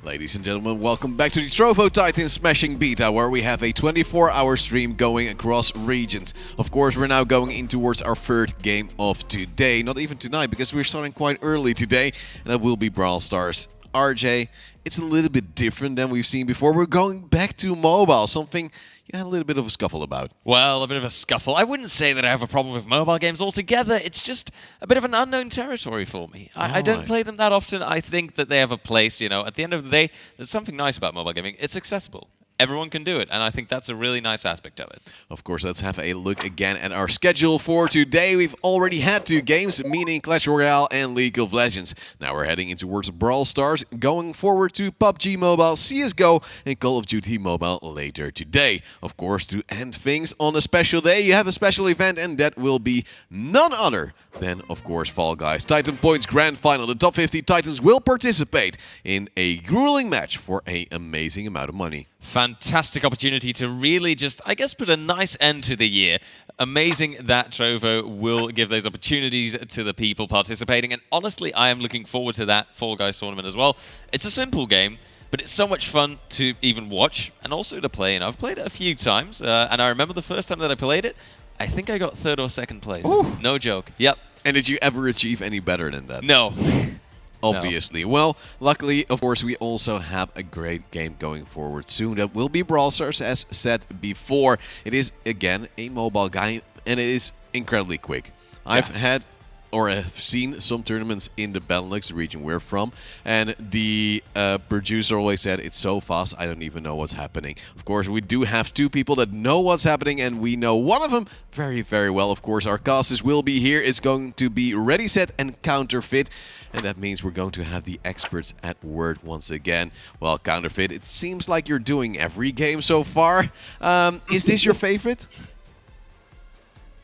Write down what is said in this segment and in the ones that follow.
Ladies and gentlemen, welcome back to the Trovo Titans Smashing Beta, where we have a 24-hour stream going across regions. Of course, we're now going in towards our third game of today. Not even tonight, because we're starting quite early today, and that will be Brawl Stars. RJ, it's a little bit different than we've seen before. We're going back to mobile, something you had a little bit of a scuffle about. Well, a bit of a scuffle. I wouldn't say that I have a problem with mobile games altogether. It's just a bit of an unknown territory for me. I don't play them that often. I think that they have a place, At the end of the day, there's something nice about mobile gaming. It's accessible. Everyone can do it, and I think that's a really nice aspect of it. Of course, let's have a look again at our schedule for today. We've already had 2 games, meaning Clash Royale and League of Legends. Now we're heading in towards Brawl Stars, going forward to PUBG Mobile, CSGO, and Call of Duty Mobile later today. Of course, to end things on a special day, you have a special event, and that will be none other than, of course, Fall Guys Titan Points Grand Final. The top 50 Titans will participate in a grueling match for an amazing amount of money. Fantastic opportunity to really just, I guess, put a nice end to the year. Amazing that Trovo will give those opportunities to the people participating. And honestly, I am looking forward to that Fall Guys tournament as well. It's a simple game, but it's so much fun to even watch and also to play. And I've played it a few times, and I remember the first time that I played it, I think I got 3rd or 2nd place. Ooh. No joke. Yep. And did you ever achieve any better than that? No. Obviously. No. Well, luckily, of course, we also have a great game going forward soon. That will be Brawl Stars, as said before. It is, again, a mobile game, and it is incredibly quick. Yeah. I've had or have seen some tournaments in the Benelux, the region we're from, and the producer always said, it's so fast, I don't even know what's happening. Of course, we do have 2 people that know what's happening, and we know one of them very, very well. Of course, our casters will be here. It's going to be Ready, Set, and Counterfeit, and that means we're going to have the experts at work once again. Well, Counterfeit, it seems like you're doing every game so far. Is this your favorite?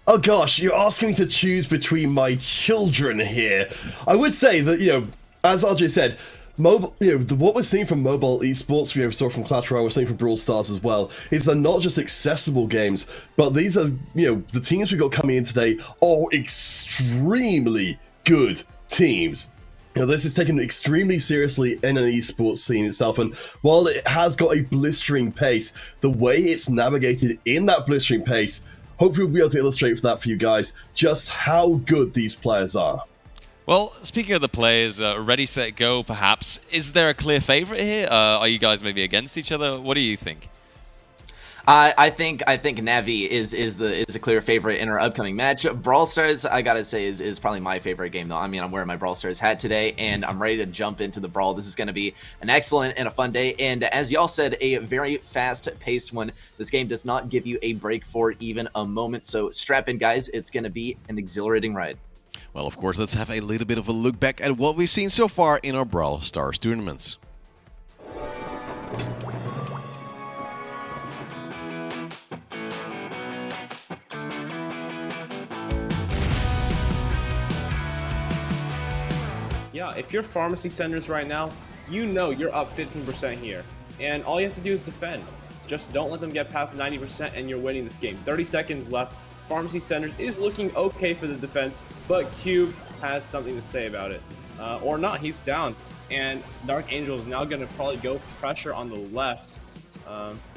Oh gosh, you're asking me to choose between my children here. I would say that, as RJ said, mobile, what we're seeing from mobile esports, we saw from Clash Royale, we're seeing from Brawl Stars as well, is they're not just accessible games, but these are, the teams we've got coming in today are extremely good teams. This is taken extremely seriously in an esports scene itself, and while it has got a blistering pace, the way it's navigated in that blistering pace, hopefully we'll be able to illustrate that for you guys, just how good these players are. Well, speaking of the players, Ready, Set, Go, perhaps, is there a clear favorite here? Are you guys maybe against each other? What do you think? I think Navi is a clear favorite in our upcoming match. Brawl Stars, I gotta say, is probably my favorite game though. I mean, I'm wearing my Brawl Stars hat today, and I'm ready to jump into the Brawl. This is gonna be an excellent and a fun day, and as y'all said, a very fast-paced one. This game does not give you a break for even a moment, so strap in, guys. It's gonna be an exhilarating ride. Well, of course, let's have a little bit of a look back at what we've seen so far in our Brawl Stars tournaments. Yeah, if you're pharmacy centers right now, you're up 15% here. And all you have to do is defend. Just don't let them get past 90% and you're winning this game. 30 seconds left. Pharmacy centers is looking okay for the defense, but Cube has something to say about it. Or not, he's down. And Dark Angel is now going to probably go pressure on the left.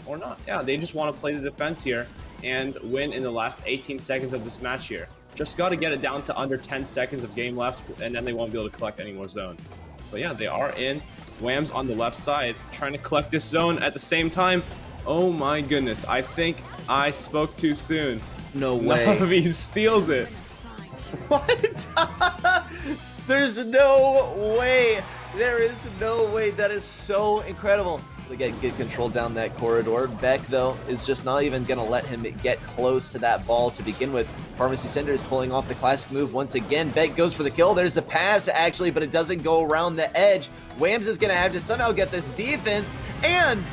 Or not. Yeah, they just want to play the defense here and win in the last 18 seconds of this match here. Just got to get it down to under 10 seconds of game left, and then they won't be able to collect any more zone. But yeah, they are in. Wham's on the left side, trying to collect this zone at the same time. Oh my goodness, I think I spoke too soon. No way. Navi steals it. What? There's no way. There is no way. That is so incredible. They get good control down that corridor. Beck, though, is just not even going to let him get close to that ball to begin with. Pharmacy Center is pulling off the classic move once again. Beck goes for the kill. There's the pass, actually, but it doesn't go around the edge. Whams is going to have to somehow get this defense. And,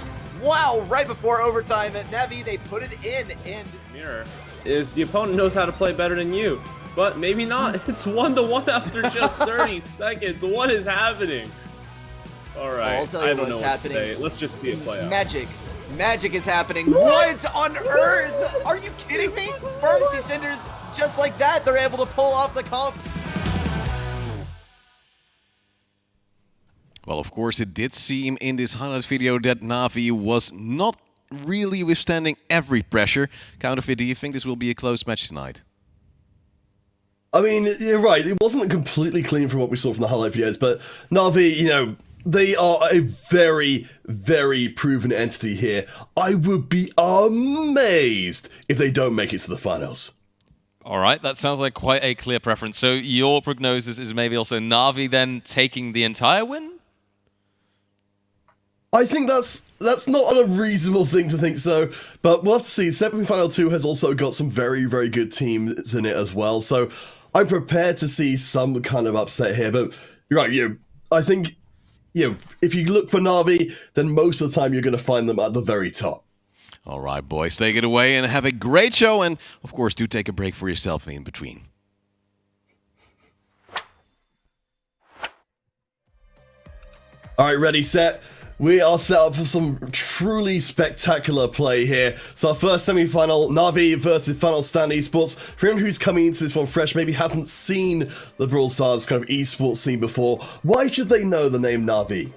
wow, right before overtime at Navi, they put it in. And mirror is the opponent knows how to play better than you. But maybe not. It's 1-1 after just 30 seconds. What is happening? All right, I'll tell you I don't know what's what to happening. say. Let's just see it play out. Magic is happening. What on earth? Are you kidding me? Pharmacy Centers, just like that, they're able to pull off the comp. Well, of course, it did seem in this highlight video that Na'Vi was not really withstanding every pressure. Counterfeit, do you think this will be a close match tonight? I mean, you're right. It wasn't completely clean from what we saw from the highlight videos, but Na'Vi, they are a very, very proven entity here. I would be amazed if they don't make it to the finals. All right, that sounds like quite a clear preference. So your prognosis is maybe also Na'Vi then taking the entire win? I think that's not an unreasonable thing to think so, but we'll have to see. Semi-Final 2 has also got some very, very good teams in it as well, so I'm prepared to see some kind of upset here, but you're right, I think, if you look for Na'Vi, then most of the time you're going to find them at the very top. All right, boys, take it away and have a great show, and of course, do take a break for yourself in between. All right, ready, set. We are set up for some truly spectacular play here. So our first semi-final, Na'Vi versus Final Stand Esports. For anyone who's coming into this one fresh, maybe hasn't seen the Brawl Stars kind of esports scene before, why should they know the name Na'Vi?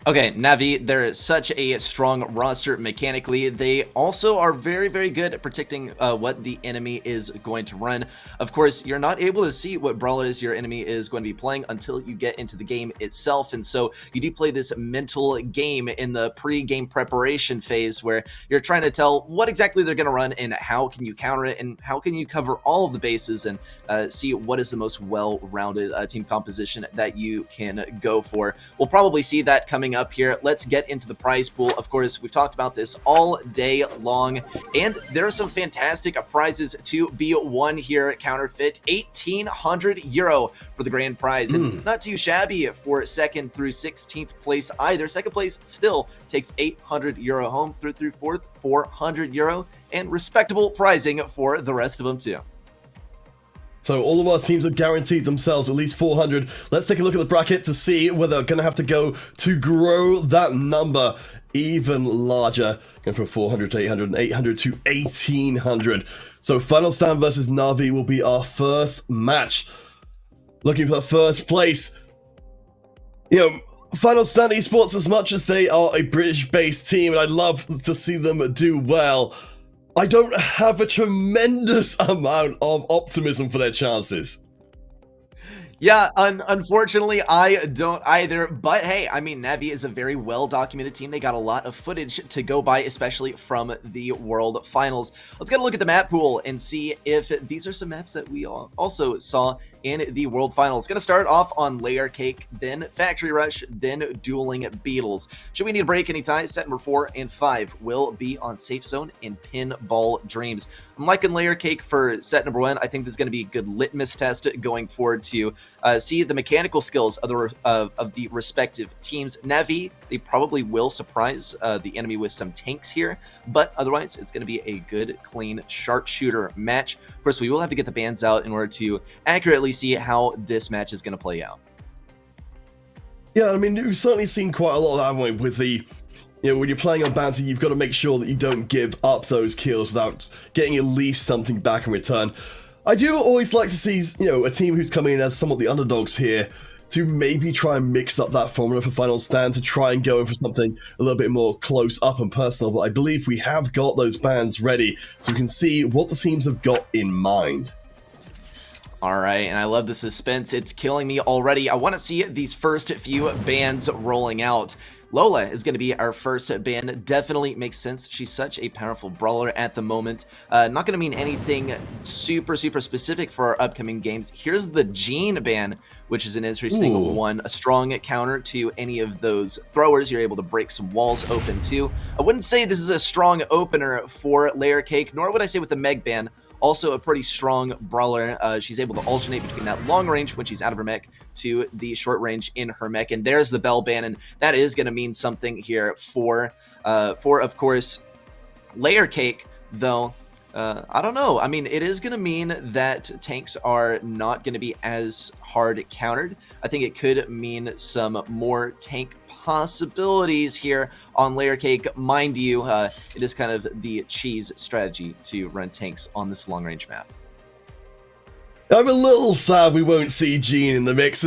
Okay, Na'Vi, they're such a strong roster mechanically. They also are very, very good at predicting what the enemy is going to run. Of course, you're not able to see what Brawl is your enemy is going to be playing until you get into the game itself. And so you do play this mental game in the pre-game preparation phase where you're trying to tell what exactly they're going to run and how can you counter it and how can you cover all of the bases and see what is the most well-rounded team composition that you can go for. We'll probably see that coming up here. Let's get into the prize pool. Of course, we've talked about this all day long, and there are some fantastic prizes to be won here at Counterfeit. 1,800 euro for the grand prize, and not too shabby for 2nd through 16th place either. 2nd place still takes 800 euro home, 3rd through 4th, 400 euro, and respectable pricing for the rest of them too. So all of our teams have guaranteed themselves at least 400. Let's take a look at the bracket to see whether they're going to have to go to grow that number even larger. Going from 400 to 800 and 800 to 1,800. So Final Stand versus Na'Vi will be our first match. Looking for the first place. Final Stand Esports, as much as they are a British-based team, and I'd love to see them do well, I don't have a tremendous amount of optimism for their chances. Yeah, unfortunately, I don't either. But hey, I mean, Na'Vi is a very well-documented team. They got a lot of footage to go by, especially from the World Finals. Let's get a look at the map pool and see if these are some maps that we also saw in the World Finals. Going to start off on Layer Cake, then Factory Rush, then Dueling Beetles. Should we need a break anytime, set number 4 and 5 will be on Safe Zone and Pinball Dreams. I'm liking Layer Cake for set number 1. I think this is going to be a good litmus test going forward to see the mechanical skills of the respective teams. Na'Vi, they probably will surprise the enemy with some tanks here, but otherwise it's going to be a good, clean sharpshooter match. Of course, we will have to get the bans out in order to accurately see how this match is going to play out. Yeah, I mean, we've certainly seen quite a lot of that, haven't we, with the when you're playing on bounty, you've got to make sure that you don't give up those kills without getting at least something back in return. I do always like to see, a team who's coming in as somewhat the underdogs here to maybe try and mix up that formula for Final Stand to try and go for something a little bit more close up and personal. But I believe we have got those bans ready so we can see what the teams have got in mind. All right, and I love the suspense. It's killing me already. I want to see these first few bans rolling out. Lola is going to be our first ban. Definitely makes sense. She's such a powerful brawler at the moment. Not going to mean anything super specific for our upcoming games. Here's the Jean ban, which is an interesting one. A strong counter to any of those throwers. You're able to break some walls open too. I wouldn't say this is a strong opener for Layer Cake, nor would I say with the Meg ban. Also a pretty strong brawler. She's able to alternate between that long range when she's out of her mech to the short range in her mech. And there's the Bell ban, and that is going to mean something here for of course, Layer Cake, though. I don't know. I mean, it is going to mean that tanks are not going to be as hard countered. I think it could mean some more tank possibilities here on Layer Cake. Mind you, it is kind of the cheese strategy to run tanks on this long range map. I'm a little sad we won't see Gene in the mix.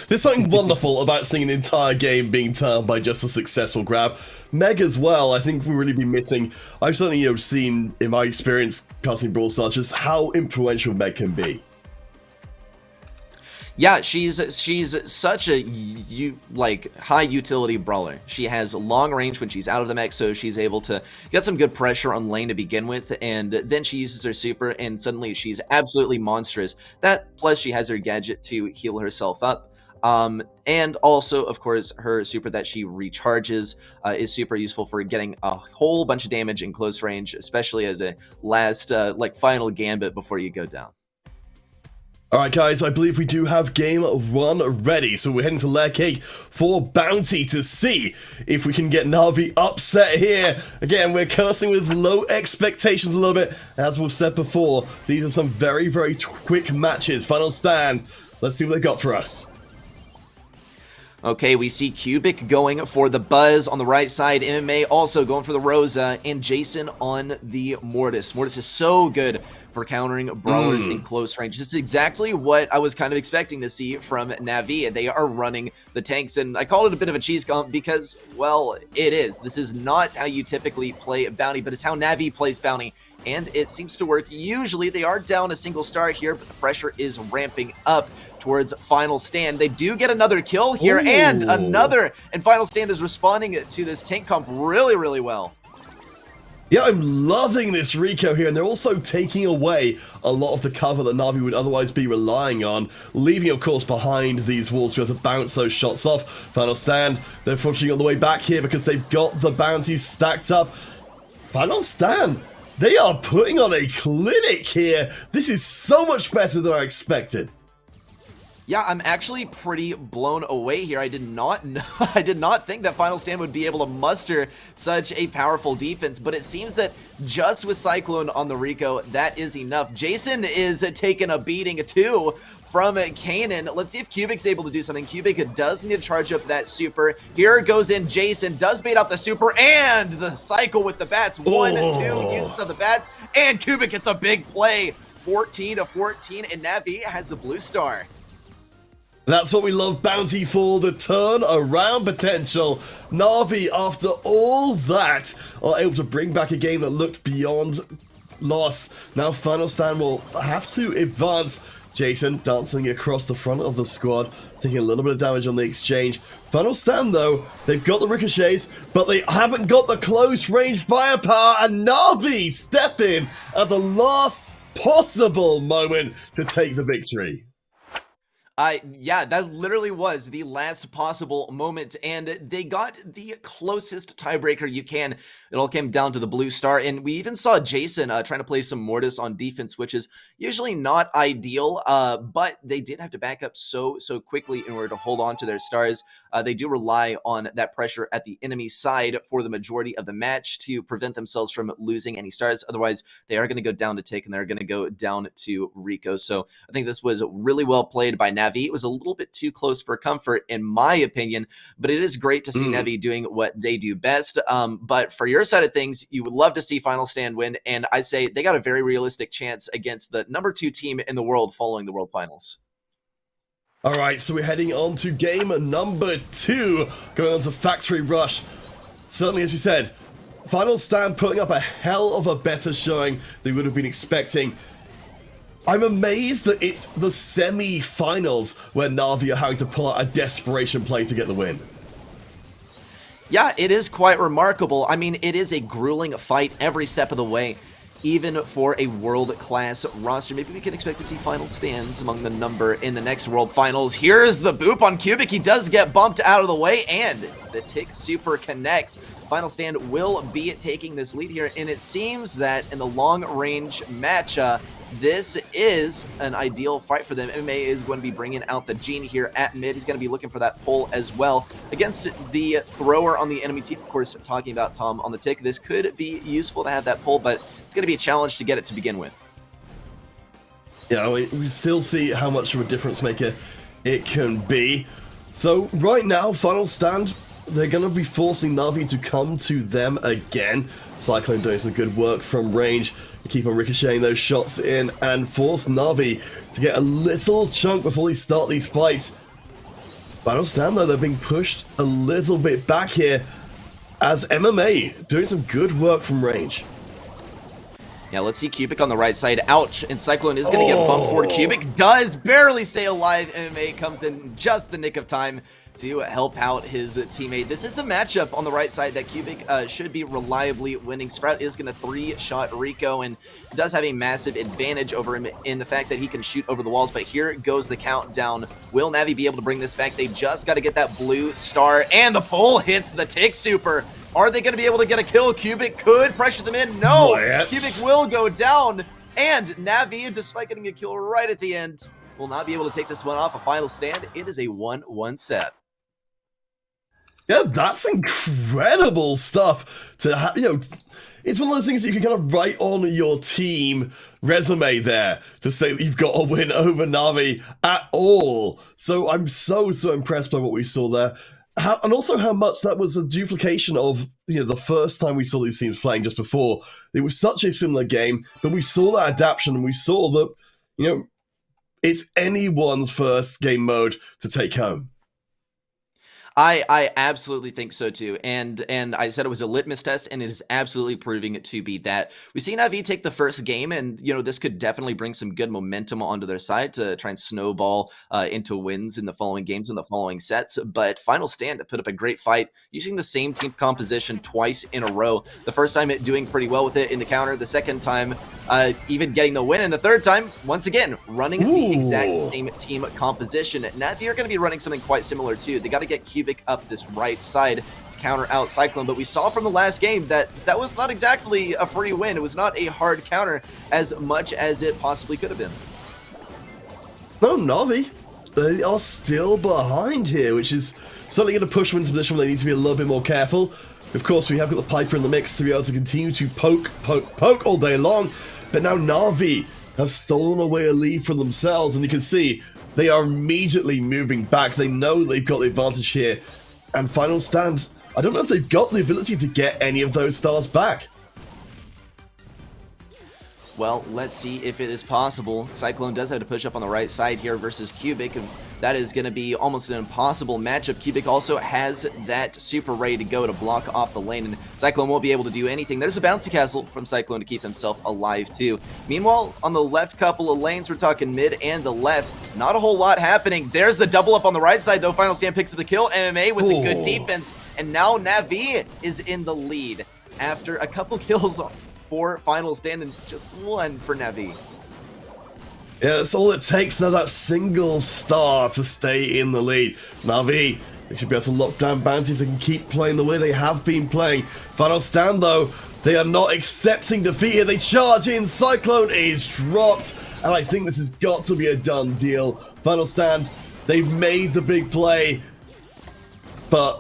There's something wonderful about seeing an entire game being turned by just a successful grab. Meg as well, I think we'll really be missing. I've certainly seen, in my experience casting Brawl Stars, just how influential Meg can be. Yeah, she's such a high utility brawler. She has long range when she's out of the mech, so she's able to get some good pressure on lane to begin with, and then she uses her super, and suddenly she's absolutely monstrous. That plus she has her gadget to heal herself up. And also, of course, her super that she recharges is super useful for getting a whole bunch of damage in close range, especially as a last final gambit before you go down. Alright guys, I believe we do have game 1 ready, so we're heading to Layer Cake for Bounty to see if we can get Na'Vi upset here. Again, we're cursing with low expectations a little bit. As we've said before, these are some very, very quick matches. Final stand. Let's see what they got for us. Okay, we see PUGB going for the Buzz on the right side, MMA also going for the Rosa, and Jason on the Mortis. Mortis is so good for countering brawlers in close range. This is exactly what I was kind of expecting to see from Na'Vi. They are running the tanks, and I call it a bit of a cheese comp because, well, it is. This is not how you typically play Bounty, but it's how Na'Vi plays Bounty, and it seems to work. Usually they are down a single star here, but the pressure is ramping up towards Final Stand. They do get another kill here, and Final Stand is responding to this tank comp really, really well. Yeah, I'm loving this Rico here, and they're also taking away a lot of the cover that Na'Vi would otherwise be relying on, leaving, of course, behind these walls to be able to bounce those shots off. Final Stand, they're pushing all the way back here because they've got the bounties stacked up. Final Stand, they are putting on a clinic here. This is so much better than I expected. Yeah, I'm actually pretty blown away here. I did not think that Final Stand would be able to muster such a powerful defense, but it seems that just with Cyclone on the Rico, that is enough. Jason is taking a beating too from Kanan. Let's see if PUGB's able to do something. PUGB does need to charge up that super. Here goes in Jason, does bait out the super and the cycle with the bats. 1, 2 uses of the bats, and PUGB gets a big play. 14-14, and Na'Vi has a blue star. That's what we love Bounty for, the turn around potential. Na'Vi, after all that, are able to bring back a game that looked beyond lost. Now Final Stand will have to advance. Jason dancing across the front of the squad, taking a little bit of damage on the exchange. Final Stand, though, they've got the ricochets, but they haven't got the close range firepower, and Na'Vi step in at the last possible moment to take the victory. Yeah, that literally was the last possible moment, and they got the closest tiebreaker you can. It all came down to the blue star, and we even saw Jason trying to play some Mortis on defense, which is usually not ideal, but they did have to back up so quickly in order to hold on to their stars. They do rely on that pressure at the enemy side for the majority of the match to prevent themselves from losing any stars. Otherwise, they are going to go down to Tick, and they're going to go down to Rico. So I think this was really well played by Na'Vi. It was a little bit too close for comfort, in my opinion, but it is great to see Na'Vi doing what they do best. But for your side of things, you would love to see Final Stand win, and I'd say they got a very realistic chance against the number 2 team in the world following the World Finals. All right, so we're heading on to game number 2, going on to Factory Rush. Certainly, as you said, Final Stand putting up a hell of a better showing than we would have been expecting. I'm amazed that it's the semi-finals where Na'Vi are having to pull out a desperation play to get the win. Yeah, it is quite remarkable. I mean, it is a grueling fight every step of the way, even for a world-class roster. Maybe we can expect to see final stands among the number in the next World Finals. Here's the boop on PUGB. He does get bumped out of the way, and the Tick Super connects. Final Stand will be taking this lead here, and it seems that in the long-range match, this is an ideal fight for them. MMA is going to be bringing out the Gene here at mid. He's going to be looking for that pull as well against the thrower on the enemy team. Of course, talking about Tom on the Tick, this could be useful to have that pull, but it's going to be a challenge to get it to begin with. Yeah, we still see how much of a difference maker it can be. So right now, Final Stand they're going to be forcing Na'Vi to come to them again. Cyclone doing some good work from range. Keep on ricocheting those shots in and force Na'Vi to get a little chunk before they start these fights. Final stand though, they're being pushed a little bit back here as MMA doing some good work from range. Yeah, let's see Cubic on the right side. Ouch, and Cyclone is going to get bumped forward. Cubic does barely stay alive. MMA comes in just the nick of time to help out his teammate. This is a matchup on the right side that Cubic should be reliably winning. Sprout is going to 3-shot Rico and does have a massive advantage over him in the fact that he can shoot over the walls, but here goes the countdown. Will Navi be able to bring this back? They just got to get that blue star, and the pole hits the tick super. Are they going to be able to get a kill? Cubic could pressure them in. No! Cubic will go down, and Navi, despite getting a kill right at the end, will not be able to take this one off. A final stand. It is a 1-1 set. Yeah, that's incredible stuff to have. You know, it's one of those things that you can kind of write on your team resume there to say that you've got a win over Na'Vi at all. So I'm so impressed by what we saw there. And also how much that was a duplication of, you know, the first time we saw these teams playing just before. It was such a similar game, but we saw that adaptation and we saw that, you know, it's anyone's first game mode to take home. I absolutely think so too, and I said it was a litmus test, and it is absolutely proving it to be that. We've seen Navi take the first game, and you know this could definitely bring some good momentum onto their side to try and snowball into wins in the following games and the following sets. But Final Stand put up a great fight using the same team composition twice in a row. The first time it doing pretty well with it in the counter, the second time even getting the win, and the third time once again running the exact same team composition. Navi are going to be running something quite similar too. They got to get Cubic up this right side to counter out Cyclone, but we saw from the last game that that was not exactly a free win. It was not a hard counter as much as it possibly could have been. No, Na'Vi, they are still behind here, which is certainly going to push them into a position where they need to be a little bit more careful. Of course, we have got the Piper in the mix to be able to continue to poke all day long, but now Na'Vi have stolen away a lead for themselves, and you can see they are immediately moving back. They know they've got the advantage here. And Final Stand, I don't know if they've got the ability to get any of those stars back. Well, let's see if it is possible. Cyclone does have to push up on the right side here versus Cubic, and that is going to be almost an impossible matchup. Cubic also has that super ready to go to block off the lane, and Cyclone won't be able to do anything. There's a bouncy castle from Cyclone to keep himself alive too. Meanwhile, on the left couple of lanes, we're talking mid and the left, not a whole lot happening. There's the double up on the right side though. Final Stand picks up the kill. MMA with a good defense, and now Navi is in the lead after a couple kills for Final Stand and just one for Navi. Yeah, that's all it takes now, that single star to stay in the lead. Navi, they should be able to lock down Bounty if they can keep playing the way they have been playing. Final Stand though, they are not accepting defeat here. They charge in, Cyclone is dropped, and I think this has got to be a done deal. Final Stand, they've made the big play, but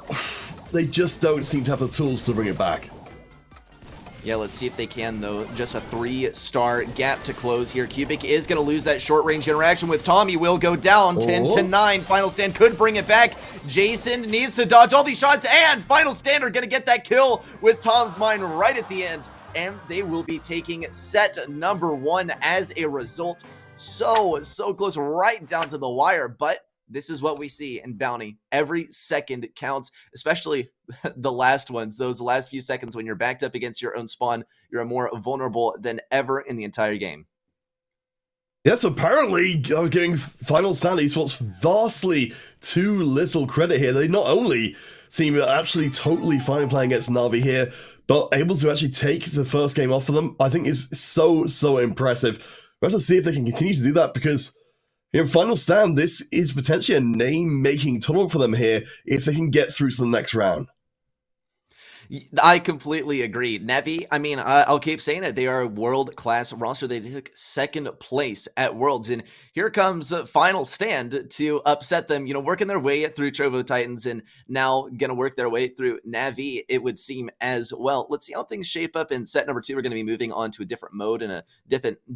they just don't seem to have the tools to bring it back. Yeah, let's see if they can, though. Just a 3-star gap to close here. Cubic is going to lose that short-range interaction with Tom. He will go down 10-9. Final Stand could bring it back. Jason needs to dodge all these shots, and Final Stand are going to get that kill with Tom's mine right at the end. And they will be taking set number 1 as a result. So close, right down to the wire, but this is what we see in Bounty. Every second counts, especially the last ones. Those last few seconds when you're backed up against your own spawn, you're more vulnerable than ever in the entire game. Yes, apparently I was giving Final Stand Esports vastly too little credit here. They not only seem actually totally fine playing against Na'Vi here, but able to actually take the first game off of them, I think is so impressive. We have to see if they can continue to do that, because in Final Stand, this is potentially a name-making tournament for them here if they can get through to the next round. I completely agree. Navi, I mean, I'll keep saying it. They are a world-class roster. They took second place at Worlds. And here comes Final Stand to upset them, you know, working their way through Trovo Titans and now going to work their way through Navi, it would seem, as well. Let's see how things shape up in set number 2. We're going to be moving on to a different mode and a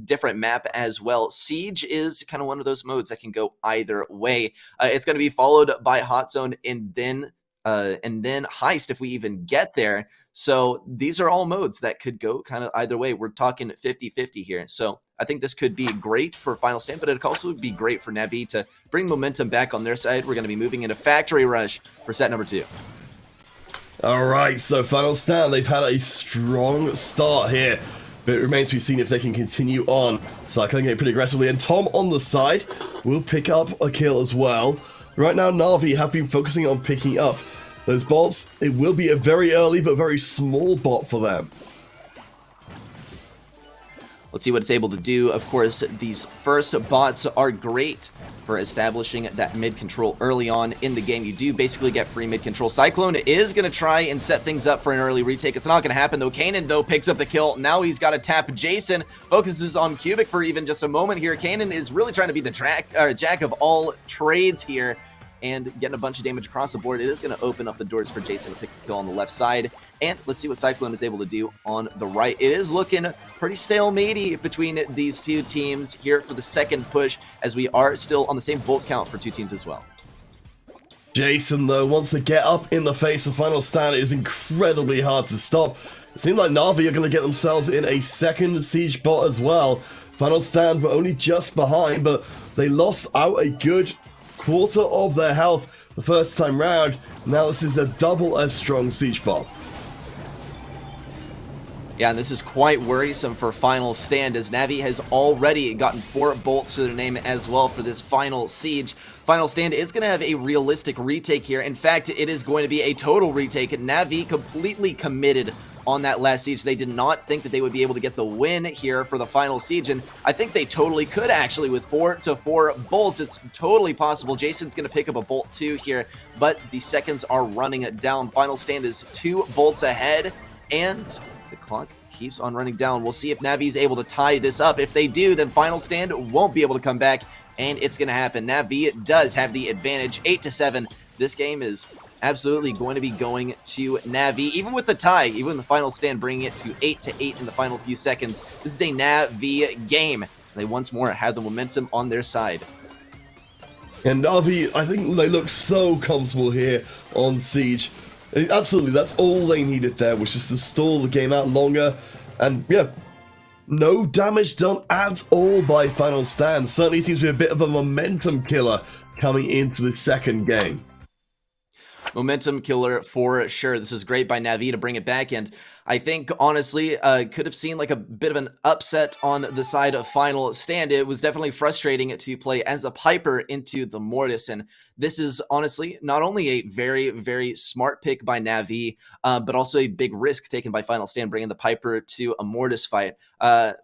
different map as well. Siege is kind of one of those modes that can go either way. It's going to be followed by Hot Zone and then and then Heist if we even get there. So these are all modes that could go kind of either way. We're talking 50-50 here. So I think this could be great for Final Stand, but it also would be great for Navi to bring momentum back on their side. We're going to be moving into Factory Rush for set number 2. All right, so Final Stand, they've had a strong start here, but it remains to be seen if they can continue on. Cycling it pretty aggressively, and Tom on the side will pick up a kill as well. Right now, Na'Vi have been focusing on picking up those bots. It will be a very early but very small bot for them. Let's see what it's able to do. Of course, these first bots are great for establishing that mid control early on in the game. You do basically get free mid control. Cyclone is going to try and set things up for an early retake. It's not going to happen though. Kanan though picks up the kill. Now he's got to tap Jason. Focuses on PUGB for even just a moment here. Kanan is really trying to be the jack of all trades here, and getting a bunch of damage across the board. It is going to open up the doors for Jason to pick the kill on the left side. And let's see what Cyclone is able to do on the right. It is looking pretty stalematey between these two teams here for the second push, as we are still on the same bolt count for two teams as well. Jason, though, wants to get up in the face of Final Stand. It is incredibly hard to stop. It seems like Na'Vi are going to get themselves in a second siege bot as well. Final Stand were only just behind, but they lost out a good quarter of their health the first time round. Now this is a double as strong siege bot. Yeah, and this is quite worrisome for Final Stand, as Navi has already gotten 4 bolts to their name as well for this final siege. Final Stand is going to have a realistic retake here. In fact, it is going to be a total retake. Navi completely committed on that last siege. They did not think that they would be able to get the win here for the final siege, and I think they totally could actually with 4 to 4 bolts. It's totally possible. Jason's going to pick up a bolt too here, but the seconds are running down. Final Stand is 2 bolts ahead, and the clock keeps on running down. We'll see if Navi's able to tie this up. If they do, then Final Stand won't be able to come back, and it's going to happen. Navi does have the advantage, 8 to 7. This game is absolutely going to be going to Navi, even with the tie, even the Final Stand bringing it to 8 to 8 in the final few seconds. This is a Navi game. They once more have the momentum on their side. And Navi, I think they look so comfortable here on Siege. Absolutely, that's all they needed there, was just to stall the game out longer. And yeah, no damage done at all by Final Stand. Certainly seems to be a bit of a momentum killer coming into the second game. Momentum killer for sure. This is great by Navi to bring it back, and I think honestly could have seen like a bit of an upset on the side of Final Stand. It was definitely frustrating to play as a Piper into the Mortis, and this is honestly not only a very, very smart pick by Navi, but also a big risk taken by Final Stand, bringing the Piper to a Mortis fight.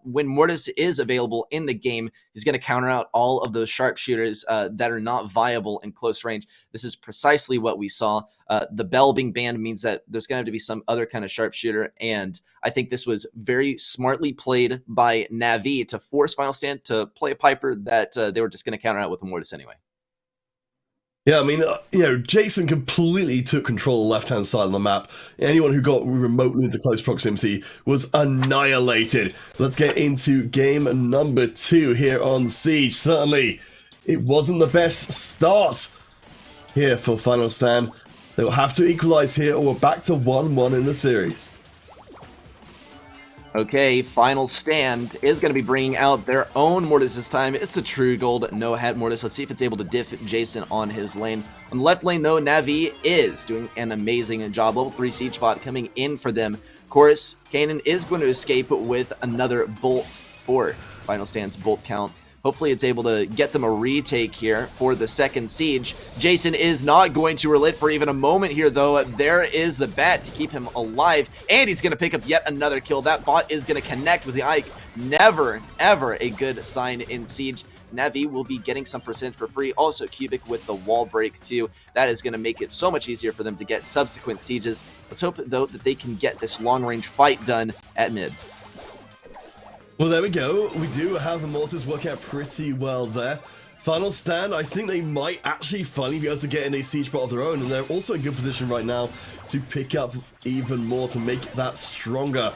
When Mortis is available in the game, he's going to counter out all of those sharpshooters that are not viable in close range. This is precisely what we saw. The bell being banned means that there's going to have to be some other kind of sharpshooter, and I think this was very smartly played by Navi to force Final Stand to play a Piper that they were just going to counter out with a Mortis anyway. Yeah, I mean, Jason completely took control of the left-hand side of the map. Anyone who got remotely into close proximity was annihilated. Let's get into game number 2 here on Siege. Certainly, it wasn't the best start here for Final Stand. They will have to equalize here, or we're back to 1-1 in the series. Okay, Final Stand is going to be bringing out their own Mortis this time. It's a True Gold no-hat Mortis. Let's see if it's able to diff Jason on his lane. On the left lane, though, Navi is doing an amazing job. Level 3 Siege bot coming in for them. Of course, Kanan is going to escape with another bolt for Final Stand's bolt count. Hopefully it's able to get them a retake here for the second siege. Jason is not going to relent for even a moment here, though. There is the bat to keep him alive, and he's going to pick up yet another kill. That bot is going to connect with the Ike. Never, ever a good sign in Siege. Navi will be getting some percent for free. Also, Cubic with the wall break, too. That is going to make it so much easier for them to get subsequent sieges. Let's hope, though, that they can get this long-range fight done at mid. Well, there we go. We do have the Mortis work out pretty well there. Final Stand, I think they might actually finally be able to get in a siege bot of their own, and they're also in good position right now to pick up even more to make that stronger.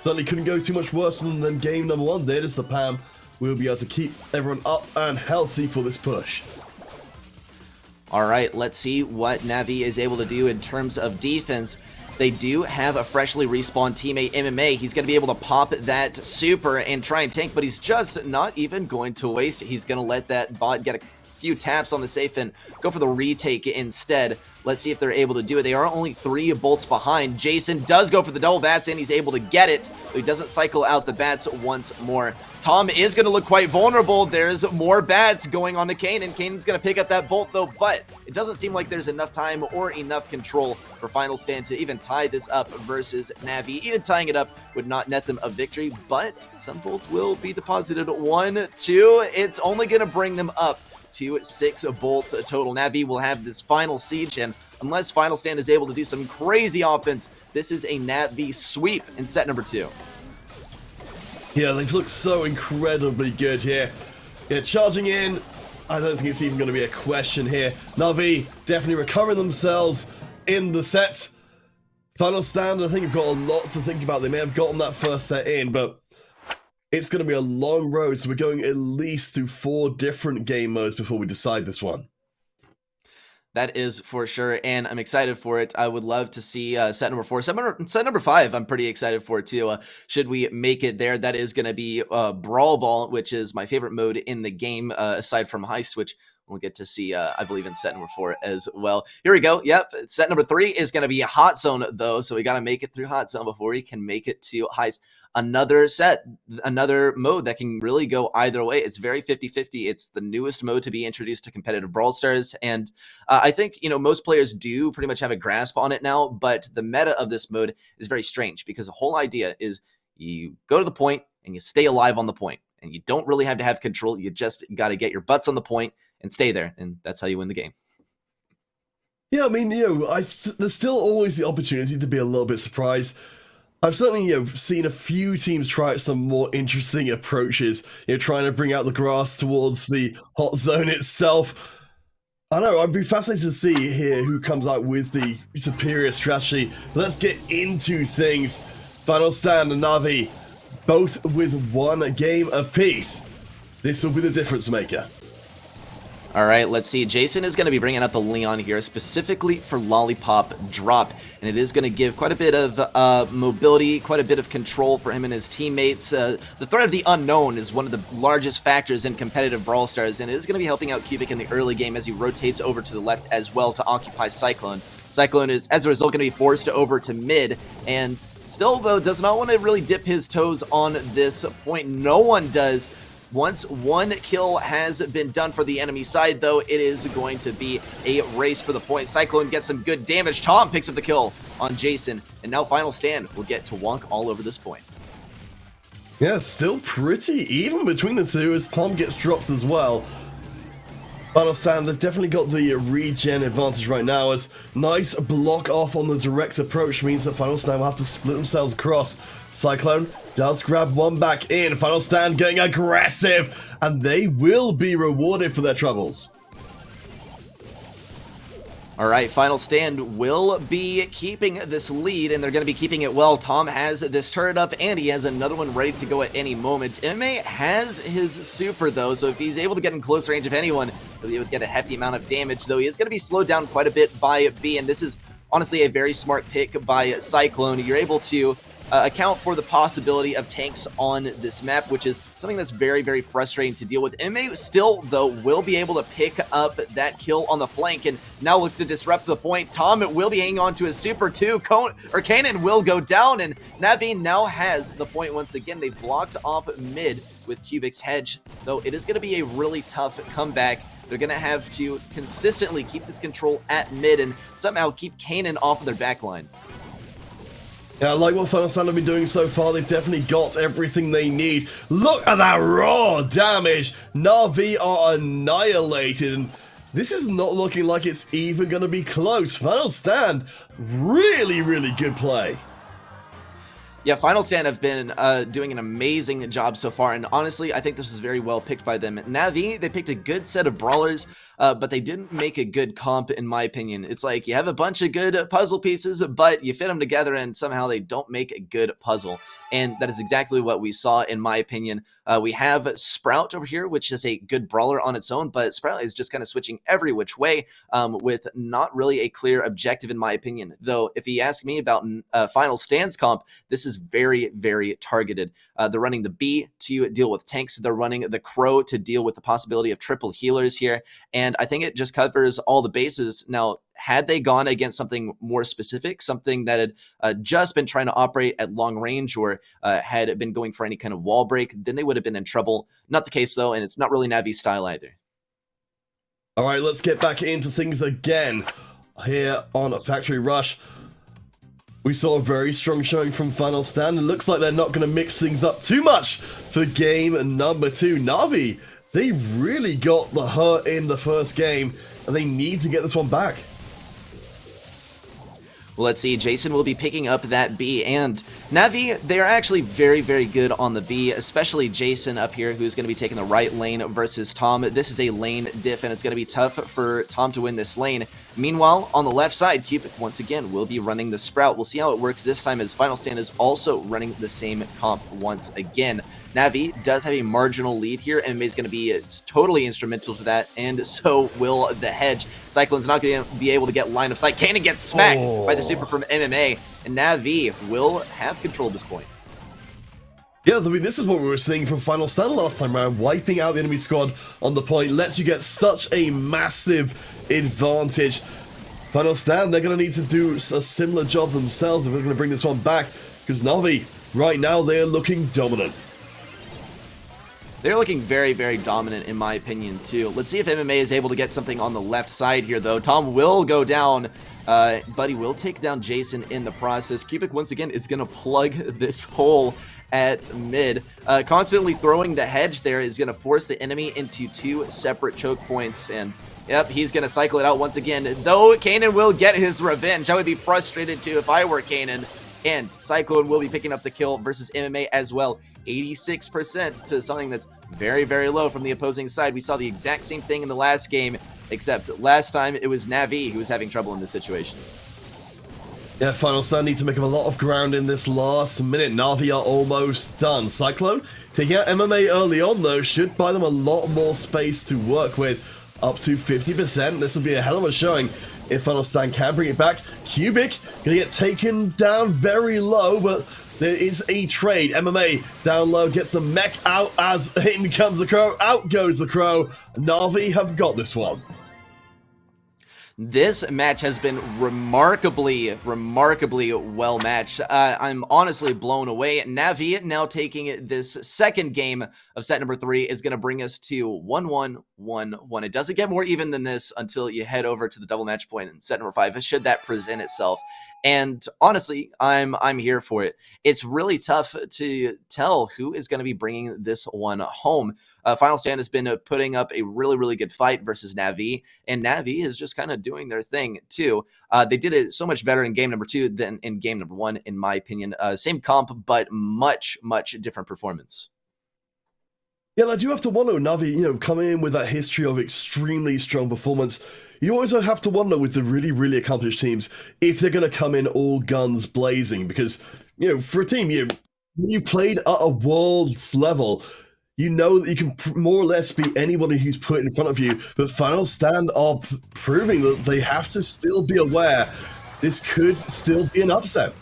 Certainly couldn't go too much worse than game number 1 did, as the PAM will be able to keep everyone up and healthy for this push. All right, let's see what Navi is able to do in terms of defense. They do have a freshly respawned teammate, MMA. He's going to be able to pop that super and try and tank, but he's just not even going to waste it. He's going to let that bot get a few taps on the safe and go for the retake instead. Let's see if they're able to do it. They are only 3 bolts behind. Jason does go for the double bats, and he's able to get it, but he doesn't cycle out the bats once more. Tom is going to look quite vulnerable. There's more bats going on to Kanan. Kanan's going to pick up that bolt, though, but it doesn't seem like there's enough time or enough control for Final Stand to even tie this up versus Navi. Even tying it up would not net them a victory, but some bolts will be deposited. 1, 2. It's only going to bring them up to 6 bolts total. Navi will have this final siege, and unless Final Stand is able to do some crazy offense, this is a Navi sweep in set number 2. Yeah, they've looked so incredibly good here. Yeah, charging in, I don't think it's even going to be a question here. Navi definitely recovering themselves in the set. Final Stand, I think have got a lot to think about. They may have gotten that first set in, but it's going to be a long road, so we're going at least to 4 different game modes before we decide this one. That is for sure, and I'm excited for it. I would love to see set number 4. Set number 5, I'm pretty excited for it too. Should we make it there, that is going to be Brawl Ball, which is my favorite mode in the game, aside from Heist, which we'll get to see, I believe, in set number 4 as well. Here we go. Yep, set number 3 is going to be Hot Zone, though, so we got to make it through Hot Zone before we can make it to Heist. Another set, another mode that can really go either way. It's very 50-50. It's the newest mode to be introduced to competitive Brawl Stars, and I think, most players do pretty much have a grasp on it now, but the meta of this mode is very strange because the whole idea is you go to the point and you stay alive on the point, and you don't really have to have control. You just got to get your butts on the point and stay there, and that's how you win the game. Yeah, I mean, there's still always the opportunity to be a little bit surprised. I've certainly, seen a few teams try some more interesting approaches, trying to bring out the grass towards the hot zone itself. I don't know, I'd be fascinated to see here who comes out with the superior strategy. Let's get into things. Final Stand and Navi, both with 1 game apiece. This will be the difference maker. All right, let's see. Jason is going to be bringing out the Leon here specifically for Lollipop Drop, and it is going to give quite a bit of mobility, quite a bit of control for him and his teammates. The threat of the unknown is one of the largest factors in competitive Brawl Stars, and it is going to be helping out Cubic in the early game as he rotates over to the left as well to occupy Cyclone. Cyclone is, as a result, going to be forced over to mid, and still, though, does not want to really dip his toes on this point. No one does. Once 1 kill has been done for the enemy side, though, it is going to be a race for the point. Cyclone gets some good damage. Tom picks up the kill on Jason, and now Final Stand will get to wonk all over this point. Yeah, still pretty even between the two as Tom gets dropped as well. Final Stand, they've definitely got the regen advantage right now, as nice block off on the direct approach means that Final Stand will have to split themselves across. Cyclone does grab 1 back in. Final Stand getting aggressive, and they will be rewarded for their troubles. All right, Final Stand will be keeping this lead, and they're going to be keeping it well. Tom has this turret up, and he has another one ready to go at any moment. MMA has his super, though, so if he's able to get in close range of anyone, he'll be able to get a hefty amount of damage, though he is going to be slowed down quite a bit by B, and this is honestly a very smart pick by Cyclone. You're able to account for the possibility of tanks on this map, which is something that's very, very frustrating to deal with. MA still, though, will be able to pick up that kill on the flank and now looks to disrupt the point. Tom will be hanging on to his super too. Kanan will go down, and Navi now has the point once again. They blocked off mid with Cubic's hedge, though it is going to be a really tough comeback. They're going to have to consistently keep this control at mid and somehow keep Kanan off of their backline. Yeah, I like what Final Stand have been doing so far. They've definitely got everything they need. Look at that raw damage. Na'Vi are annihilated, and this is not looking like it's even going to be close. Final Stand, really, really good play. Yeah, Final Stand have been doing an amazing job so far, and honestly, I think this was very well picked by them. Na'Vi, they picked a good set of brawlers. but they didn't make a good comp, in my opinion. It's like you have a bunch of good puzzle pieces, but you fit them together and somehow they don't make a good puzzle. And that is exactly what we saw, in my opinion. We have Sprout over here, which is a good brawler on its own, but Sprout is just kind of switching every which way with not really a clear objective, in my opinion. Though, if you ask me about Final Stand's comp, this is very, very targeted. They're running the Bee to deal with tanks. They're running the Crow to deal with the possibility of triple healers here. And I think it just covers all the bases. Now, had they gone against something more specific, something that had just been trying to operate at long range or had been going for any kind of wall break, then they would have been in trouble. Not the case, though, and it's not really Navi's style either. All right, let's get back into things again here on Factory Rush. We saw a very strong showing from Final Stand. It looks like they're not going to mix things up too much for game number 2. Navi, they really got the hurt in the first game, and they need to get this one back. Well, let's see. Jason will be picking up that B, and Navi, they're actually very, very good on the B, especially Jason up here, who's going to be taking the right lane versus Tom. This is a lane diff, and it's going to be tough for Tom to win this lane. Meanwhile, on the left side, Cupid, once again, will be running the Sprout. We'll see how it works this time, as Final Stand is also running the same comp once again. Navi does have a marginal lead here, and is going to be totally instrumental to that, and so will the Hedge. Cyclone's not going to be able to get line of sight. Kanan gets smacked by the super from MMA, and Navi will have control at this point. Yeah, I mean, this is what we were seeing from Final Stand last time around. Wiping out the enemy squad on the point lets you get such a massive advantage. Final Stand, they're going to need to do a similar job themselves if they're going to bring this one back, because Navi, right now, they're looking dominant. They're looking very, very dominant, in my opinion, too. Let's see if MMA is able to get something on the left side here, though. Tom will go down, but he will take down Jason in the process. Cubic, once again, is going to plug this hole at mid. Constantly throwing the Hedge there is going to force the enemy into 2 separate choke points, and yep, he's going to cycle it out once again. Though Kanan will get his revenge. I would be frustrated, too, if I were Kanan. And Cyclone will be picking up the kill versus MMA as well. 86% to something that's very, very low from the opposing side. We saw the exact same thing in the last game, except last time it was Navi who was having trouble in this situation. Yeah, Final Stand need to make up a lot of ground in this last minute. Navi are almost done. Cyclone taking out MMA early on, though, should buy them a lot more space to work with, up to 50%. This will be a hell of a showing if Final Stand can bring it back. Cubic gonna get taken down very low, but there is a trade. MMA down low gets the mech out as in comes the Crow. Out goes the Crow. Navi have got this one. This match has been remarkably well matched. I'm honestly blown away. Navi now taking this second game of set number 3 is going to bring us to 1-1-1-1. It doesn't get more even than this until you head over to the double match point in set number 5, should that present itself. And honestly, I'm here for it. It's really tough to tell who is going to be bringing this one home. Final Stand has been putting up a really good fight versus Navi, and Navi is just kind of doing their thing too. They did it so much better in game number 2 than in game number 1, in my opinion. Same comp, but much different performance. Yeah, I do have to wonder, Navi, coming in with that history of extremely strong performance, you also have to wonder with the really accomplished teams if they're going to come in all guns blazing, because, for a team, you played at a world's level, you know that you can more or less beat anybody who's put in front of you, but Final Stand are proving that they have to still be aware this could still be an upset.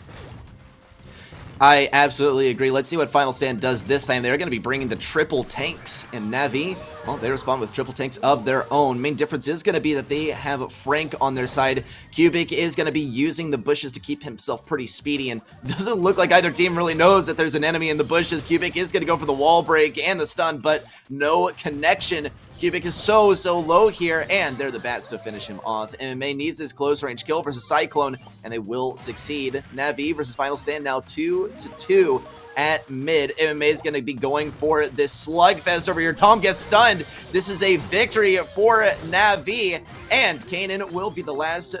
I absolutely agree. Let's see what Final Stand does this time. They're going to be bringing the triple tanks, and Navi, well, they respond with triple tanks of their own. Main difference is going to be that they have Frank on their side. Cubic is going to be using the bushes to keep himself pretty speedy, and doesn't look like either team really knows that there's an enemy in the bushes. Cubic is going to go for the wall break and the stun, but no connection. Cubic is so low here, and they're the bats to finish him off. MMA needs this close range kill versus Cyclone, and they will succeed. Navi versus Final Stand now 2-2 at mid. MMA is going to be going for this slugfest over here. Tom gets stunned. This is a victory for Navi, and Kanan will be the last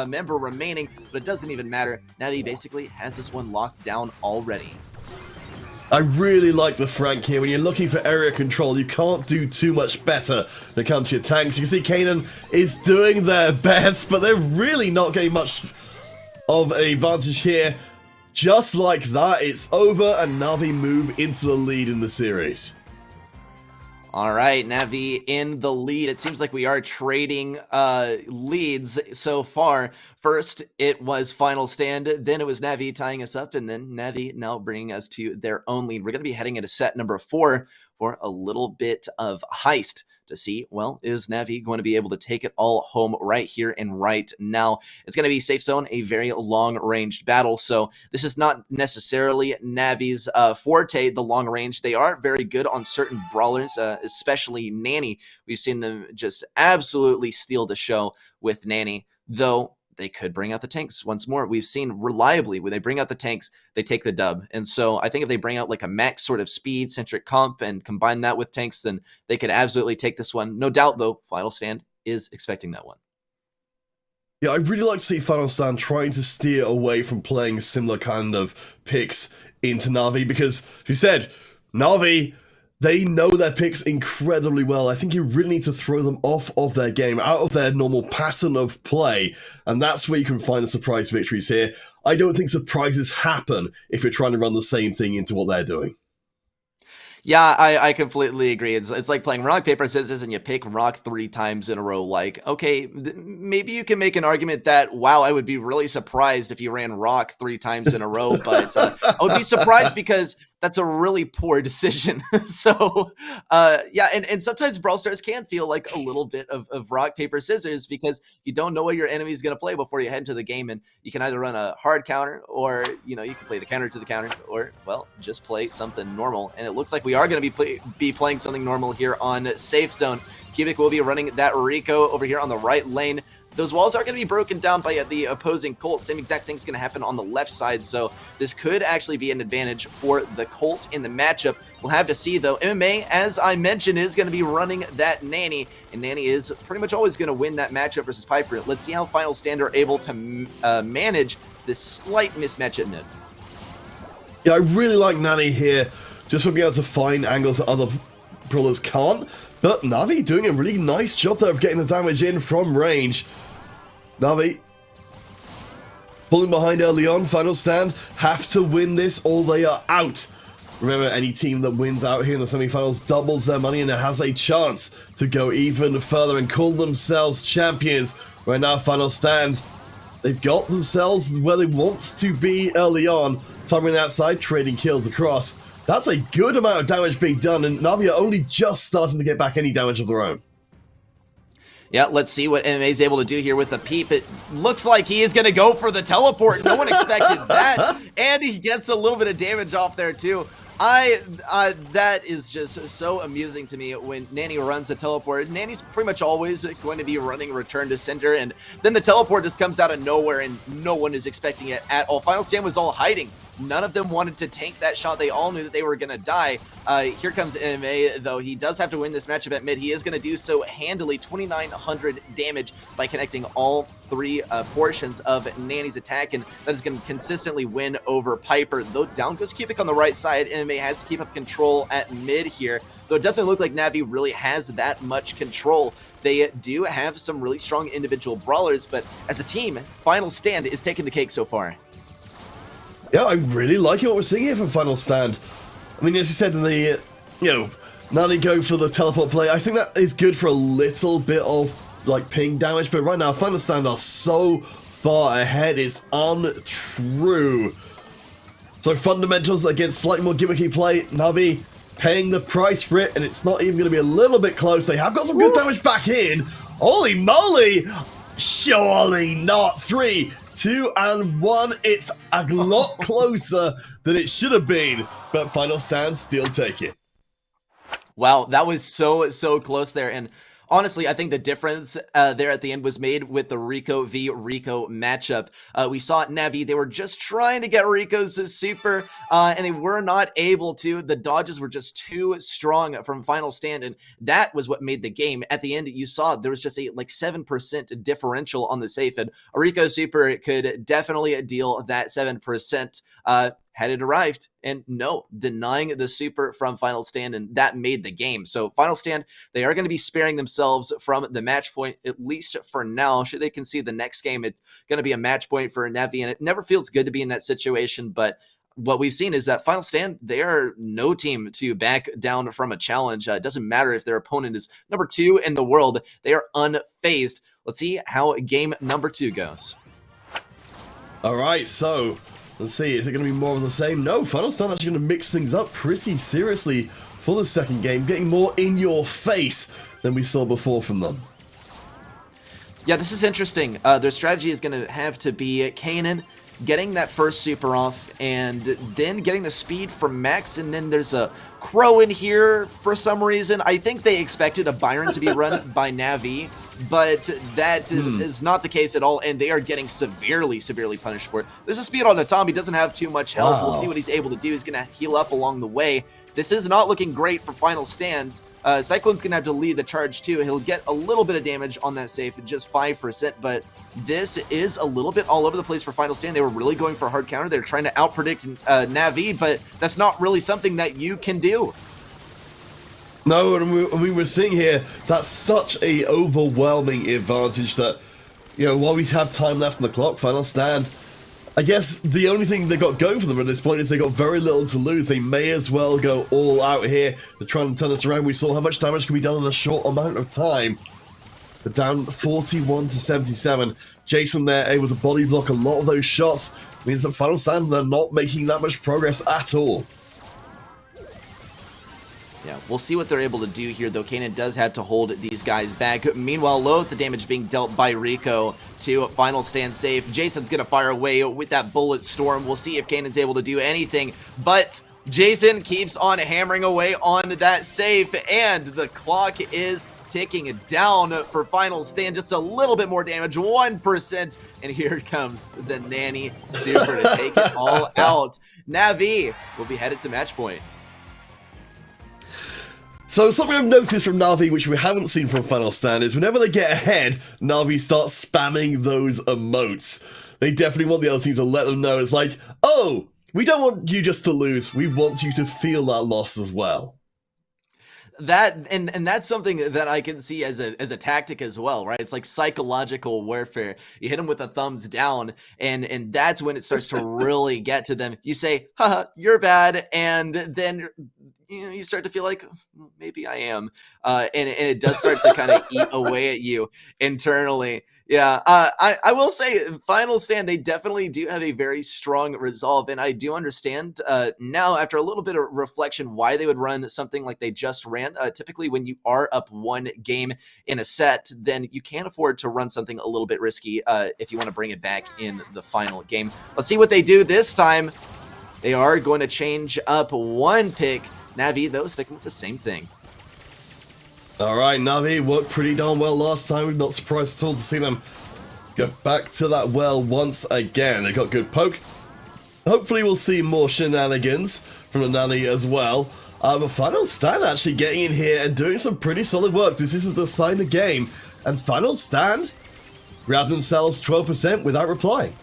member remaining, but it doesn't even matter. Navi basically has this one locked down already. I really like the Frank here. When you're looking for area control, you can't do too much better when it comes to your tanks. You can see Kanan is doing their best, but they're really not getting much of an advantage here. Just like that, it's over, and Na'Vi move into the lead in the series. All right, Na'Vi in the lead. It seems like we are trading leads so far. First, it was Final Stand, then it was Na'Vi tying us up, and then Na'Vi now bringing us to their own lead. We're going to be heading into set number 4 for a little bit of heist to see, well, is Na'Vi going to be able to take it all home right here and right now? It's going to be Safe Zone, a very long-ranged battle, so this is not necessarily Na'Vi's forte, the long range. They are very good on certain brawlers, especially Nanny. We've seen them just absolutely steal the show with Nanny, though they could bring out the tanks once more. We've seen reliably when they bring out the tanks, they take the dub. And so I think if they bring out like a max sort of speed-centric comp and combine that with tanks, then they could absolutely take this one. No doubt, though, Final Stand is expecting that one. Yeah, I really like to see Final Stand trying to steer away from playing similar kind of picks into Na'Vi because, as you said, Na'Vi, they know their picks incredibly well. I think you really need to throw them off of their game, out of their normal pattern of play, and that's where you can find the surprise victories here. I don't think surprises happen if you're trying to run the same thing into what they're doing. Yeah, I completely agree. It's like playing rock, paper, scissors, and you pick rock 3 times in a row. Like, okay, maybe you can make an argument that, wow, I would be really surprised if you ran rock 3 times in a row, but I would be surprised because that's a really poor decision. So, yeah, and sometimes Brawl Stars can feel like a little bit of rock, paper, scissors because you don't know what your enemy is going to play before you head into the game, and you can either run a hard counter or, you know, you can play the counter to the counter or, well, just play something normal. And it looks like we are going to be playing something normal here on Safe Zone. PUGB will be running that Rico over here on the right lane. Those walls are going to be broken down by the opposing Colt. Same exact thing's going to happen on the left side, so this could actually be an advantage for the Colt in the matchup. We'll have to see, though. MMA, as I mentioned, is going to be running that Nanny, and Nanny is pretty much always going to win that matchup versus Piper. Let's see how Final Stand are able to manage this slight mismatch at mid. Yeah, I really like Nanny here, just for being able to find angles that other brawlers can't. But Na'Vi doing a really nice job there of getting the damage in from range. Na'Vi pulling behind early on. Final Stand have to win this or they are out. Remember, any team that wins out here in the semifinals doubles their money and has a chance to go even further and call themselves champions. Right now, Final Stand, they've got themselves where they want to be early on. Timing outside, trading kills across. That's a good amount of damage being done, and Na'Vi are only just starting to get back any damage of their own. Yeah, let's see what MMA is able to do here with the peep. It looks like he is going to go for the teleport. No one expected that, and he gets a little bit of damage off there too. That is just so amusing to me when Nanny runs the teleport. Nanny's pretty much always going to be running return to center, and then the teleport just comes out of nowhere and no one is expecting it at all. Final Stand was all hiding. None of them wanted to tank that shot. They all knew that they were going to die. Here comes MMA, though. He does have to win this matchup at mid. He is going to do so handily, 2,900 damage by connecting all 3 portions of Nanny's attack, and that is going to consistently win over Piper. Though down goes PUGB on the right side, MMA has to keep up control at mid here, though it doesn't look like Na'Vi really has that much control. They do have some really strong individual brawlers, but as a team, Final Stand is taking the cake so far. Yeah, I really like what we're seeing here from Final Stand. I mean, as you said, Na'Vi go for the teleport play. I think that is good for a little bit of, like, ping damage, but right now, Final Stand are so far ahead, it's untrue. So fundamentals against slightly more gimmicky play, Na'Vi paying the price for it, and it's not even going to be a little bit close. They have got some good damage back in. Holy moly! Surely not. 3, 2, and 1. It's a lot closer than it should have been, but Final Stand still take it. Wow, that was so close there, and honestly, I think the difference there at the end was made with the Rico v Rico matchup. We saw Na'Vi, they were just trying to get Rico's super, and they were not able to. The dodges were just too strong from Final Stand, and that was what made the game. At the end, you saw there was just a 7% differential on the safe, and a Rico super could definitely deal that 7%. had it arrived, and no, denying the super from Final Stand, and that made the game. So Final Stand, they are going to be sparing themselves from the match point, at least for now. Should they concede the next game, it's going to be a match point for Navi, and it never feels good to be in that situation, but what we've seen is that Final Stand, they are no team to back down from a challenge. It doesn't matter if their opponent is number 2 in the world. They are unfazed. Let's see how game number 2 goes. All right, so let's see. Is it going to be more of the same? No, Final Stand actually going to mix things up pretty seriously for the second game, getting more in your face than we saw before from them. Yeah, this is interesting. Their strategy is going to have to be Kanan getting that first super off, and then getting the speed from Max, and then there's a Crow in here for some reason. I think they expected a Byron to be run by Navi, but that is not the case at all, and they are getting severely punished for it. There's a speed on the Tom. He doesn't have too much health. Wow. We'll see what he's able to do. He's going to heal up along the way. This is not looking great for Final Stand. Cyclone's going to have to lead the charge too. He'll get a little bit of damage on that safe, just 5%, but this is a little bit all over the place for Final Stand. They were really going for a hard counter. They're trying to outpredict Navi, but that's not really something that you can do. No, and we were seeing here, that's such a overwhelming advantage that, you know, while we have time left on the clock, Final Stand, I guess the only thing they got going for them at this point is they got very little to lose. They may as well go all out here to try and turn this around. We saw how much damage can be done in a short amount of time. They're down 41 to 77. Jason there able to body block a lot of those shots. Means that Final Stand, they're not making that much progress at all. Yeah, we'll see what they're able to do here, though. Kanan does have to hold these guys back. Meanwhile, loads of damage being dealt by Rico to Final Stand safe. Jason's going to fire away with that bullet storm. We'll see if Kanan's able to do anything, but Jason keeps on hammering away on that safe, and the clock is ticking down for Final Stand. Just a little bit more damage, 1%, and here comes the Nanny Super to take it all out. Navi will be headed to match point. So something I've noticed from Na'Vi, which we haven't seen from Final Stand, is whenever they get ahead, Na'Vi starts spamming those emotes. They definitely want the other team to let them know. It's like, oh, we don't want you just to lose. We want you to feel that loss as well. That and that's something that I can see as a tactic as well, right? It's like psychological warfare. You hit them with a thumbs down, and that's when it starts to really get to them. You say, haha, you're bad, and then you start to feel like maybe I am, and it does start to kind of eat away at you internally. Yeah, I will say Final Stand, they definitely do have a very strong resolve, and I do understand now after a little bit of reflection why they would run something like they just ran. Typically when you are up one game in a set, then you can't afford to run something a little bit risky if you want to bring it back in the final game. Let's see what they do this time. They are going to change up one pick. Navi, though, sticking with the same thing. All right, Navi worked pretty darn well last time. We're not surprised at all to see them go back to that well once again. They got good poke. Hopefully we'll see more shenanigans from the Nanny as well. But Final Stand actually getting in here and doing some pretty solid work. This is a decided game. And Final Stand grab themselves 12% without replying.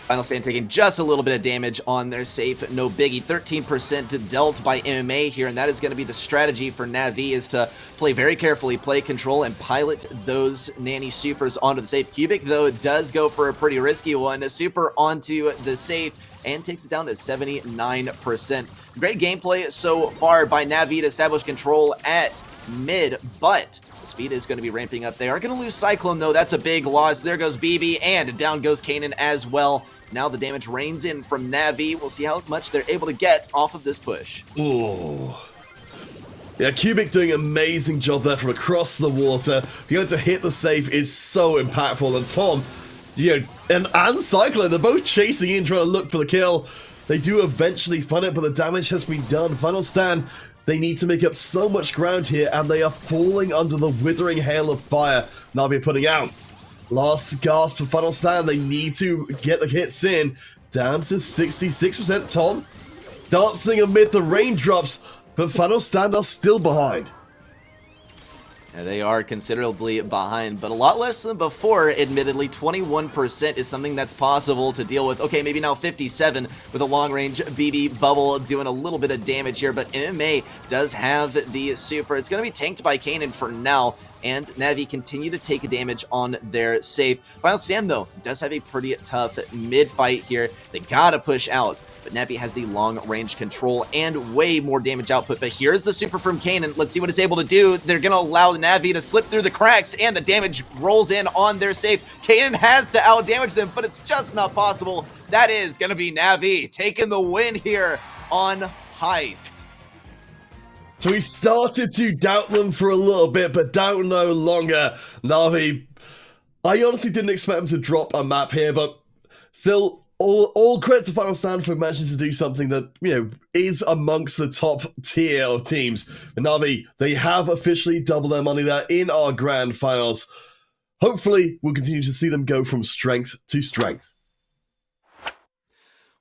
Final Stand taking just a little bit of damage on their safe, no biggie. 13% dealt by MMA here, and that is going to be the strategy for Navi, is to play very carefully, play control, and pilot those Nanny supers onto the safe. Cubic, though, does go for a pretty risky one. A super onto the safe and takes it down to 79%. Great gameplay so far by Navi to establish control at mid, but the speed is going to be ramping up. They are going to lose Cyclone, though. That's a big loss. There goes BB, and down goes Kanan as well. Now the damage rains in from Navi. We'll see how much they're able to get off of this push. Ooh. Yeah, Cubic doing an amazing job there from across the water. Being able to hit the safe is so impactful. And Tom, you know, and Cyclone, they're both chasing in, trying to look for the kill. They do eventually find it, but the damage has been done. Final Stand, they need to make up so much ground here, and they are falling under the withering hail of fire Navi are putting out. Last gasp for Final Stand. They need to get the hits in. Down to 66%. Tom dancing amid the raindrops, but Final Stand are still behind. They are considerably behind, but a lot less than before, admittedly. 21% is something that's possible to deal with. Okay, maybe now 57 with a long-range BB bubble doing a little bit of damage here, but MMA does have the super. It's going to be tanked by Kanan for now, and Navi continue to take damage on their save. Final Stand, though, does have a pretty tough mid-fight here. They gotta push out, but Navi has the long-range control and way more damage output. But here's the super from Kanan. Let's see what it's able to do. They're gonna allow Navi to slip through the cracks, and the damage rolls in on their save. Kanan has to out-damage them, but it's just not possible. That is gonna be Navi taking the win here on Heist. So we started to doubt them for a little bit, but doubt no longer. Navi, I honestly didn't expect them to drop a map here, but still, all credit to Final Stand for managing to do something that, you know, is amongst the top tier of teams. But Navi, they have officially doubled their money there in our grand finals. Hopefully, we'll continue to see them go from strength to strength.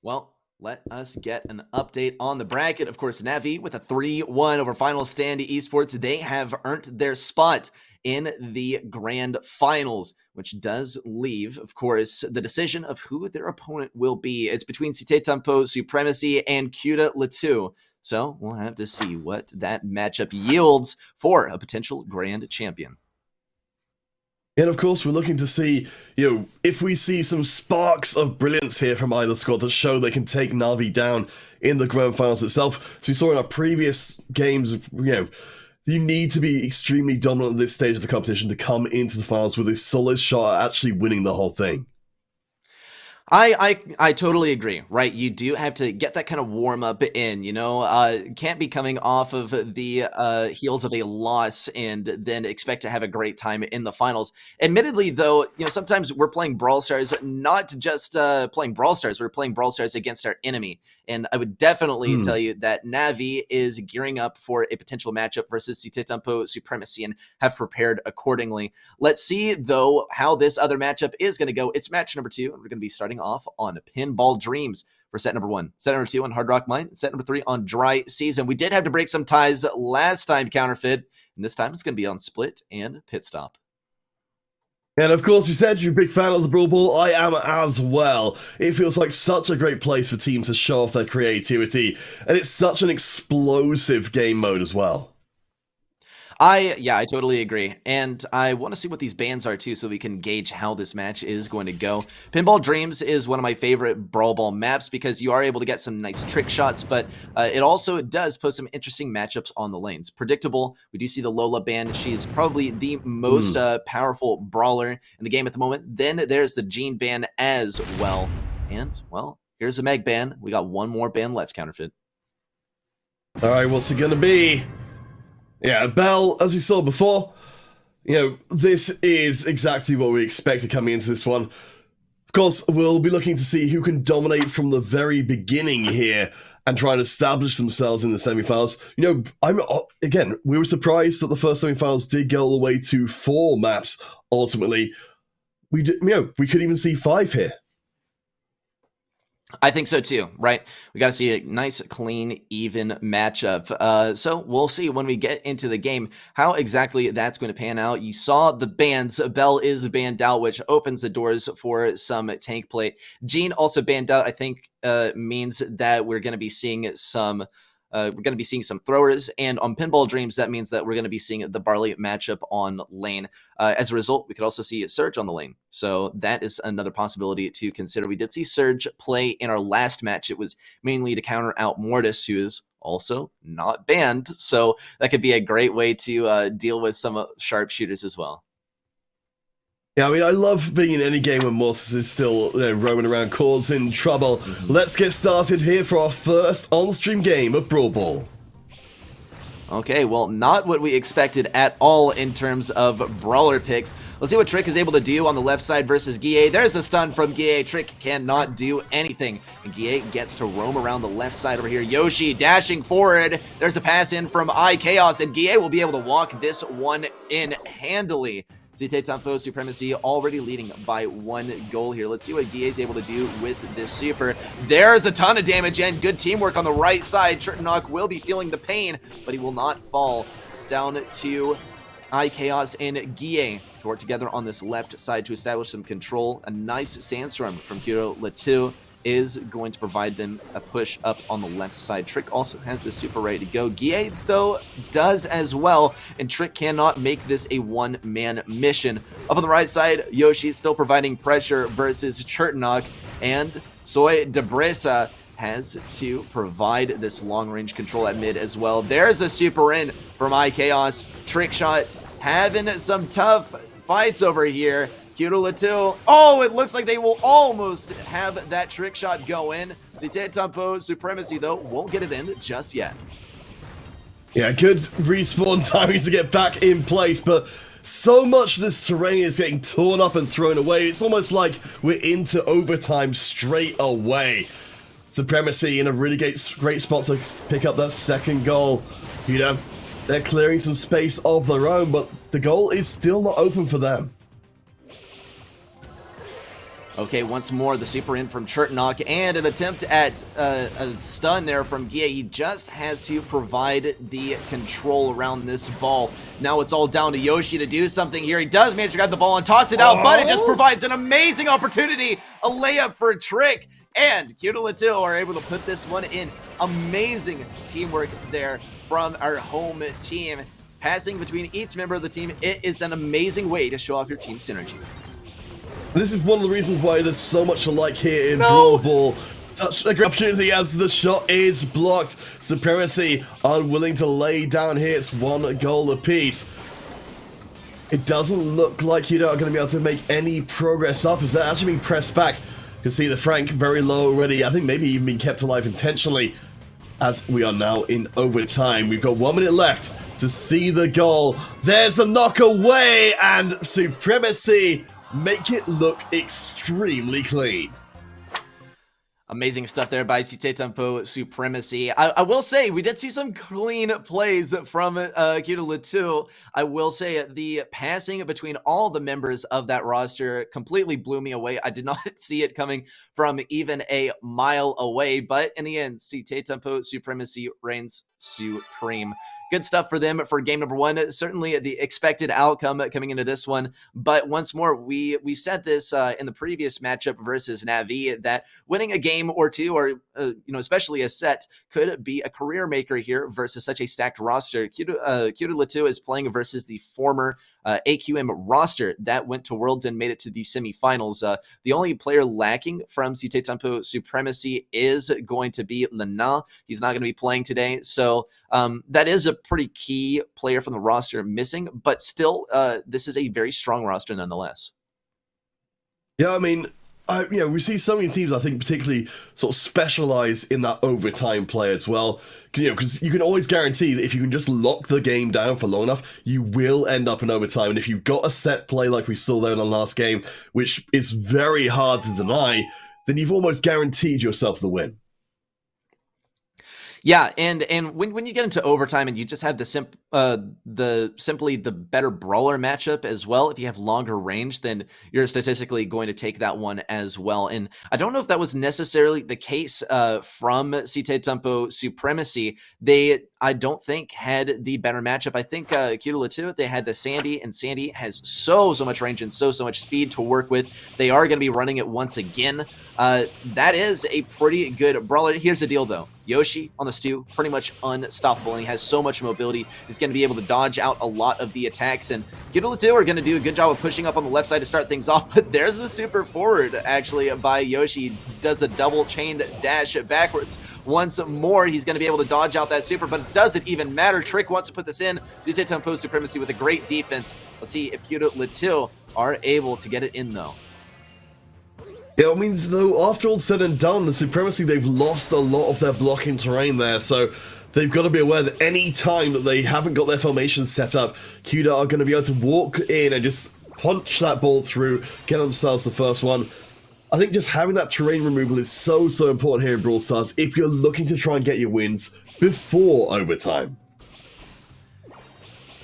Well, let us get an update on the bracket. Of course, Navi with a 3-1 over Final Stand Esports. They have earned their spot in the grand finals, which does leave, of course, the decision of who their opponent will be. It's between Cité Tempo, Supremacy, and Cuda Latu. So we'll have to see what that matchup yields for a potential grand champion. And of course, we're looking to see, you know, if we see some sparks of brilliance here from either squad that show they can take Navi down in the grand finals itself. As we saw in our previous games, you know, you need to be extremely dominant at this stage of the competition to come into the finals with a solid shot at actually winning the whole thing. I totally agree, right? You do have to get that kind of warm-up in, you know? Can't be coming off of the heels of a loss and then expect to have a great time in the finals. Admittedly, though, you know, sometimes we're playing Brawl Stars, not just playing Brawl Stars, we're playing Brawl Stars against our enemy. And I would definitely tell you that Navi is gearing up for a potential matchup versus Cité Tempo Supremacy and have prepared accordingly. Let's see, though, how this other matchup is going to go. It's match number 2, and we're going to be starting off on Pinball Dreams for set number 1. Set number 2 on Hard Rock Mine. Set number 3 on Dry Season. We did have to break some ties last time, Counterfeit, and this time it's going to be on Split and Pit Stop. And of course, you said you're a big fan of the Brawl Ball. I am as well. It feels like such a great place for teams to show off their creativity. And it's such an explosive game mode as well. I totally agree. And I want to see what these bans are too, so we can gauge how this match is going to go. Pinball Dreams is one of my favorite Brawl Ball maps because you are able to get some nice trick shots, but it also does post some interesting matchups on the lanes. Predictable. We do see the Lola ban. She's probably the most powerful brawler in the game at the moment. Then there's the Jean ban as well. And, well, here's the Meg ban. We got one more ban left, Counterfeit. All right, what's it going to be? Yeah, Belle, as we saw before, you know, this is exactly what we expected coming into this one. Of course, we'll be looking to see who can dominate from the very beginning here and try and establish themselves in the semifinals. You know, again, we were surprised that the first semifinals did go all the way to 4 maps, ultimately. We could even see 5 here. I think so too, right? We got to see a nice, clean, even matchup. So we'll see when we get into the game how exactly that's going to pan out. You saw the bans. Belle is banned out, which opens the doors for some tank play. Jean also banned out, I think means that we're going to be seeing some throwers, and on Pinball Dreams, that means that we're going to be seeing the Barley matchup on lane. As a result, we could also see Surge on the lane. So that is another possibility to consider. We did see Surge play in our last match. It was mainly to counter out Mortis, who is also not banned. So that could be a great way to deal with some sharpshooters as well. Yeah, I mean, I love being in any game when Mortis is still, you know, roaming around causing trouble. Let's get started here for our first on-stream game of Brawl Ball. Okay, well, not what we expected at all in terms of brawler picks. Let's see what Trick is able to do on the left side versus Guille. There's a stun from Guille. Trick cannot do anything. And Guille gets to roam around the left side over here. Yoshi dashing forward. There's a pass in from iChaos, and Guille will be able to walk this one in handily. Cité Tempo Supremacy already leading by 1 goal here. Let's see what Guille is able to do with this super. There's a ton of damage and good teamwork on the right side. Chertonok will be feeling the pain, but he will not fall. It's down to iChaos and Guille to work together on this left side to establish some control. A nice Sandstorm from Kiro Latu is going to provide them a push up on the left side. Trick also has the super ready to go. Guille, though, does as well, and Trick cannot make this a one-man mission. Up on the right side, Yoshi still providing pressure versus Chertnock, and Soy Debresa has to provide this long-range control at mid as well. There's a super in from iChaos. Trickshot having some tough fights over here. Kyurulatu. Oh, it looks like they will almost have that trick shot go in. Cite Tampo Supremacy, though, won't get it in just yet. Yeah, good respawn timing to get back in place, but so much of this terrain is getting torn up and thrown away. It's almost like we're into overtime straight away. Supremacy in a really great spot to pick up that second goal. You know, they're clearing some space of their own, but the goal is still not open for them. Okay, once more, the super in from Chertnock, and an attempt at a stun there from Guille. He just has to provide the control around this ball. Now it's all down to Yoshi to do something here. He does manage to grab the ball and toss it out, but it just provides an amazing opportunity. A layup for a Trick, and Kyurulatu are able to put this one in. Amazing teamwork there from our home team. Passing between each member of the team, it is an amazing way to show off your team synergy. This is one of the reasons why there's so much alike here in Brawl Ball. Such a great opportunity as the shot is blocked. Supremacy unwilling to lay down here. It's one goal apiece. It doesn't look like you are going to be able to make any progress up as they're actually being pressed back. You can see the Frank very low already. I think maybe even being kept alive intentionally as we are now in overtime. We've got 1 minute left to see the goal. There's a knock away and Supremacy make it look extremely clean. Amazing stuff there by Cite Tampo Supremacy. I will say, we did see some clean plays from Kyurulatu. I will say, the passing between all the members of that roster completely blew me away. I did not see it coming from even a mile away, but in the end, Cite Tampo Supremacy reigns supreme. Good stuff for them for game number one. Certainly the expected outcome coming into this one. But once more, we said this in the previous matchup versus Navi that winning a game or two, or especially a set, could be a career maker here versus such a stacked roster. Kyurulatu is playing versus the former AQM roster that went to Worlds and made it to the semifinals. The only player lacking from Cite Tampo Supremacy is going to be Lena. He's not going to be playing today, so that is a pretty key player from the roster missing, but still, this is a very strong roster nonetheless. Yeah, I mean, we see so many teams, I think, particularly sort of specialize in that overtime play as well. Because you can always guarantee that if you can just lock the game down for long enough, you will end up in overtime. And if you've got a set play like we saw there in the last game, which is very hard to deny, then you've almost guaranteed yourself the win. Yeah, and when you get into overtime and you just have simply the better brawler matchup as well, if you have longer range, then you're statistically going to take that one as well. And I don't know if that was necessarily the case from Cite Tampo Supremacy. I don't think, had the better matchup. I think Kyurulatu, they had the Sandy, and Sandy has so much range and so much speed to work with. They are going to be running it once again. That is a pretty good brawler. Here's the deal, though. Yoshi on the stew, pretty much unstoppable, and he has so much mobility. He's going to be able to dodge out a lot of the attacks, and Kyurulatu are going to do a good job of pushing up on the left side to start things off, but there's the super forward, actually, by Yoshi. He does a double chained dash backwards. Once more, he's going to be able to dodge out that super, but it doesn't even matter. Trick wants to put this in. Cite Tampo Supremacy with a great defense. Let's see if Kyurulatu are able to get it in, though. Yeah, it means, though, after all said and done, the Supremacy, they've lost a lot of their blocking terrain there, so they've got to be aware that any time that they haven't got their formation set up, Kyuda are going to be able to walk in and just punch that ball through, get themselves the first one. I think just having that terrain removal is so important here in Brawl Stars if you're looking to try and get your wins before overtime.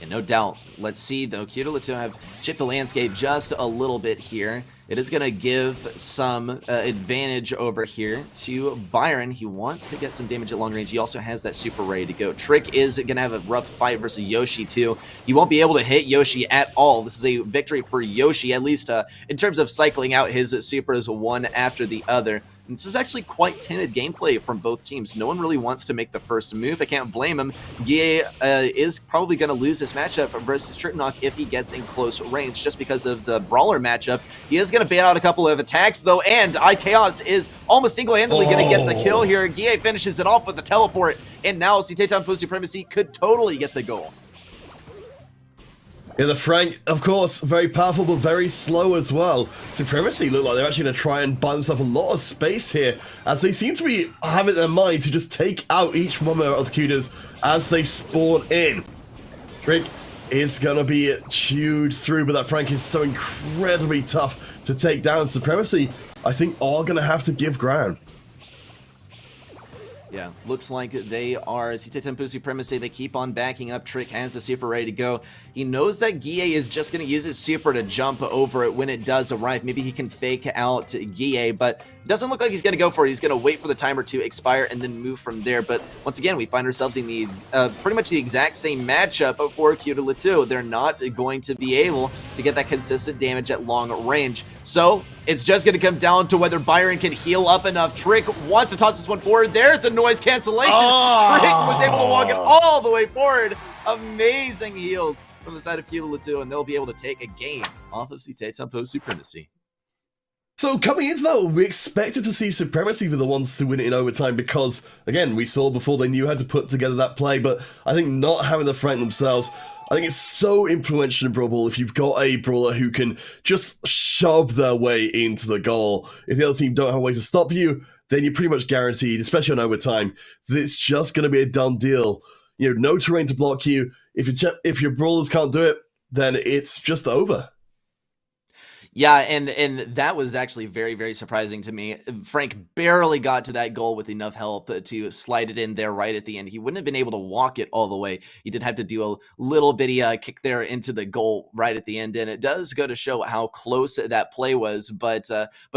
Yeah, no doubt. Let's see, though. Kyurulatu have shifted the landscape just a little bit here. It is going to give some advantage over here to Byron. He wants to get some damage at long range. He also has that super ready to go. Trick is going to have a rough fight versus Yoshi too. He won't be able to hit Yoshi at all. This is a victory for Yoshi, at least in terms of cycling out his supers one after the other. And this is actually quite timid gameplay from both teams. No one really wants to make the first move. I can't blame him. Guille is probably going to lose this matchup versus Tricknock if he gets in close range, just because of the Brawler matchup. He is going to bait out a couple of attacks, though, and iChaos is almost single-handedly going to get the kill here. Guille finishes it off with the teleport, and now Titans Points Supremacy could totally get the goal. Yeah, the Frank, of course, very powerful, but very slow as well. Supremacy look like they're actually going to try and buy themselves a lot of space here, as they seem to be having their mind to just take out each one of the Cudas as they spawn in. Trick is going to be chewed through, but that Frank is so incredibly tough to take down. Supremacy, I think, are going to have to give ground. Yeah, looks like they are Tempo Supremacy. They keep on backing up. Trick has the super ready to go. He knows that Guille is just going to use his super to jump over it when it does arrive. Maybe he can fake out Guille, but it doesn't look like he's going to go for it. He's going to wait for the timer to expire and then move from there. But once again, we find ourselves in the pretty much the exact same matchup for Q2. They're not going to be able to get that consistent damage at long range. So it's just going to come down to whether Byron can heal up enough. Trick wants to toss this one forward. There's the noise cancellation. Trick was able to walk it all the way forward. Amazing heals from the side of Q2, and they'll be able to take a game off of Tempo Supremacy. So coming into that one, we expected to see Supremacy be the ones to win it in overtime because, again, we saw before they knew how to put together that play, but I think not having the Frank themselves, I think it's so influential in Brawl if you've got a brawler who can just shove their way into the goal. If the other team don't have a way to stop you, then you're pretty much guaranteed, especially on overtime, that it's just going to be a done deal. You know, no terrain to block you. If your brawlers can't do it, then it's just over. Yeah, and that was actually very, very surprising to me. Frank barely got to that goal with enough health to slide it in there right at the end. He wouldn't have been able to walk it all the way. He did have to do a little bitty kick there into the goal right at the end, and it does go to show how close that play was. But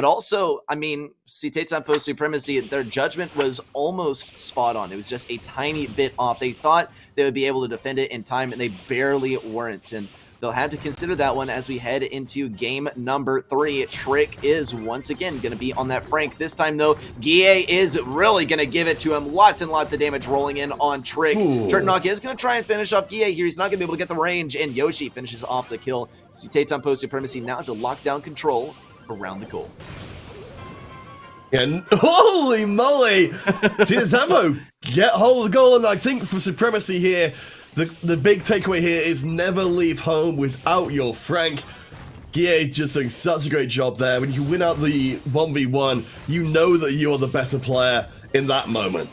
also, I mean, Tempo Supremacy, their judgment was almost spot on. It was just a tiny bit off. They thought they would be able to defend it in time, and they barely weren't. And they'll have to consider that one as we head into game number 3. Trick is once again going to be on that Frank. This time, though, Guille is really going to give it to him. Lots and lots of damage rolling in on Trick. Tricknock is going to try and finish off Guille here. He's not going to be able to get the range, and Yoshi finishes off the kill. Tempo Supremacy now to lock down control around the goal. And holy moly! Tempo get hold of the goal, and I think for Supremacy here, the big takeaway here is never leave home without your Frank. Guille just doing such a great job there. When you win out the 1v1, you know that you're the better player in that moment.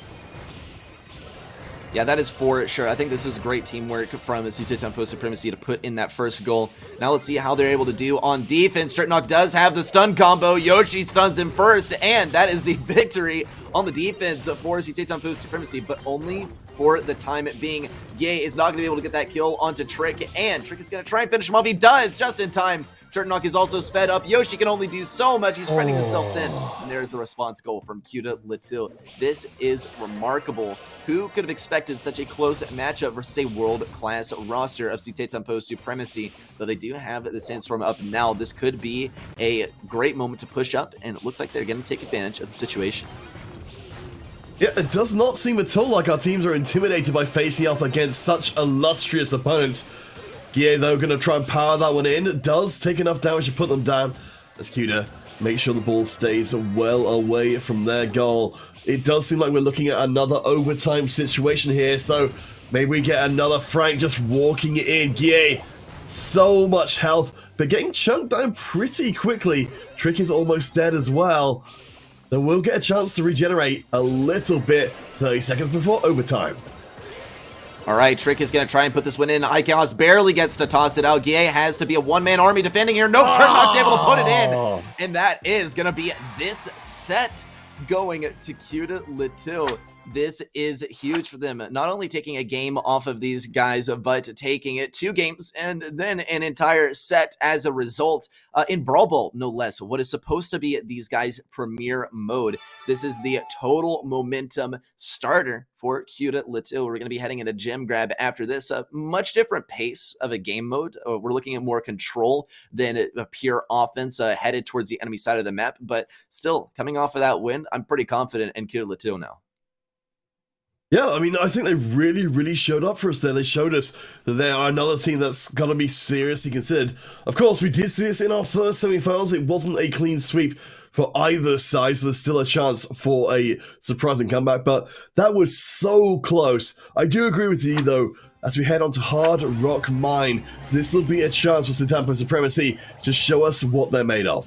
Yeah, that is for sure. I think this is great teamwork from Tempo Supremacy to put in that first goal. Now let's see how they're able to do on defense. Tricknock does have the stun combo. Yoshi stuns him first, and that is the victory on the defense for Tempo Supremacy, but only for the time being. Guille is not going to be able to get that kill onto Trick, and Trick is going to try and finish him off. He does, just in time. Tricknock is also sped up. Yoshi can only do so much. He's spreading himself thin. And there's the response goal from Q2. This is remarkable. Who could have expected such a close matchup versus a world-class roster of Tempo Supremacy? Though they do have the Sandstorm up now, this could be a great moment to push up, and it looks like they're going to take advantage of the situation. Yeah, it does not seem at all like our teams are intimidated by facing off against such illustrious opponents. Guille, though, going to try and power that one in. It does take enough damage to put them down. That's Q2. Make sure the ball stays well away from their goal. It does seem like we're looking at another overtime situation here, so maybe we get another Frank just walking it in. Guille, so much health, but getting chunked down pretty quickly. Trick is almost dead as well. Then we'll get a chance to regenerate a little bit 30 seconds before overtime. All right, Trick is going to try and put this one in. iChaos barely gets to toss it out. Guille has to be a one-man army defending here. Nope, Tricknock's able to put it in. And that is going to be this set. going to Q2. This is huge for them. Not only taking a game off of these guys, but taking it 2 games and then an entire set as a result in Brawl Ball, no less. What is supposed to be these guys' premier mode. This is the total momentum starter for Q2. We're going to be heading into Gem Grab after this. A much different pace of a game mode. We're looking at more control than a pure offense headed towards the enemy side of the map. But still, coming off of that win, I'm pretty confident in Q2 now. Yeah, I mean, I think they really showed up for us there. They showed us that they are another team that's got to be seriously considered. Of course, we did see this in our first semi-finals. It wasn't a clean sweep for either side, so there's still a chance for a surprising comeback, but that was so close. I do agree with you, though, as we head on to Hard Rock Mine. This will be a chance for Citampo Supremacy to show us what they're made of.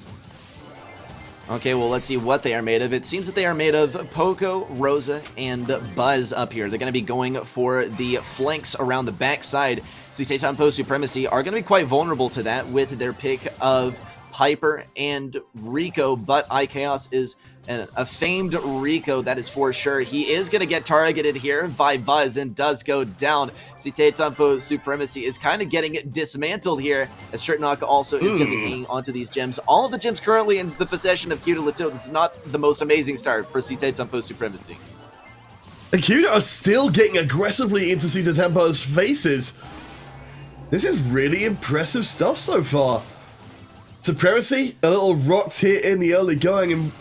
Okay, well, let's see what they are made of. It seems that they are made of Poco, Rosa, and Buzz up here. They're going to be going for the flanks around the backside. Citampo Supremacy are going to be quite vulnerable to that with their pick of Piper and Rico, but iChaos is a famed Rico, that is for sure. He is going to get targeted here by Buzz and does go down. Citampo Supremacy is kind of getting dismantled here, as Shirtnock also is going to be hanging onto these gems. All of the gems currently in the possession of Q2. This is not the most amazing start for Citampo Supremacy. And Q2 are still getting aggressively into Citampo's faces. This is really impressive stuff so far. Supremacy, a little rocked here in the early going, and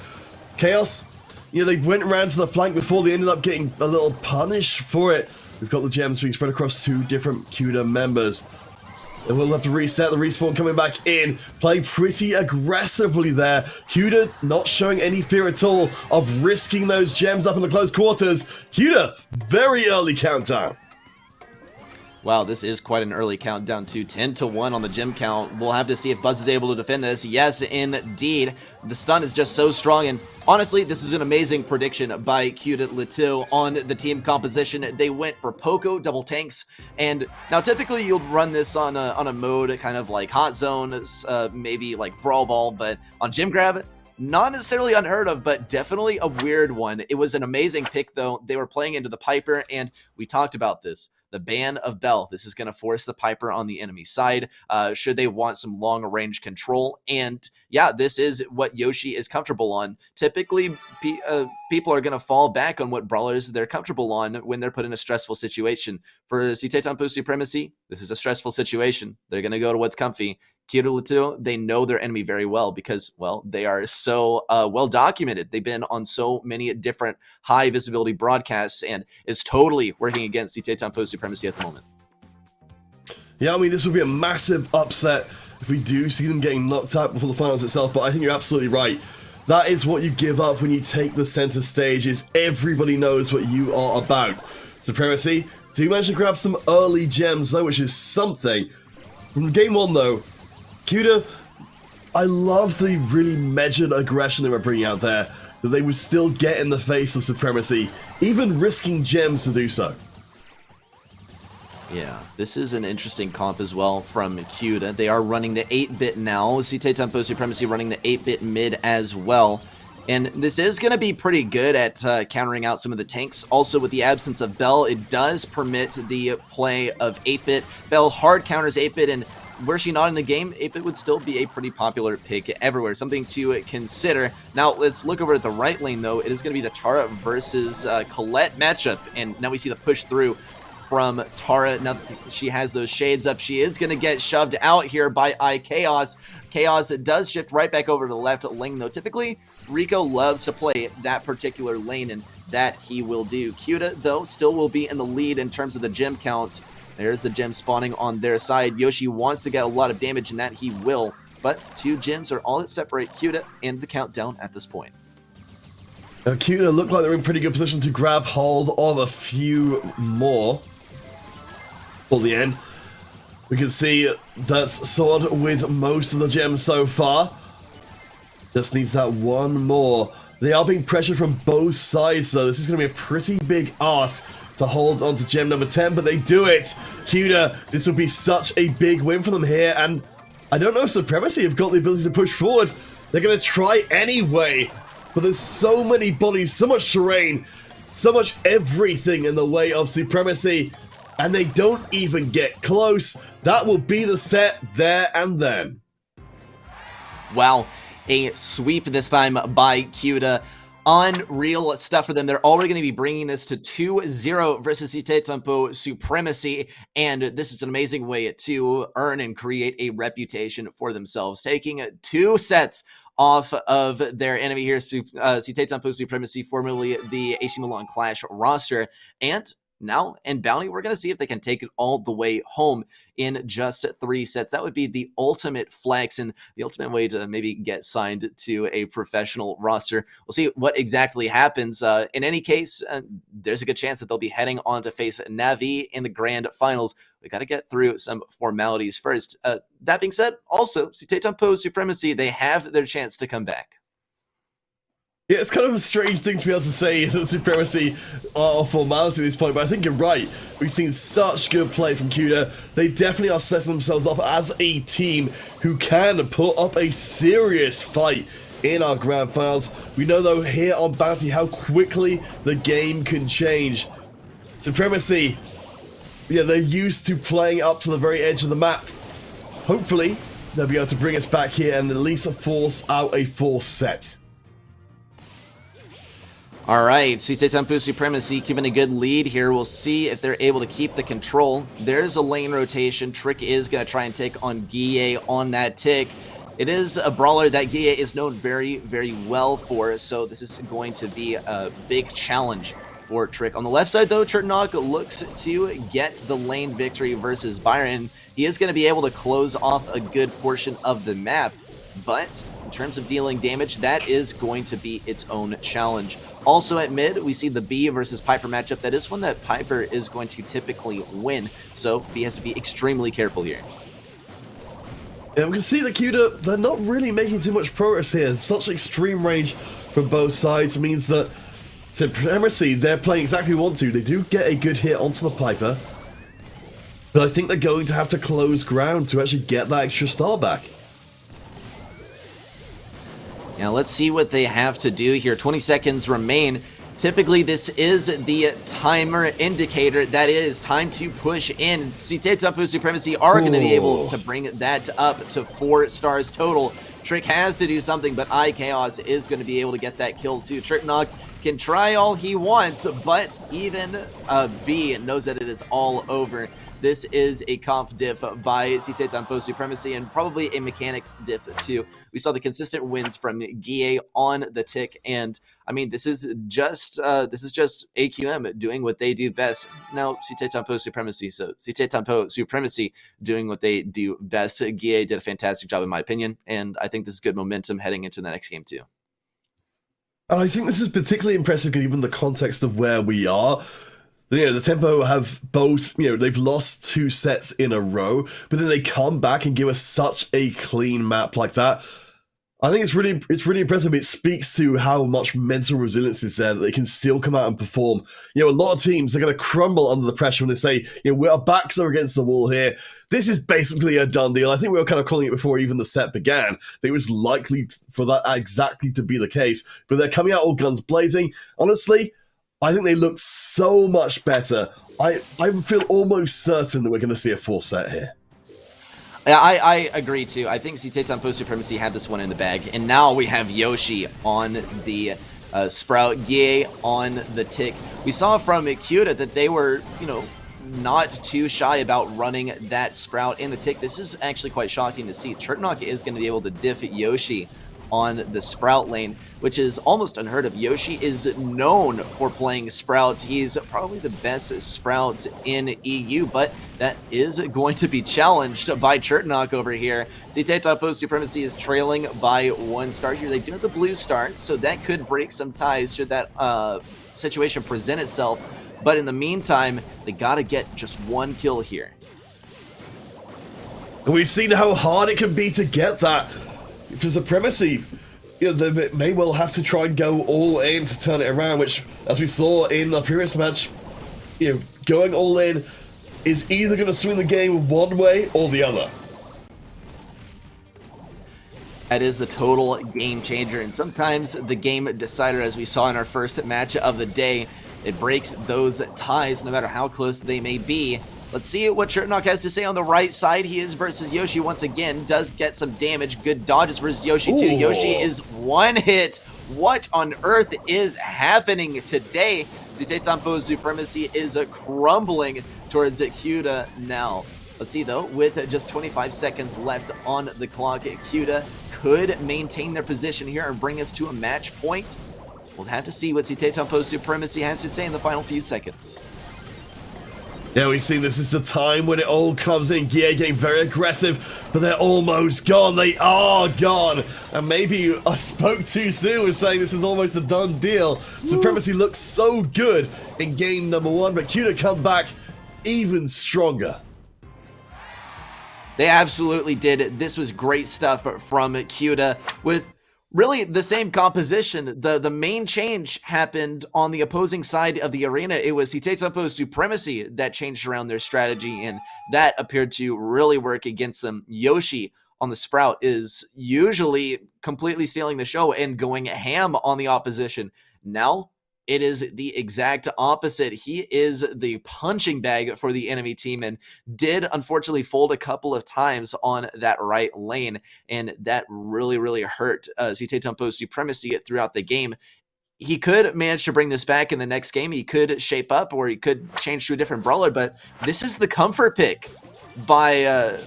Chaos, you know, they went around to the flank before. They ended up getting a little punished for it. We've got the gems being spread across 2 different Q2 members. And we'll have to reset the respawn coming back in, playing pretty aggressively there. Q2 not showing any fear at all of risking those gems up in the close quarters. Q2, very early countdown. Wow, this is quite an early countdown to 10-1 on the gem count. We'll have to see if Buzz is able to defend this. Yes, indeed. The stun is just so strong, and honestly, this is an amazing prediction by Q2 on the team composition. They went for Poco, double tanks, and now typically you'll run this on a mode kind of like Hot Zone, maybe like Brawl Ball, but on Gem Grab, not necessarily unheard of, but definitely a weird one. It was an amazing pick, though. They were playing into the Piper, and we talked about this. The ban of Bell. This is going to force the Piper on the enemy side, should they want some long-range control. And yeah, this is what Yoshi is comfortable on. Typically, people are going to fall back on what brawlers they're comfortable on when they're put in a stressful situation. For Citampo Supremacy, this is a stressful situation. They're going to go to what's comfy. Q2, they know their enemy very well because, well, they are so well documented. They've been on so many different high visibility broadcasts, and it's totally working against Citampo Supremacy at the moment. Yeah, I mean, this would be a massive upset if we do see them getting knocked out before the finals itself, but I think you're absolutely right. That is what you give up when you take the center stage, is everybody knows what you are about. Supremacy, do manage to grab some early gems, though, which is something. From game 1, though, Q2, I love the really measured aggression they were bringing out there, that they would still get in the face of Supremacy, even risking gems to do so. Yeah, this is an interesting comp as well from Q2. They are running the 8-bit now. Citampo Supremacy running the 8-bit mid as well. And this is going to be pretty good at countering out some of the tanks. Also, with the absence of Bell, it does permit the play of 8-bit. Bell hard counters 8-bit, and were she not in the game, 8-bit would still be a pretty popular pick everywhere. Something to consider. Now, let's look over at the right lane, though. It is going to be the Tara versus Colette matchup. And now we see the push through from Tara. Now she has those shades up. She is going to get shoved out here by iChaos. Chaos does shift right back over to the left lane, though. Typically, Rico loves to play that particular lane, and that he will do. Q2, though, still will be in the lead in terms of the gem count. There's the gem spawning on their side. Yoshi wants to get a lot of damage, and that he will. But 2 gems are all that separate Q2 and the countdown at this point. Now, Q2 look like they're in pretty good position to grab hold of a few more. For the end, we can see that's Sword with most of the gems so far. Just needs that one more. They are being pressured from both sides, so this is going to be a pretty big ask to hold on to gem number 10, but they do it. Q2, this will be such a big win for them here, and I don't know if Supremacy have got the ability to push forward. They're going to try anyway. but there's so many bodies, so much terrain, so much everything in the way of Supremacy, and they don't even get close. That will be the set there and then. Wow, a sweep this time by Cuda. Unreal stuff for them. They're already going to be bringing this to 2-0 versus Tempo Supremacy, and this is an amazing way to earn and create a reputation for themselves, taking 2 sets off of their enemy here, Tempo Supremacy, formerly the AC Milan Clash roster, and now in Bounty, we're going to see if they can take it all the way home in just 3 sets. That would be the ultimate flex and the ultimate way to maybe get signed to a professional roster. We'll see what exactly happens. In any case, there's a good chance that they'll be heading on to face Navi in the grand finals. We got to get through some formalities first. That being said, also, Tempo Supremacy, they have their chance to come back. Yeah, it's kind of a strange thing to be able to say that Supremacy are a formality at this point, but I think you're right. We've seen such good play from Cuda. They definitely are setting themselves up as a team who can put up a serious fight in our grand finals. We know, though, here on Bounty how quickly the game can change. Supremacy, yeah, they're used to playing up to the very edge of the map. Hopefully, they'll be able to bring us back here and at least force out a 4th set. All right, Tempo Supremacy keeping a good lead here. We'll see if they're able to keep the control. There's a lane rotation. Trick is going to try and take on Guille on that tick. It is a brawler that Guille is known very, very well for, so this is going to be a big challenge for Trick. On the left side, though, Chertnog looks to get the lane victory versus Byron. He is going to be able to close off a good portion of the map, but in terms of dealing damage, that is going to be its own challenge. Also at mid, we see the B versus Piper matchup. That is one that Piper is going to typically win, so B has to be extremely careful here. Yeah, we can see that Cuda, they're not really making too much progress here. Such extreme range from both sides means that Supremacy, they're playing exactly what they want to. They do get a good hit onto the Piper, but I think they're going to have to close ground to actually get that extra star back. Now let's see what they have to do here. 20 seconds remain. Typically, this is the timer indicator that it is time to push in. Tempo Supremacy are going to be able to bring that up to 4 stars total. Trick has to do something, but iChaos is going to be able to get that kill too. Tricknog can try all he wants, but even B knows that it is all over. This is a comp diff by Tempo Supremacy and probably a mechanics diff too. We saw the consistent wins from Guille on the tick, and I mean this is just AQM doing what they do best. Now Tempo Supremacy, so Tempo Supremacy doing what they do best. Guille did a fantastic job in my opinion, and I think this is good momentum heading into the next game too. And I think this is particularly impressive given the context of where we are. You know, the Tempo have both, you know, they've lost 2 sets in a row, but then they come back and give us such a clean map like that. I think it's really impressive. It speaks to how much mental resilience is there that they can still come out and perform. You know, a lot of teams are going to crumble under the pressure when they say, you know, our backs are against the wall here. This is basically a done deal. I think we were kind of calling it before even the set began. It was likely for that exactly to be the case, but they're coming out all guns blazing. Honestly, I think they look so much better. I feel almost certain that we're going to see a 4 set here. Yeah, I agree too. I think Tempo Supremacy had this one in the bag, and now we have Yoshi on the Sprout, Guille on the tick. We saw from Cuda that they were, you know, not too shy about running that Sprout in the tick. This is actually quite shocking to see. Chertnog is going to be able to diff Yoshi on the Sprout lane, which is almost unheard of. Yoshi is known for playing Sprout. He's probably the best Sprout in EU, but that is going to be challenged by Chertnog over here. Tempo Supremacy is trailing by 1 star here. They do have the blue start, so that could break some ties should that situation present itself. But in the meantime, they got to get just 1 kill here. We've seen how hard it can be to get that. For Supremacy, you know, they may well have to try and go all in to turn it around, which, as we saw in the previous match, you know, going all in is either going to swing the game one way or the other. That is a total game changer, and sometimes the game decider, as we saw in our first match of the day, it breaks those ties no matter how close they may be. Let's see what Chernock has to say on the right side. He is versus Yoshi once again, does get some damage. Good dodges versus Yoshi too. Yoshi is one hit. What on earth is happening today? Titan Supremacy is crumbling towards Cuda now. Let's see though, with just 25 seconds left on the clock, Cuda could maintain their position here and bring us to a match point. We'll have to see what Titan Supremacy has to say in the final few seconds. Yeah, we've seen this is the time when it all comes in. Gear getting very aggressive, but they're almost gone. They are gone. And maybe I spoke too soon with saying this is almost a done deal. Supremacy looks so good in game number 1, but Cuda come back even stronger. They absolutely did. This was great stuff from Cuda with really the same composition. The main change happened on the opposing side of the arena. It was Titan Supremacy that changed around their strategy, and that appeared to really work against them. Yoshi on the Sprout is usually completely stealing the show and going ham on the opposition. Now it is the exact opposite. He is the punching bag for the enemy team and did unfortunately fold a couple of times on that right lane, and that really hurt Titan Supremacy throughout the game. He could manage to bring this back in the next game. He could shape up, or he could change to a different brawler, but this is the comfort pick by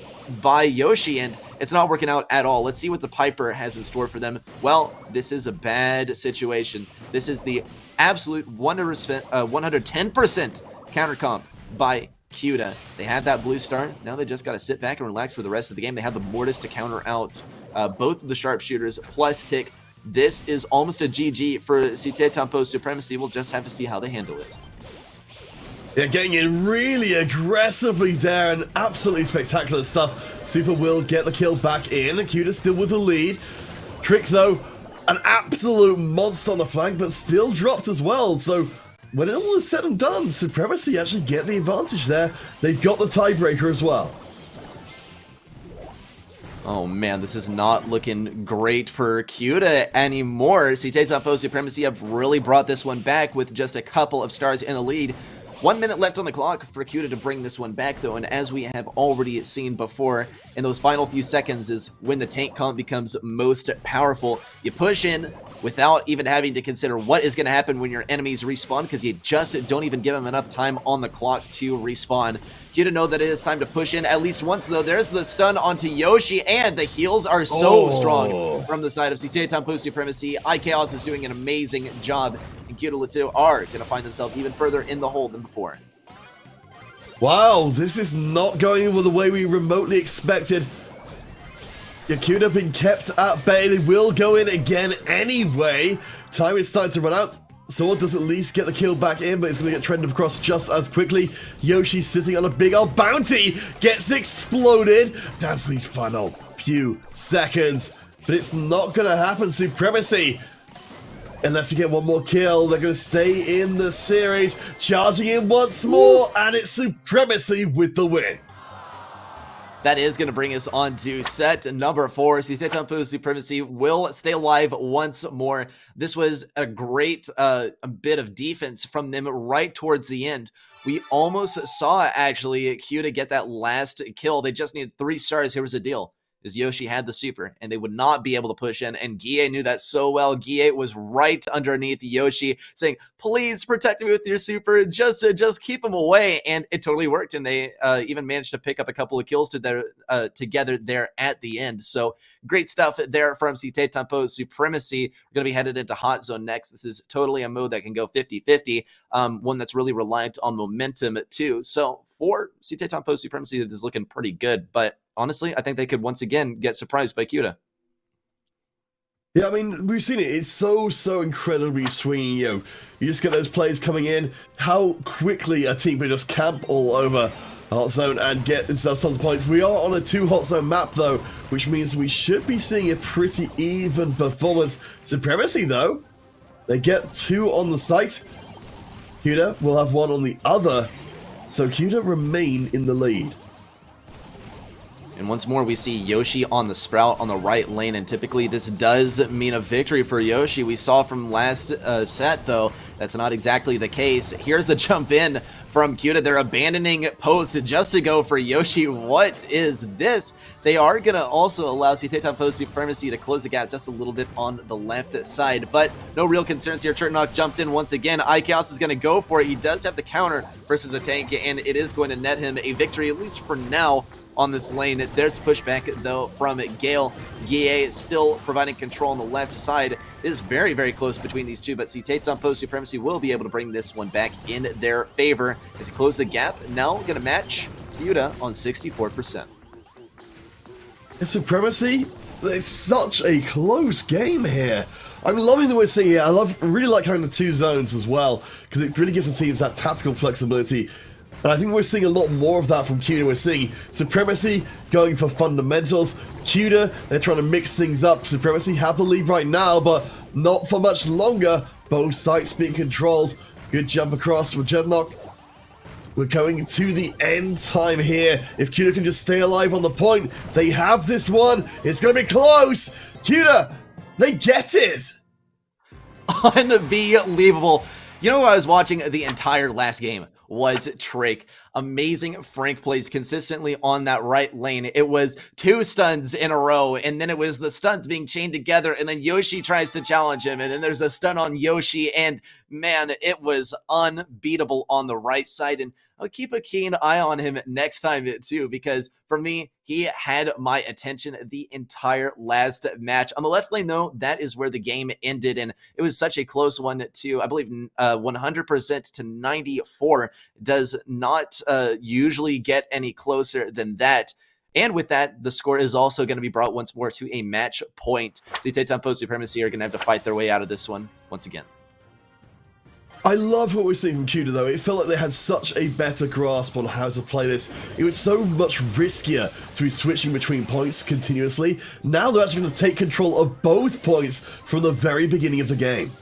Yoshi, and it's not working out at all. Let's see what the Piper has in store for them. Well, this is a bad situation. This is the absolute 110% counter comp by Cuda. They have that blue star. Now they just got to sit back and relax for the rest of the game. They have the Mortis to counter out both of the sharpshooters plus Tick. This is almost a GG for Titan Supremacy. We'll just have to see how they handle it. They're getting in really aggressively there, and absolutely spectacular stuff. Super will get the kill back in, and Cuda still with the lead. Trick though, an absolute monster on the flank, but still dropped as well. So when it all is said and done, Supremacy actually get the advantage there. They've got the tiebreaker as well. Oh man, this is not looking great for Cuda anymore. Titan Supremacy have really brought this one back with just a couple of stars in the lead. 1 minute left on the clock for Cuda to bring this one back though, and as we have already seen before, in those final few seconds is when the tank comp becomes most powerful. You push in without even having to consider what is going to happen when your enemies respawn, because you just don't even give them enough time on the clock to respawn. Cuda know that it is time to push in at least once though. There's the stun onto Yoshi, and the heals are so strong from the side of Titan Supremacy. iChaos is doing an amazing job, and Cuda Latu are going to find themselves even further in the hole than before. Wow, this is not going the way we remotely expected. Cuda been kept at bay. They will go in again anyway. Time is starting to run out. Sword does at least get the kill back in, but it's going to get trended across just as quickly. Yoshi sitting on a big old bounty gets exploded down to these final few seconds. But it's not going to happen. Supremacy, unless we get one more kill, they're going to stay in the series. Charging in once more, and it's Supremacy with the win. That is going to bring us on to set number 4. Titan Supremacy will stay alive once more. This was a great a bit of defense from them right towards the end. We almost saw, actually, Cuda get that last kill. They just needed 3 stars. Here was the deal. Is Yoshi had the super, and they would not be able to push in, and Guille knew that so well. Guille was right underneath Yoshi, saying, please protect me with your super, just keep him away, and it totally worked, and they even managed to pick up a couple of kills together there at the end. So great stuff there from Titan Supremacy. We're going to be headed into Hot Zone next. This is totally a mode that can go 50-50, one that's really reliant on momentum too. So for Titan Supremacy, this is looking pretty good, but honestly, I think they could once again get surprised by Cuda. Yeah, I mean, we've seen it. It's so incredibly swinging. You just get those players coming in. How quickly a team can just camp all over Hot Zone and get themselves tons of points. We are on a 2 Hot Zone map, though, which means we should be seeing a pretty even performance. Supremacy, though, they get 2 on the site. Cuda will have 1 on the other. So Cuda remain in the lead. And once more, we see Yoshi on the Sprout on the right lane, and typically this does mean a victory for Yoshi. We saw from last set, though, that's not exactly the case. Here's the jump in from Cuda. They're abandoning post just to go for Yoshi. What is this? They are going to also allow Titan Post Supremacy to close the gap just a little bit on the left side, but no real concerns here. Turtnock jumps in once again. iChaos is going to go for it. He does have the counter versus a tank, and it is going to net him a victory, at least for now, on this lane. There's pushback, though, from Gale. Guille still providing control on the left side. It is very, very close between these two, but Titan Post Supremacy will be able to bring this one back in their favor as he closes the gap. Now going to match Cuda on 64%. Supremacy? It's such a close game here. I'm loving the way we're seeing it. Really like having the two zones as well, because it really gives the teams that tactical flexibility. And I think we're seeing a lot more of that from Cuda. We're seeing Supremacy going for fundamentals. Cuda, they're trying to mix things up. Supremacy have the lead right now, but not for much longer. Both sites being controlled. Good jump across with Jednock. We're going to the end time here. If Cuda can just stay alive on the point, they have this one. It's going to be close. Cuda, they get it. Unbelievable. You know, I was watching the entire last game was Trick. Amazing Frank plays consistently on that right lane. It was 2 stuns in a row, and then it was the stuns being chained together, and then Yoshi tries to challenge him, and then there's a stun on Yoshi, and man, it was unbeatable on the right side. And I'll keep a keen eye on him next time too, because for me, he had my attention the entire last match. On the left lane, though, that is where the game ended, and it was such a close one too. I believe 100% to 94 does not usually get any closer than that. And with that, the score is also going to be brought once more to a match point. So Titan Post Supremacy are going to have to fight their way out of this one once again. I love what we're seeing from Cuda, though. It felt like they had such a better grasp on how to play this. It was so much riskier to be switching between points continuously. Now they're actually going to take control of both points from the very beginning of the game.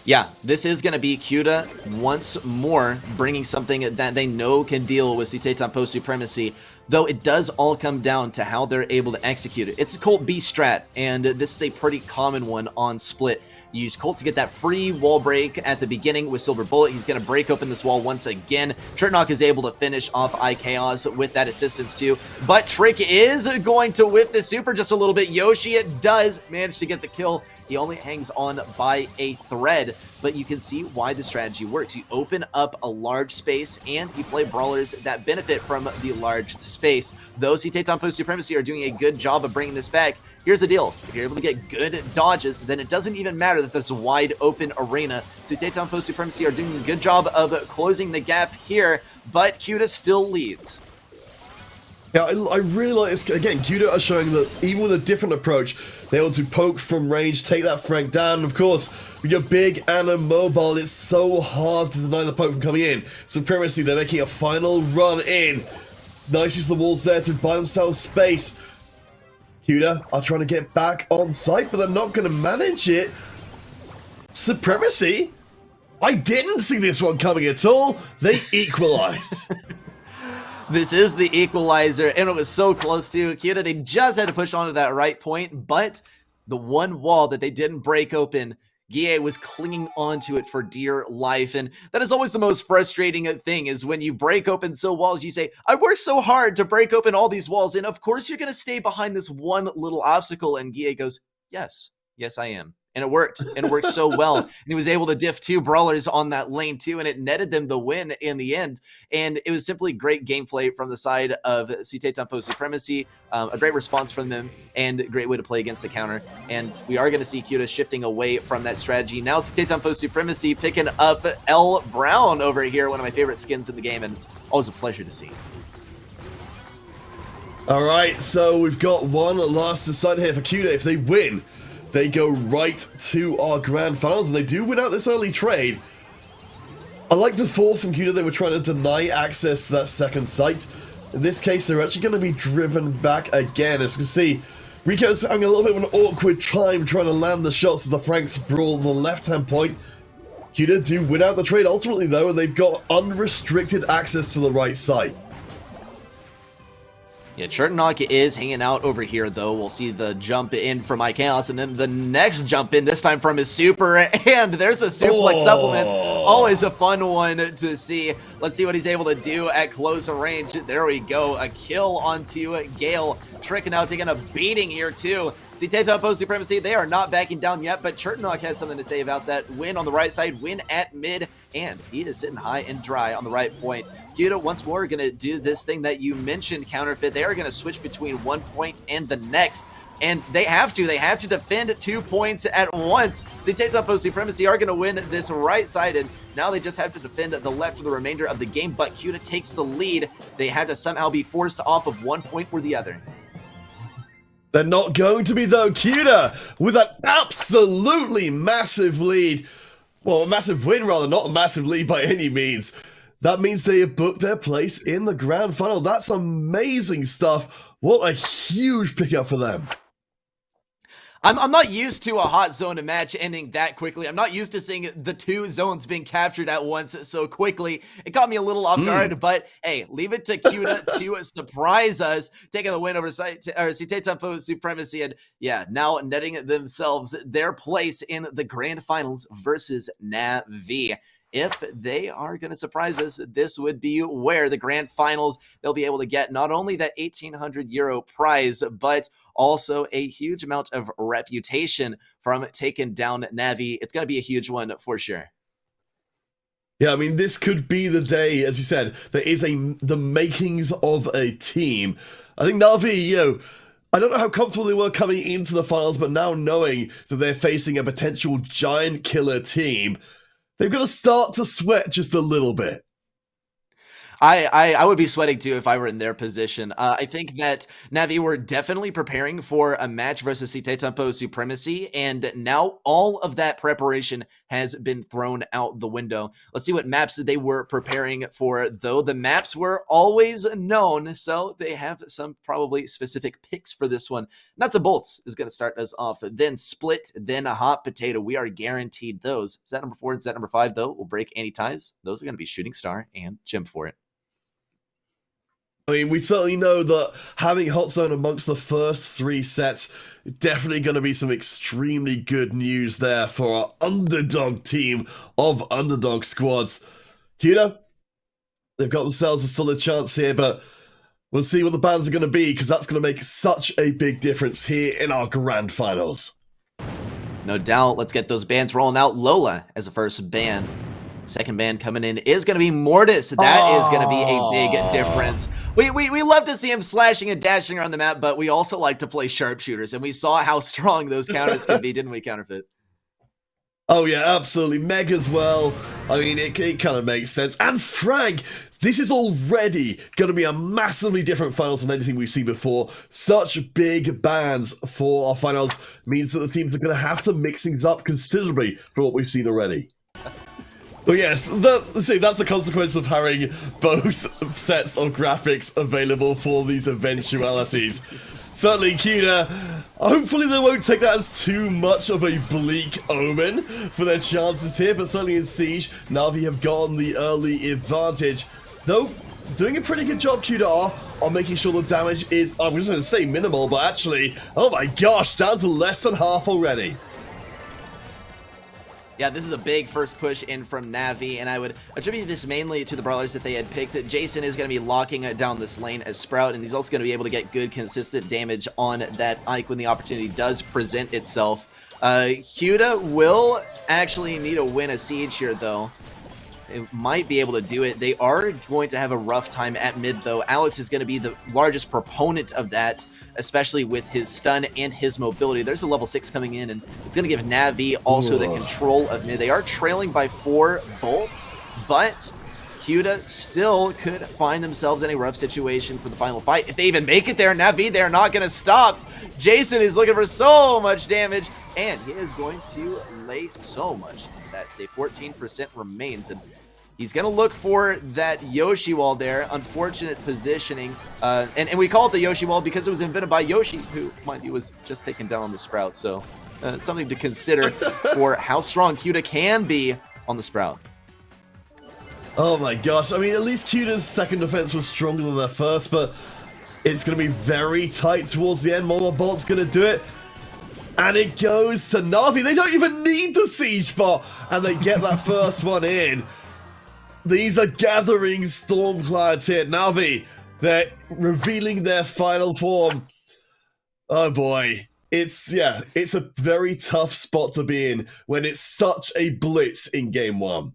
Yeah, this is going to be Cuda once more bringing something that they know can deal with Titan Post Supremacy, though it does all come down to how they're able to execute it. It's a Colt B strat, and this is a pretty common one on Split. You use Colt to get that free wall break at the beginning with Silver Bullet. He's going to break open this wall once again. Turtnock is able to finish off iChaos with that assistance too. But Trick is going to whiff the super just a little bit. Yoshi does manage to get the kill. He only hangs on by a thread, but you can see why the strategy works. You open up a large space, and you play brawlers that benefit from the large space. Those Titan Post Supremacy are doing a good job of bringing this back. Here's the deal. If you're able to get good dodges, then it doesn't even matter that there's a wide open arena. So Titan Post Supremacy are doing a good job of closing the gap here, but Cuda still leads. Yeah, I really like this. Again, Cuda are showing that even with a different approach, they're able to poke from range, take that Frank down. And of course, when you're big and immobile, it's so hard to deny the poke from coming in. Supremacy, they're making a final run in. Nice use of the walls there to buy themselves space. Cuda are trying to get back on site, but they're not going to manage it. Supremacy? I didn't see this one coming at all. They equalize. This is the equalizer, and it was so close to Cuda. They just had to push onto that right point, but the one wall that they didn't break open, Guille was clinging onto it for dear life. And that is always the most frustrating thing, is when you break open walls, you say, I worked so hard to break open all these walls, and of course you're going to stay behind this one little obstacle. And Guille goes, yes, I am. And it worked, and it worked so well. And he was able to diff 2 brawlers on that lane too, and it netted them the win in the end. And it was simply great gameplay from the side of Titan Post Supremacy. A great response from them, and a great way to play against the counter. And we are going to see Cuda shifting away from that strategy. Now Titan Post Supremacy picking up L. Brown over here, one of my favorite skins in the game, and it's always a pleasure to see. All right, so we've got one last decide here for Cuda. If they win, they go right to our grand finals, and they do win out this early trade. I like before from Cuda, they were trying to deny access to that second site. In this case, they're actually going to be driven back again. As you can see, Rico's having a little bit of an awkward time trying to land the shots as the Franks brawl on the left-hand point. Cuda do win out the trade ultimately, though, and they've got unrestricted access to the right side. Yeah, Chernock is hanging out over here, though. We'll see the jump in from iChaos, and then the next jump in, this time from his super, and there's a suplex supplement. Always a fun one to see. Let's see what he's able to do at close range. There we go, a kill onto Gale. Trick now taking a beating here, too. See, Post Supremacy, they are not backing down yet, but Chernock has something to say about that win on the right side, win at mid, and he is sitting high and dry on the right point. Kuda once more going to do this thing that you mentioned, Counterfeit. They are going to switch between one point and the next. And they have to defend 2 points at once. See, Post Supremacy are going to win this right side, and now they just have to defend the left for the remainder of the game, but Kuda takes the lead. They have to somehow be forced off of 1 point or the other. They're not going to be, though. Kuda with an absolutely massive lead. Well, a massive win, rather, not a massive lead by any means. That means they have booked their place in the grand final. That's amazing stuff. What a huge pickup for them. I'm not used to a hot zone match ending that quickly. I'm not used to seeing the 2 zones being captured at once so quickly. It caught me a little off guard, but hey, leave it to Kuda to surprise us, taking the win over Post Supremacy, and yeah, now netting themselves their place in the grand finals versus Na'Vi. If they are going to surprise us, this would be where the grand finals, they'll be able to get not only that €1,800 prize, but also a huge amount of reputation from taking down Na'Vi. It's going to be a huge one for sure. Yeah, I mean, this could be the day, as you said, there is the makings of a team. I think Na'Vi, I don't know how comfortable they were coming into the finals, but now knowing that they're facing a potential giant killer team, they've got to start to sweat just a little bit. I would be sweating too if I were in their position. I think that Na'Vi were definitely preparing for a match versus Post Supremacy, and now all of that preparation has been thrown out the window. Let's see what maps they were preparing for, though. The maps were always known, so they have some probably specific picks for this one. Nuts and Bolts is going to start us off, then Split, then a Hot Potato. We are guaranteed those. Set number 4 and set number 5, though, will break any ties. Those are going to be Shooting Star and Gem for it. I mean, we certainly know that having Hot Zone amongst the first 3 sets, definitely going to be some extremely good news there for our underdog team of underdog squads. Kuda, they've got themselves a solid chance here, but we'll see what the bans are going to be, because that's going to make such a big difference here in our grand finals. No doubt. Let's get those bans rolling out. Lola as the first ban. Second ban coming in is going to be Mortis. That is going to be a big difference. We love to see him slashing and dashing around the map, but we also like to play sharpshooters, and we saw how strong those counters can be, didn't we, Counterfeit? Oh yeah, absolutely. Meg as well. I mean, it kind of makes sense. And Frank, this is already going to be a massively different finals than anything we've seen before. Such big bans for our finals means that the teams are going to have to mix things up considerably from what we've seen already. But yes, that's the consequence of having both sets of graphics available for these eventualities. Certainly, Kuda, hopefully they won't take that as too much of a bleak omen for their chances here, but certainly in Siege, Na'Vi have gotten the early advantage. Though, doing a pretty good job, Kuda, on making sure the damage is, I was going to say minimal, but actually, oh my gosh, down to less than half already. Yeah, this is a big first push in from Na'Vi, and I would attribute this mainly to the brawlers that they had picked. Jason is going to be locking down this lane as Sprout, and he's also going to be able to get good, consistent damage on that Ike when the opportunity does present itself. Kuda will actually need to win a Siege here, though. They might be able to do it. They are going to have a rough time at mid, though. Alex is going to be the largest proponent of that, especially with his stun and his mobility. There's a level 6 coming in, and it's going to give Na'Vi also the control of mid. They are trailing by 4 bolts, but Kuda still could find themselves in a rough situation for the final fight. If they even make it there, Na'Vi, they're not going to stop. Jason is looking for so much damage, and he is going to lay so much. That say 14% remains, and he's going to look for that Yoshi wall there. Unfortunate positioning. And we call it the Yoshi wall because it was invented by Yoshi, who, mind you, was just taken down on the Sprout. So it's something to consider for how strong Kuda can be on the Sprout. Oh my gosh. I mean, at least Kuda's second defense was stronger than their first, but It's going to be very tight towards the end. Bolt's going to do it. And it goes to Na'Vi. They don't even need the siege bot. And they get that first one in. These are gathering storm clouds here. Na'Vi, they're revealing their final form. Oh boy. It's a very tough spot to be in when it's such a blitz in game one.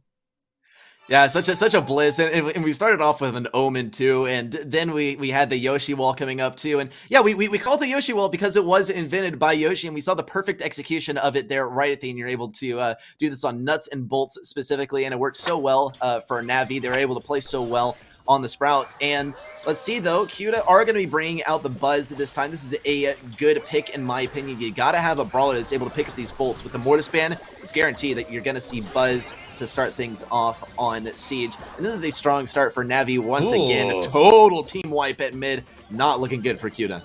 Yeah, such a bliss, and we started off with an Omen too, and then we had the Yoshi wall coming up too, and yeah, we called the Yoshi wall because it was invented by Yoshi, and we saw the perfect execution of it there right at the end. You're able to do this on nuts and bolts specifically, and it worked so well for Navi. They were able to play so well on the Sprout. And let's see though, Cuda are going to be bringing out the Buzz this time. This is a good pick in my opinion. You got to have a brawler that's able to pick up these bolts. With the Mortis ban, it's guaranteed that you're going to see Buzz to start things off on Siege. And this is a strong start for Navi once again. Total team wipe at mid. Not looking good for Cuda.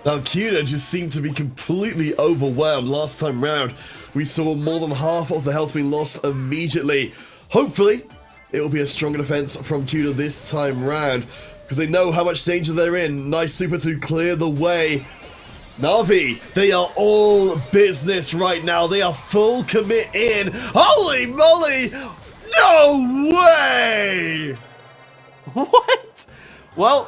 Now Cuda just seemed to be completely overwhelmed last time round. We saw more than half of the health being lost immediately. Hopefully, it will be a stronger defense from Cuda this time round, because they know how much danger they're in. Nice super to clear the way. Na'Vi, they are all business right now. They are full commit in. Holy moly! No way! What? Well,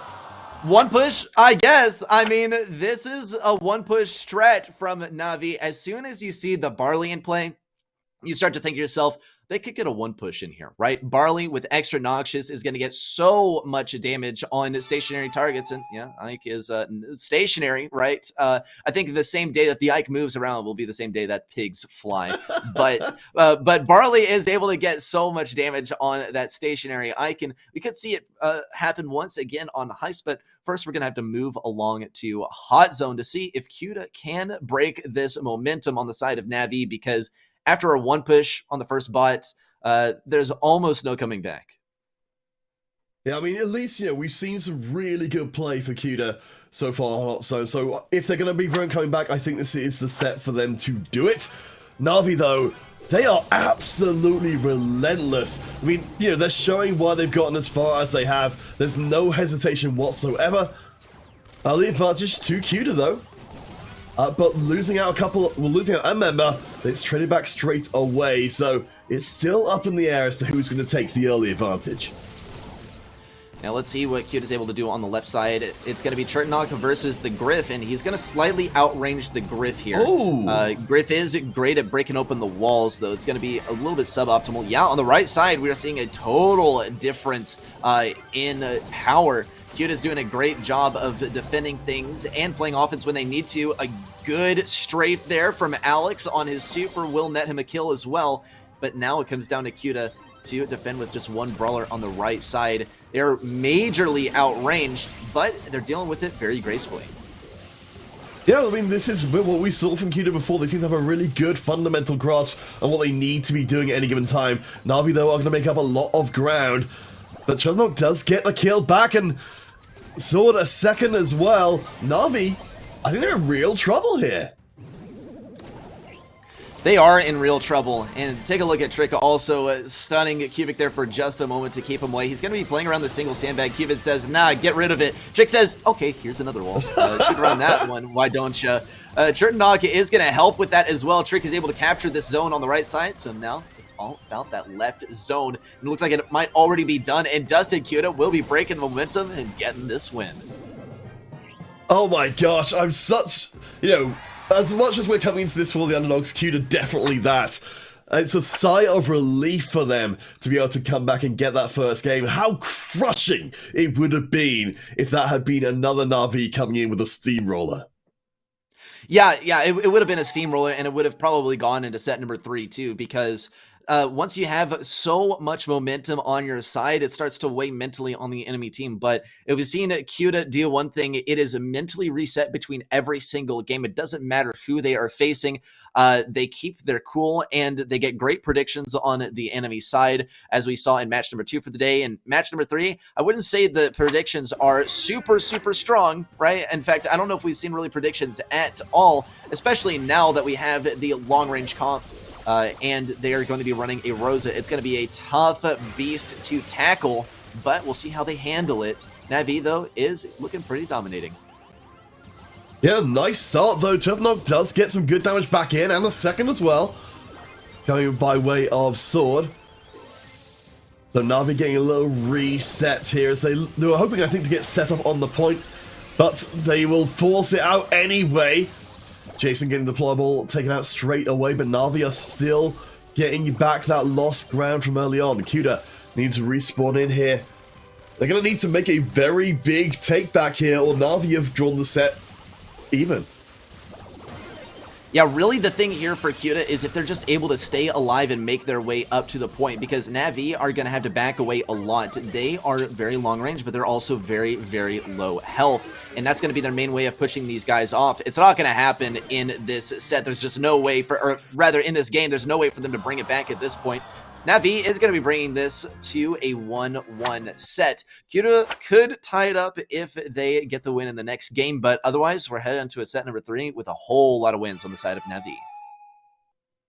one push, I guess. I mean, this is a one push strat from Na'Vi. As soon as you see the Barley in play, you start to think to yourself, they could get a one push in here, right? Barley with extra Noxious is going to get so much damage on stationary targets. And yeah, Ike is stationary, right? I think the same day that the Ike moves around will be the same day that pigs fly. But Barley is able to get so much damage on that stationary Ike. And we could see it happen once again on Heist. But first, we're going to have to move along to Hot Zone to see if Cuda can break this momentum on the side of Navi, because after a one push on the first bot, there's almost no coming back. Yeah, I mean, at least, we've seen some really good play for Cuda so far. So if they're going to be coming back, I think this is the set for them to do it. Na'Vi, though, they are absolutely relentless. I mean, they're showing why they've gotten as far as they have. There's no hesitation whatsoever. Early advantage to Cuda, though. But losing out a member, it's traded back straight away. So it's still up in the air as to who's going to take the early advantage. Now let's see what Cute is able to do on the left side. It's going to be Chertnock versus the Griff, and he's going to slightly outrange the Griff here. Griff is great at breaking open the walls, though. It's going to be a little bit suboptimal. Yeah, on the right side, we are seeing a total difference in power. Cute is doing a great job of defending things and playing offense when they need to. A good strafe there from Alex on his super will net him a kill as well. But now it comes down to Cuda to defend with just one brawler on the right side. They're majorly outranged, but they're dealing with it very gracefully. Yeah, I mean, this is what we saw from Cuda before. They seem to have a really good fundamental grasp on what they need to be doing at any given time. Na'Vi, though, are going to make up a lot of ground. But Chertnock does get the kill back, and Sword a second as well. Na'Vi, I think they're in real trouble here. They are in real trouble, and take a look at Trick also stunning Cubic there for just a moment to keep him away. He's going to be playing around the single sandbag. Cubic says, nah, get rid of it. Trick says, okay, here's another wall. Shoot around that one, why don't you? Chertnock is going to help with that as well. Trick is able to capture this zone on the right side, so now it's all about that left zone. And it looks like it might already be done, and Dustin Cuda will be breaking the momentum and getting this win. Oh my gosh, I'm such, as much as we're coming into this for the underdogs, Cuda definitely that. It's a sigh of relief for them to be able to come back and get that first game. How crushing it would have been if that had been another Na'Vi coming in with a steamroller. Yeah, it would have been a steamroller, and it would have probably gone into set number 3 too, because once you have so much momentum on your side, it starts to weigh mentally on the enemy team. But if we've seen Cuda do one thing, it is mentally reset between every single game. It doesn't matter who they are facing. They keep their cool, and they get great predictions on the enemy side, as we saw in match number 2 for the day. And match number 3, I wouldn't say the predictions are super strong, right? In fact, I don't know if we've seen really predictions at all, especially now that we have the long-range comp. And they are going to be running a Rosa. It's going to be a tough beast to tackle, but we'll see how they handle it Na'Vi, though, is looking pretty dominating. Yeah, nice start though. Chudnok does get some good damage back in, and the second as well. Coming by way of sword. So Na'Vi getting a little reset here as they were hoping, I think, to get set up on the point. But they will force it out anyway. Jason getting the deployable taken out straight away, but Na'Vi are still getting back that lost ground from early on. Cuda needs to respawn in here. They're going to need to make a very big take back here, or Na'Vi have drawn the set even. Yeah, really the thing here for Cuda is if they're just able to stay alive and make their way up to the point, because Na'Vi are going to have to back away a lot. They are very long range, but they're also very, very low health, and that's going to be their main way of pushing these guys off. It's not going to happen in this set. There's just no way for, or rather in this game, there's no way for them to bring it back at this point. Na'Vi is going to be bringing this to a 1-1 set. Cuda could tie it up if they get the win in the next game, but otherwise, we're headed into a set number 3 with a whole lot of wins on the side of Na'Vi.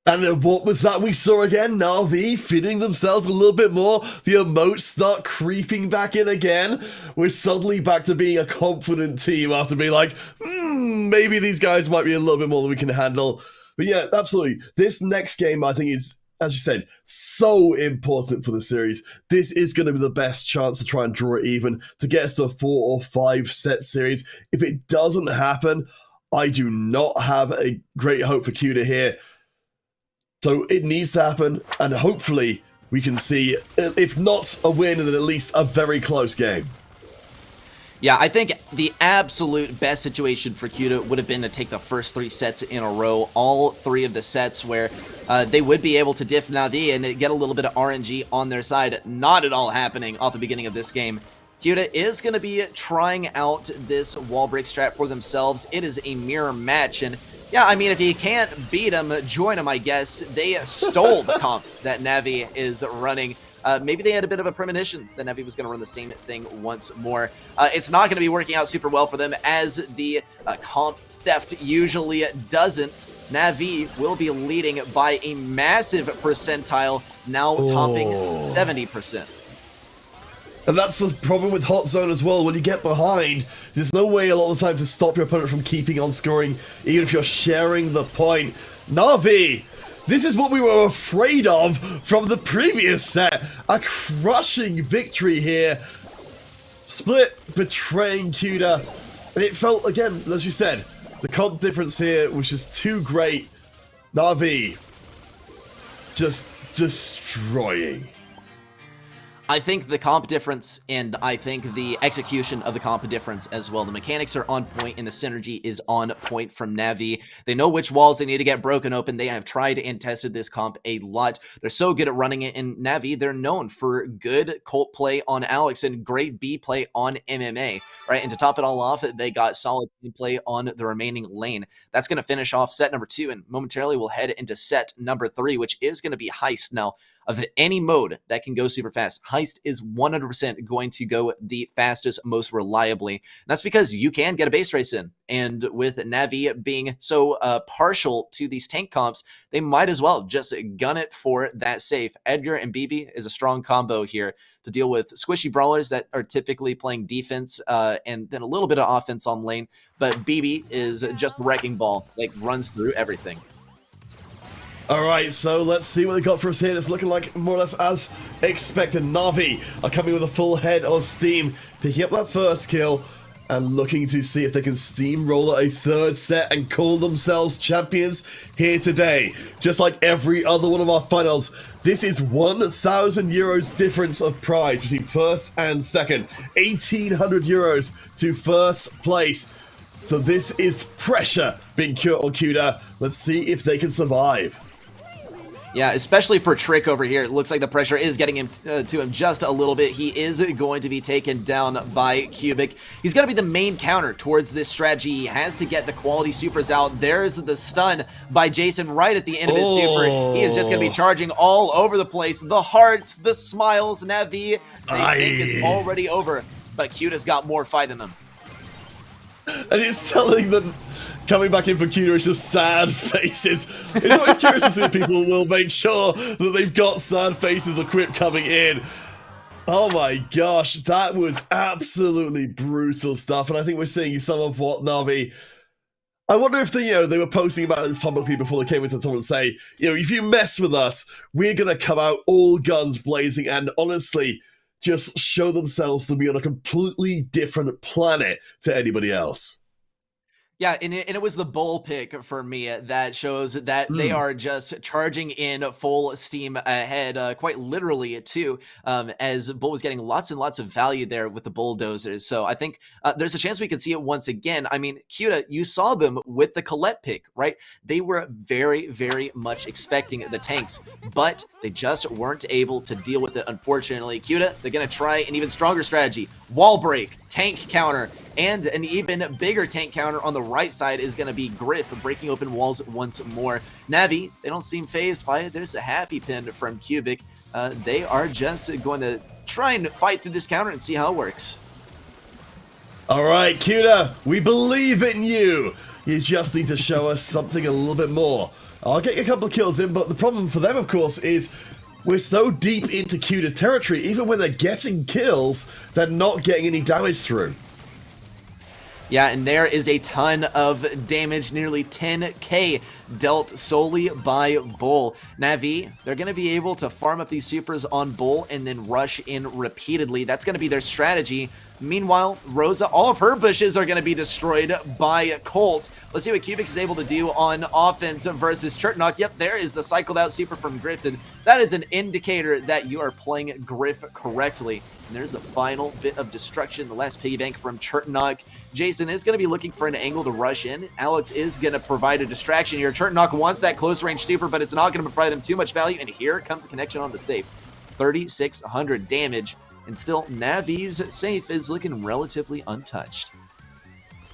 And what was that we saw again? Na'Vi fitting themselves a little bit more. The emotes start creeping back in again. We're suddenly back to being a confident team after being like, maybe these guys might be a little bit more than we can handle. But yeah, absolutely. This next game, I think, is, as you said, so important for the series. This is going to be the best chance to try and draw it even, to get us to a 4 or 5 set series. If it doesn't happen, I do not have a great hope for Cuda here. So it needs to happen, and hopefully we can see, if not a win, then at least a very close game. Yeah, I think the absolute best situation for Cuda would have been to take the first 3 sets in a row, all 3 of the sets where they would be able to diff Na'Vi and get a little bit of RNG on their side. Not at all happening off the beginning of this game. Cuda is going to be trying out this wall break strat for themselves. It is a mirror match, and yeah, I mean, if you can't beat them, join them, I guess. They stole the comp that Na'Vi is running. Maybe they had a bit of a premonition that Na'Vi was going to run the same thing once more. It's not going to be working out super well for them, as the comp theft usually doesn't. Na'Vi will be leading by a massive percentile, now topping 70%. And that's the problem with Hot Zone as well. When you get behind, there's no way a lot of the time to stop your opponent from keeping on scoring, even if you're sharing the point. Na'Vi, this is what we were afraid of from the previous set. A crushing victory here. Split betraying Cuda. And it felt, again, as you said, the comp difference here was just too great. Na'Vi just destroying. I think the comp difference, and I think the execution of the comp difference as well. The mechanics are on point, and the synergy is on point from Na'Vi. They know which walls they need to get broken open. They have tried and tested this comp a lot. They're so good at running it. In Na'Vi, they're known for good Colt play on Alex and great B play on MMA, right? And to top it all off, they got solid play on the remaining lane. That's going to finish off set number 2, and momentarily we'll head into set number 3, which is going to be Heist. Now, of any mode that can go super fast, Heist is 100% going to go the fastest, most reliably. And that's because you can get a base race in. And with Na'Vi being so partial to these tank comps, they might as well just gun it for that safe. Edgar and BB is a strong combo here to deal with squishy brawlers that are typically playing defense and then a little bit of offense on lane. But BB is just a wrecking ball, like runs through everything. Alright, so let's see what they got for us here. It's looking like more or less as expected. Na'Vi are coming with a full head of steam, picking up that first kill and looking to see if they can steamroller a 3rd set and call themselves champions here today. Just like every other one of our finals, this is 1,000 euros difference of prize between 1st and 2nd. 1,800 euros to 1st place. So this is pressure being put on Cuda. Let's see if they can survive. Yeah, especially for Trick over here. It looks like the pressure is getting him to him just a little bit. He is going to be taken down by Cubic. He's going to be the main counter towards this strategy. He has to get the quality supers out. There's the stun by Jason right at the end of his super. He is just going to be charging all over the place. The hearts, the smiles, Na'Vi, they think it's already over. But Cuda's got more fight in them. And it's telling them coming back in for Cuda is just sad faces. It's always curious to see if people will make sure that they've got sad faces equipped coming in. Oh my gosh, that was absolutely brutal stuff, and I think we're seeing some of what Na'Vi. I wonder if they were posting about this publicly before they came into the tournament and say, if you mess with us, we're gonna come out all guns blazing and honestly just show themselves to be on a completely different planet to anybody else. Yeah, and it was the Bull pick for me that shows that they are just charging in full steam ahead, quite literally too, as Bull was getting lots and lots of value there with the bulldozers. So I think there's a chance we could see it once again. I mean, Cuda, you saw them with the Colette pick, right? They were very, very much expecting the tanks, but they just weren't able to deal with it, unfortunately. Cuda, they're going to try an even stronger strategy. Wall break, tank counter, and an even bigger tank counter on the right side is going to be Griff breaking open walls once more. Navi, they don't seem phased by it. There's a happy pin from Cubic. They are just going to try and fight through this counter and see how it works. All right, Cuda, we believe in you. You just need to show us something a little bit more. I'll get you a couple of kills in, but the problem for them, of course, is we're so deep into Cuda territory, even when they're getting kills, they're not getting any damage through. Yeah, and there is a ton of damage, nearly 10k dealt solely by Bull. Navi, they're going to be able to farm up these supers on Bull and then rush in repeatedly. That's going to be their strategy. Meanwhile, Rosa, all of her bushes are going to be destroyed by Colt. Let's see what Cubic is able to do on offense versus Chertnock. Yep, there is the cycled out super from Griff. That is an indicator that you are playing Griff correctly. And there's a final bit of destruction, the last piggy bank from Chertnock. Jason is going to be looking for an angle to rush in. Alex is going to provide a distraction here. Chertnock wants that close range super, but it's not going to provide him too much value. And here comes the connection on the safe. 3,600 damage. And still, Navi's safe is looking relatively untouched.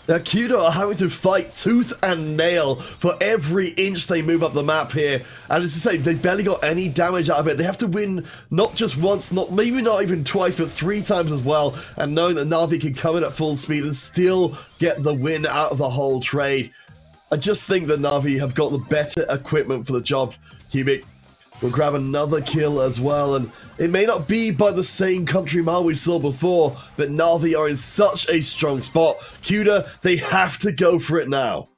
Now, Cuda are having to fight tooth and nail for every inch they move up the map here. And as I say, they barely got any damage out of it. They have to win not just once, maybe not even twice, but 3 times as well. And knowing that Na'Vi can come in at full speed and still get the win out of the whole trade. I just think that Na'Vi have got the better equipment for the job. Cubic will grab another kill as well, and it may not be by the same country mile we saw before, but Na'Vi are in such a strong spot. Cuda, they have to go for it now.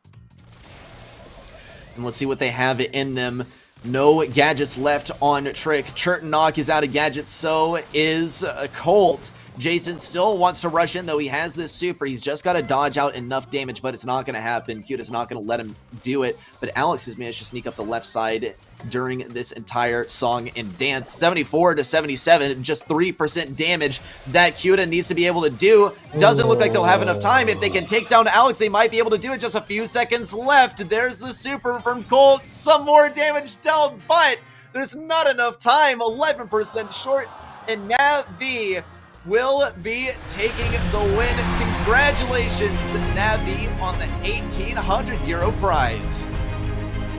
And let's see what they have in them. No gadgets left on Trick. Chertnock is out of gadgets, so is Colt. Jason still wants to rush in, though he has this super. He's just got to dodge out enough damage, but it's not going to happen. Cuda's not going to let him do it, but Alex has managed to sneak up the left side during this entire song and dance. 74 to 77, just 3% damage that Cuda needs to be able to do. Doesn't look like they'll have enough time. If they can take down Alex, they might be able to do it. Just a few seconds left. There's the super from Colt. Some more damage dealt, but there's not enough time. 11% short, and Navi will be taking the win. Congratulations, Navi, on the 1,800 euro prize.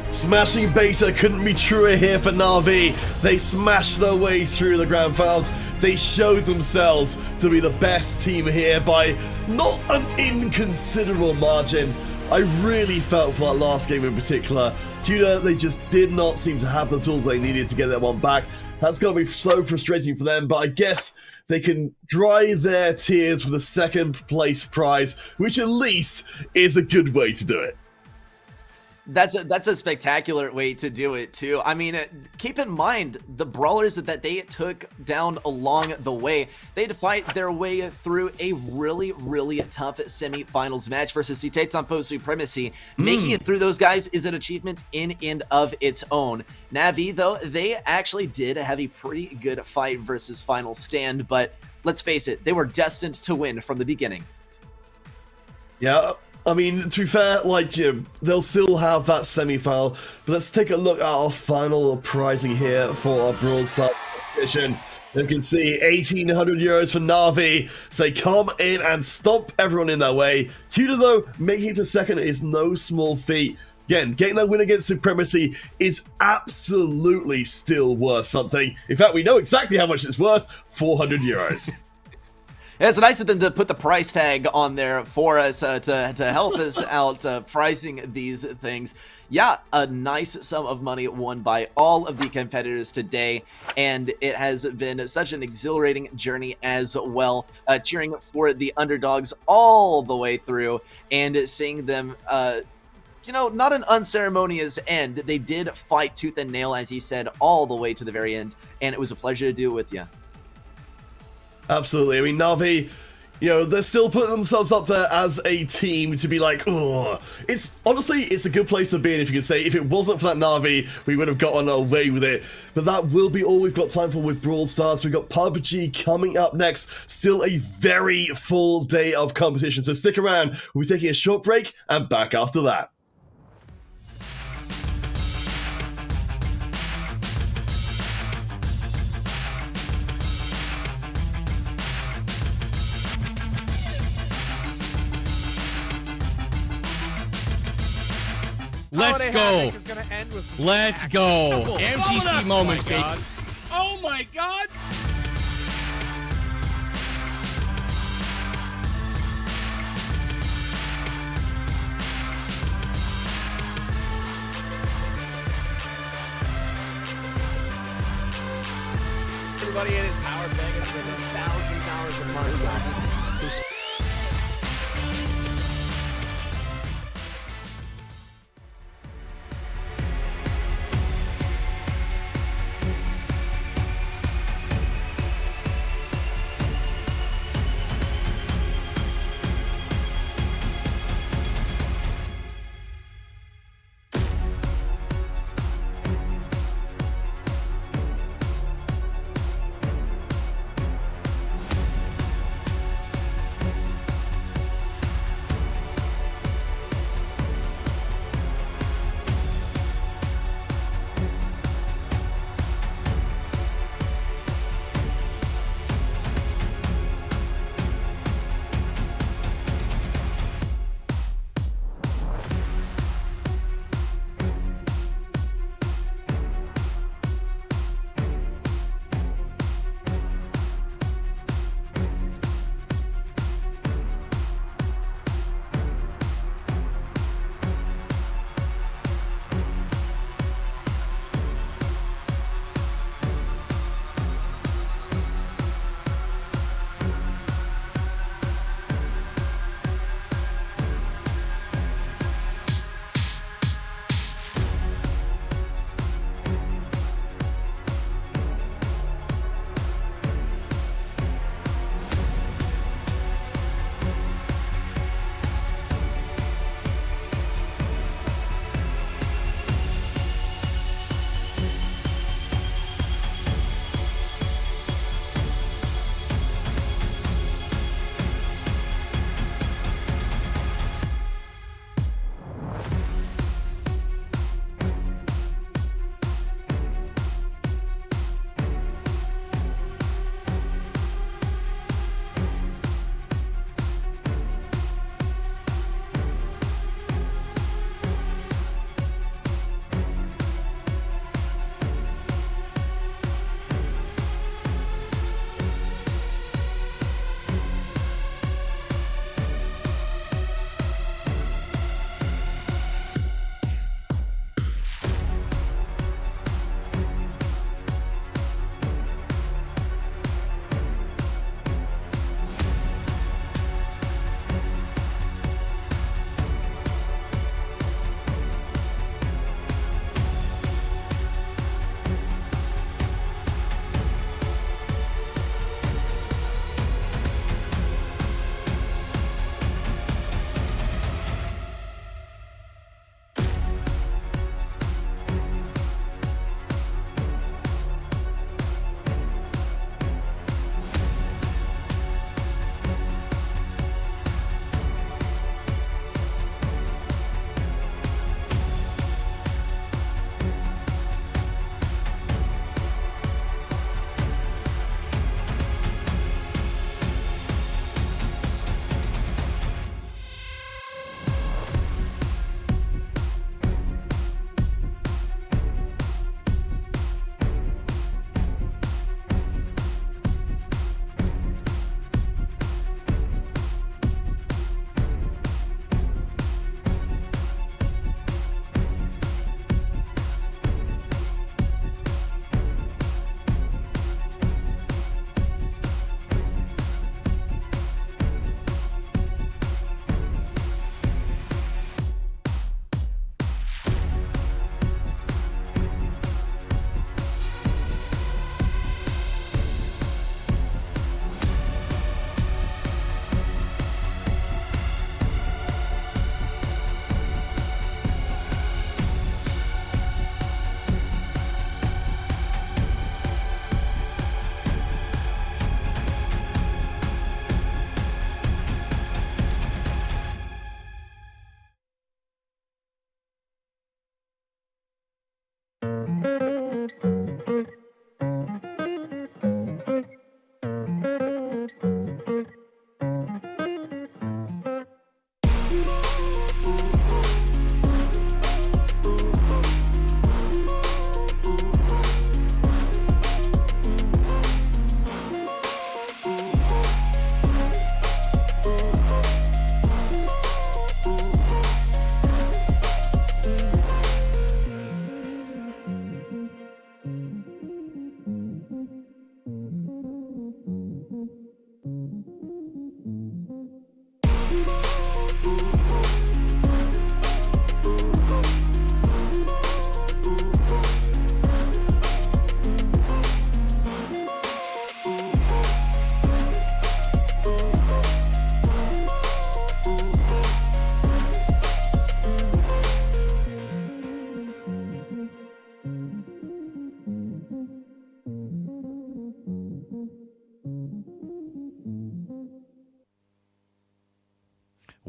Smashing beta couldn't be truer here for Na'Vi. They smashed their way through the grand finals. They showed themselves to be the best team here by not an inconsiderable margin. I really felt for that last game in particular. Cuda, they just did not seem to have the tools they needed to get that one back. That's going to be so frustrating for them, but I guess they can dry their tears with a second place prize, which at least is a good way to do it. That's a spectacular way to do it too. I mean, keep in mind the brawlers that they took down along the way. They had to fight their way through a really, really tough semi-finals match versus Titan Supremacy. Making it through those guys is an achievement in and of its own. Navi, though, they actually did have a pretty good fight versus Final Stand, but let's face it, they were destined to win from the beginning. Yeah. I mean, to be fair, like, they'll still have that semi-final, but let's take a look at our final pricing here for our Brawl Stars competition. You can see 1,800 euros for Na'Vi, so they come in and stomp everyone in their way. Cuda, though, making it to second is no small feat. Again, getting that win against Supremacy is absolutely still worth something. In fact, we know exactly how much it's worth, 400 euros. It's nice of them to put the price tag on there for us to help us out pricing these things. Yeah, a nice sum of money won by all of the competitors today, and it has been such an exhilarating journey as well, cheering for the underdogs all the way through and seeing them you know, not an unceremonious end. They did fight tooth and nail, as he said, all the way to the very end, and it was a pleasure to do it with you. Absolutely. I mean, Na'Vi, you know, they're still putting themselves up there as a team to be like, oh, it's honestly, it's a good place to be in, if you could say. If it wasn't for that Na'Vi, we would have gotten away with it. But that will be all we've got time for with Brawl Stars. We've got PUBG coming up next. Still a very full day of competition. So stick around. We'll be taking a short break and back after that. Let's go. Let's go. MGC moments, baby. Oh my god! Everybody in his power bank is for $1,000 a month. So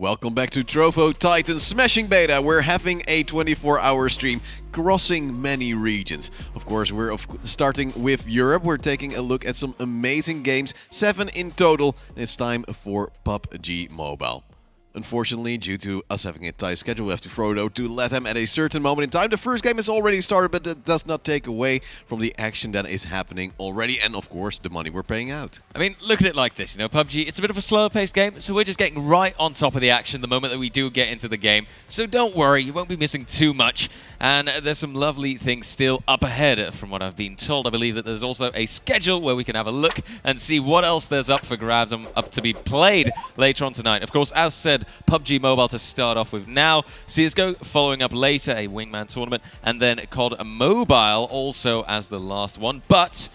Welcome back to Trovo Titans Smashing Beta. We're having a 24-hour stream crossing many regions. Of course, we're starting with Europe. We're taking a look at some amazing games, 7 in total, and it's time for PUBG Mobile. Unfortunately, due to us having a tight schedule, we have to throw it out to Latham at a certain moment in time. The first game has already started, but that does not take away from the action that is happening already, and of course, the money we're paying out. I mean, look at it like this, PUBG, it's a bit of a slower-paced game, so we're just getting right on top of the action the moment that we do get into the game. So don't worry, you won't be missing too much, and there's some lovely things still up ahead from what I've been told. I believe that there's also a schedule where we can have a look and see what else there's up for grabs and up to be played later on tonight. Of course, as said, PUBG Mobile to start off with now, CSGO following up later, a Wingman tournament, and then COD Mobile also as the last one. But,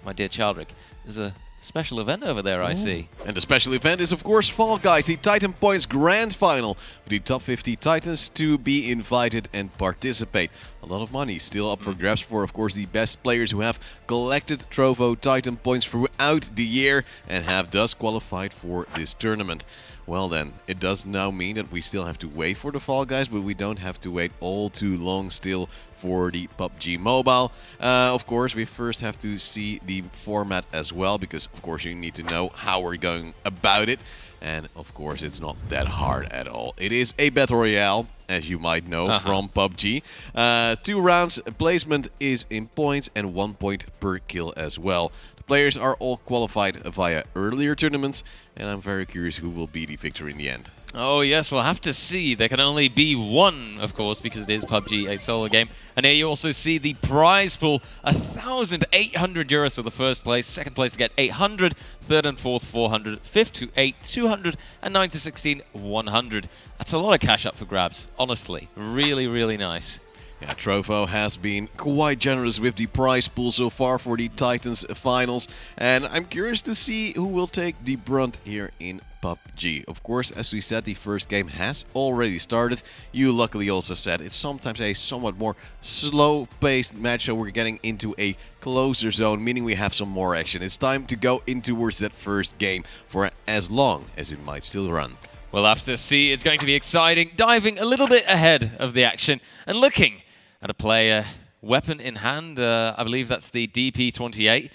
my dear Chaldrick, there's a special event over there, I see. And the special event is, of course, Fall Guys, the Titan Points Grand Final, with the top 50 Titans to be invited and participate. A lot of money still up for grabs for, of course, the best players who have collected Trovo Titan Points throughout the year and have thus qualified for this tournament. Well then, it does now mean that we still have to wait for the Fall Guys, but we don't have to wait all too long still for the PUBG Mobile. Of course, we first have to see the format as well, because of course you need to know how we're going about it. And of course, it's not that hard at all. It is a Battle Royale, as you might know from PUBG. 2 rounds, placement is in points and 1 point per kill as well. Players are all qualified via earlier tournaments, and I'm very curious who will be the victor in the end. Oh yes, we'll have to see. There can only be one, of course, because it is PUBG, a solo game. And here you also see the prize pool, 1,800 euros for the first place, second place to get 800, third and fourth 400, fifth to 8, 200, and ninth to 16, 100. That's a lot of cash up for grabs, honestly. Really, really nice. Yeah, Trovo has been quite generous with the prize pool so far for the Titans finals, and I'm curious to see who will take the brunt here in PUBG. Of course, as we said, the first game has already started. You luckily also said it's sometimes a somewhat more slow-paced match, so we're getting into a closer zone, meaning we have some more action. It's time to go in towards that first game for as long as it might still run. We'll have to see. It's going to be exciting. Diving a little bit ahead of the action and looking at a player, weapon in hand. I believe that's the DP28.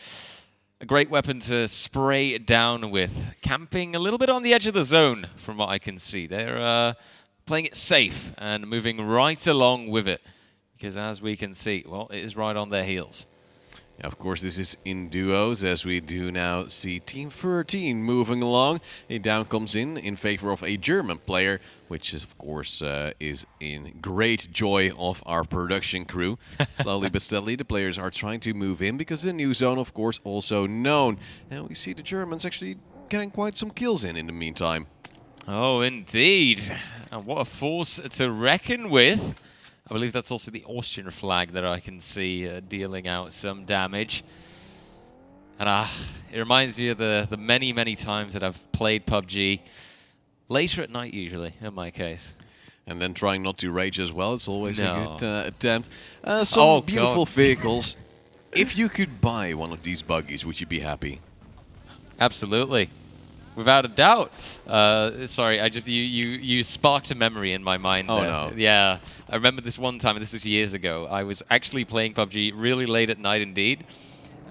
A great weapon to spray down with. Camping a little bit on the edge of the zone, from what I can see. They're playing it safe and moving right along with it. Because as we can see, well, it is right on their heels. Yeah, of course, this is in duos, as we do now see Team 13 moving along. A down comes in favor of a German player, which is, of course, is in great joy of our production crew. Slowly but steadily, the players are trying to move in, because the new zone, of course, also known. And we see the Germans actually getting quite some kills in the meantime. Oh, indeed. And what a force to reckon with. I believe that's also the Austrian flag that I can see dealing out some damage. And it reminds me of the many, many times that I've played PUBG. Later at night, usually, in my case. And then trying not to rage as well. It's always No. a good attempt. Some beautiful vehicles. If you could buy one of these buggies, would you be happy? Absolutely. Without a doubt. Sorry, you sparked a memory in my mind there. No. Yeah. I remember this one time, and this is years ago. I was actually playing PUBG really late at night indeed.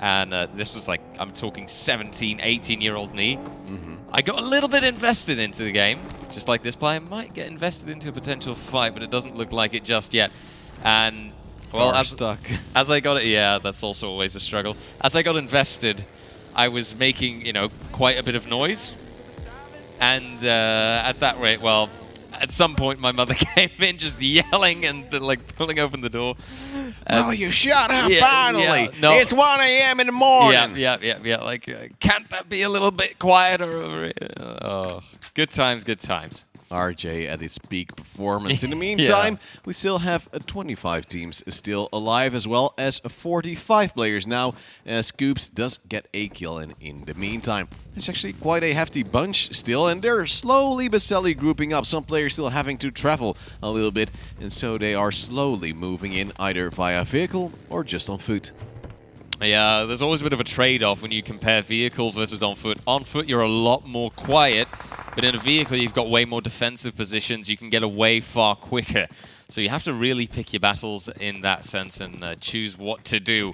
And this was like, I'm talking 17, 18-year-old me. I got a little bit invested into the game. Just like this player might get invested into a potential fight, but it doesn't look like it just yet. And, well, as I got it, yeah, that's also always a struggle. As I got invested, I was making, quite a bit of noise. And at that rate, well, at some point my mother came in just yelling and like pulling open the door. Well, you shut up, yeah, finally! yeah, no. It's 1 a.m. in the morning! Yeah. Like, can't that be a little bit quieter over here? Oh, good times, good times. RJ at its peak performance. In the meantime, we still have 25 teams still alive, as well as 45 players now, as Scoops does get a kill in the meantime. It's actually quite a hefty bunch still, and they're slowly but steadily grouping up. Some players still having to travel a little bit, and so they are slowly moving in either via vehicle or just on foot. Yeah, there's always a bit of a trade-off when you compare vehicle versus on foot. On foot, you're a lot more quiet, but in a vehicle, you've got way more defensive positions. You can get away far quicker. So you have to really pick your battles in that sense and choose what to do.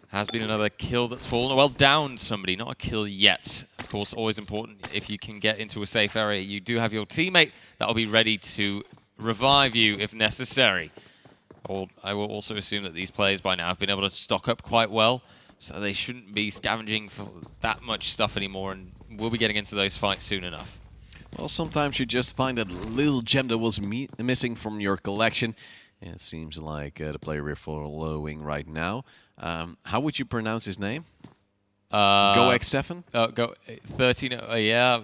Has been another kill that's fallen. Well, downed somebody, not a kill yet. Of course, always important if you can get into a safe area. You do have your teammate that will be ready to revive you if necessary. I will also assume that these players by now have been able to stock up quite well, so they shouldn't be scavenging for that much stuff anymore, and we'll be getting into those fights soon enough. Well, sometimes you just find that little gem that was missing from your collection. And it seems like the player we're following right now. How would you pronounce his name? Go X7? Go 13. Yeah.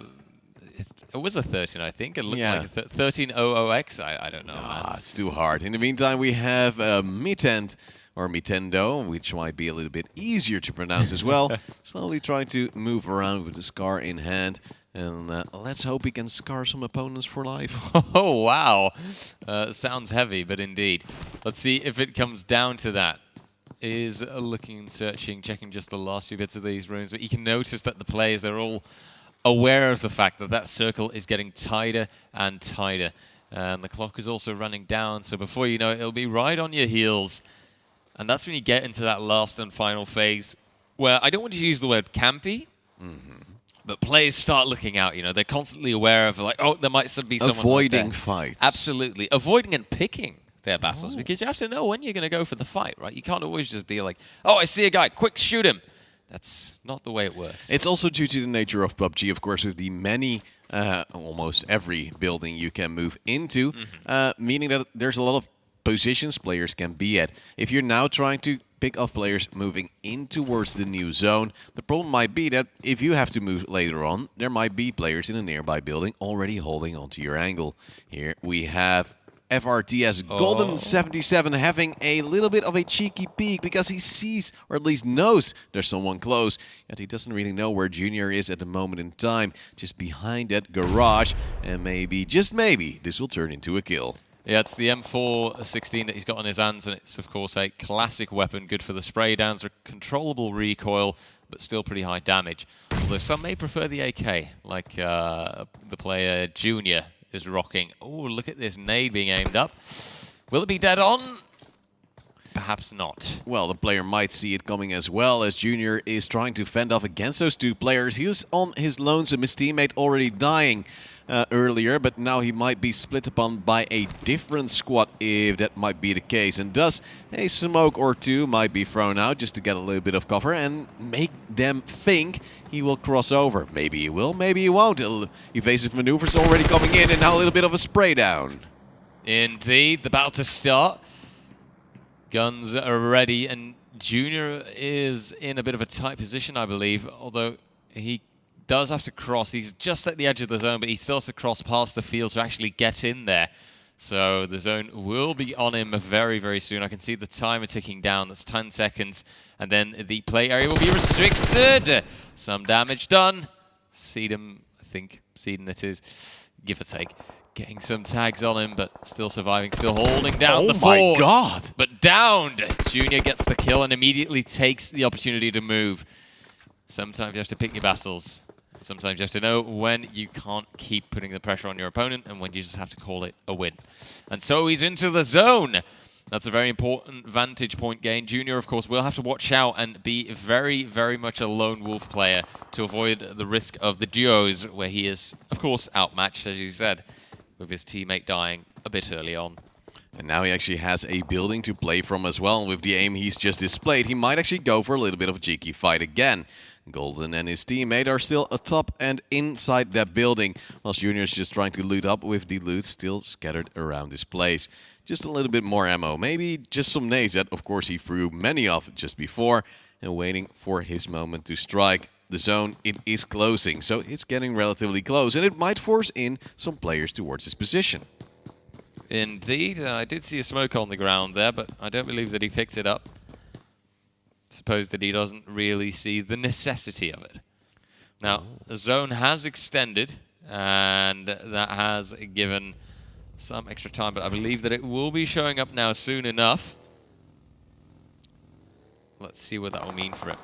It was a 13, I think. It looked like a 1300X. I don't know. Man. It's too hard. In the meantime, we have Mitend, or Mitendo, which might be a little bit easier to pronounce as well. Slowly trying to move around with the scar in hand. And let's hope he can scar some opponents for life. Oh, wow. Sounds heavy, but indeed. Let's see if it comes down to that. Is looking and searching, checking just the last few bits of these rooms. But you can notice that the players, they're all aware of the fact that that circle is getting tighter and tighter. And the clock is also running down, so before you know it, it'll be right on your heels. And that's when you get into that last and final phase, where I don't want to use the word campy, but players start looking out, you know. They're constantly aware of, like, oh, there might be someone avoiding like fights. Absolutely. Avoiding and picking their battles, because you have to know when you're going to go for the fight, right? You can't always just be like, oh, I see a guy, quick, shoot him. That's not the way it works. It's also due to the nature of PUBG, of course, with the many, almost every building you can move into, meaning that there's a lot of positions players can be at. If you're now trying to pick off players moving in towards the new zone, the problem might be that if you have to move later on, there might be players in a nearby building already holding onto your angle. Here we have FRTS Golden 77 having a little bit of a cheeky peek because he sees, or at least knows, there's someone close. Yet he doesn't really know where Junior is at the moment in time, just behind that garage. And maybe, just maybe, this will turn into a kill. Yeah, it's the M416 that he's got on his hands, and it's, of course, a classic weapon, good for the spray downs, controllable recoil, but still pretty high damage. Although some may prefer the AK, like the player Junior is rocking. Oh, look at this nade being aimed up. Will it be dead on? Perhaps not. Well, the player might see it coming as well, as Junior is trying to fend off against those two players. He was on his lonesome, his teammate already dying earlier, but now he might be split upon by a different squad if that might be the case. And thus, a smoke or two might be thrown out just to get a little bit of cover and make them think he will cross over. Maybe he will, maybe he won't. Evasive maneuvers already coming in, and now a little bit of a spray down. Indeed, about to start. Guns are ready, and Junior is in a bit of a tight position, I believe, although he does have to cross. He's just at the edge of the zone, but he still has to cross past the field to actually get in there. So the zone will be on him very, very soon. I can see the timer ticking down. That's 10 seconds. And then the play area will be restricted. Some damage done. Seedham, I think. Seedham it is. Give or take. Getting some tags on him, but still surviving. Still holding down the fort. Oh my god! But downed. Junior gets the kill and immediately takes the opportunity to move. Sometimes you have to pick your battles. Sometimes you have to know when you can't keep putting the pressure on your opponent and when you just have to call it a win. And so he's into the zone. That's a very important vantage point gain. Junior, of course, will have to watch out and be very, very much a lone wolf player to avoid the risk of the duos, where he is, of course, outmatched, as you said, with his teammate dying a bit early on. And now he actually has a building to play from as well. And with the aim he's just displayed, he might actually go for a little bit of a cheeky fight again. Golden and his teammate are still atop and inside that building, whilst Junior is just trying to loot up with the loot still scattered around this place. Just a little bit more ammo, maybe just some nades that, of course, he threw many of just before, and waiting for his moment to strike. The zone, it is closing, so it's getting relatively close, and it might force in some players towards his position. Indeed, I did see a smoke on the ground there, but I don't believe that he picked it up. Suppose that he doesn't really see the necessity of it. Now, the zone has extended, and that has given some extra time, but I believe that it will be showing up now soon enough. let's see what that will mean for it.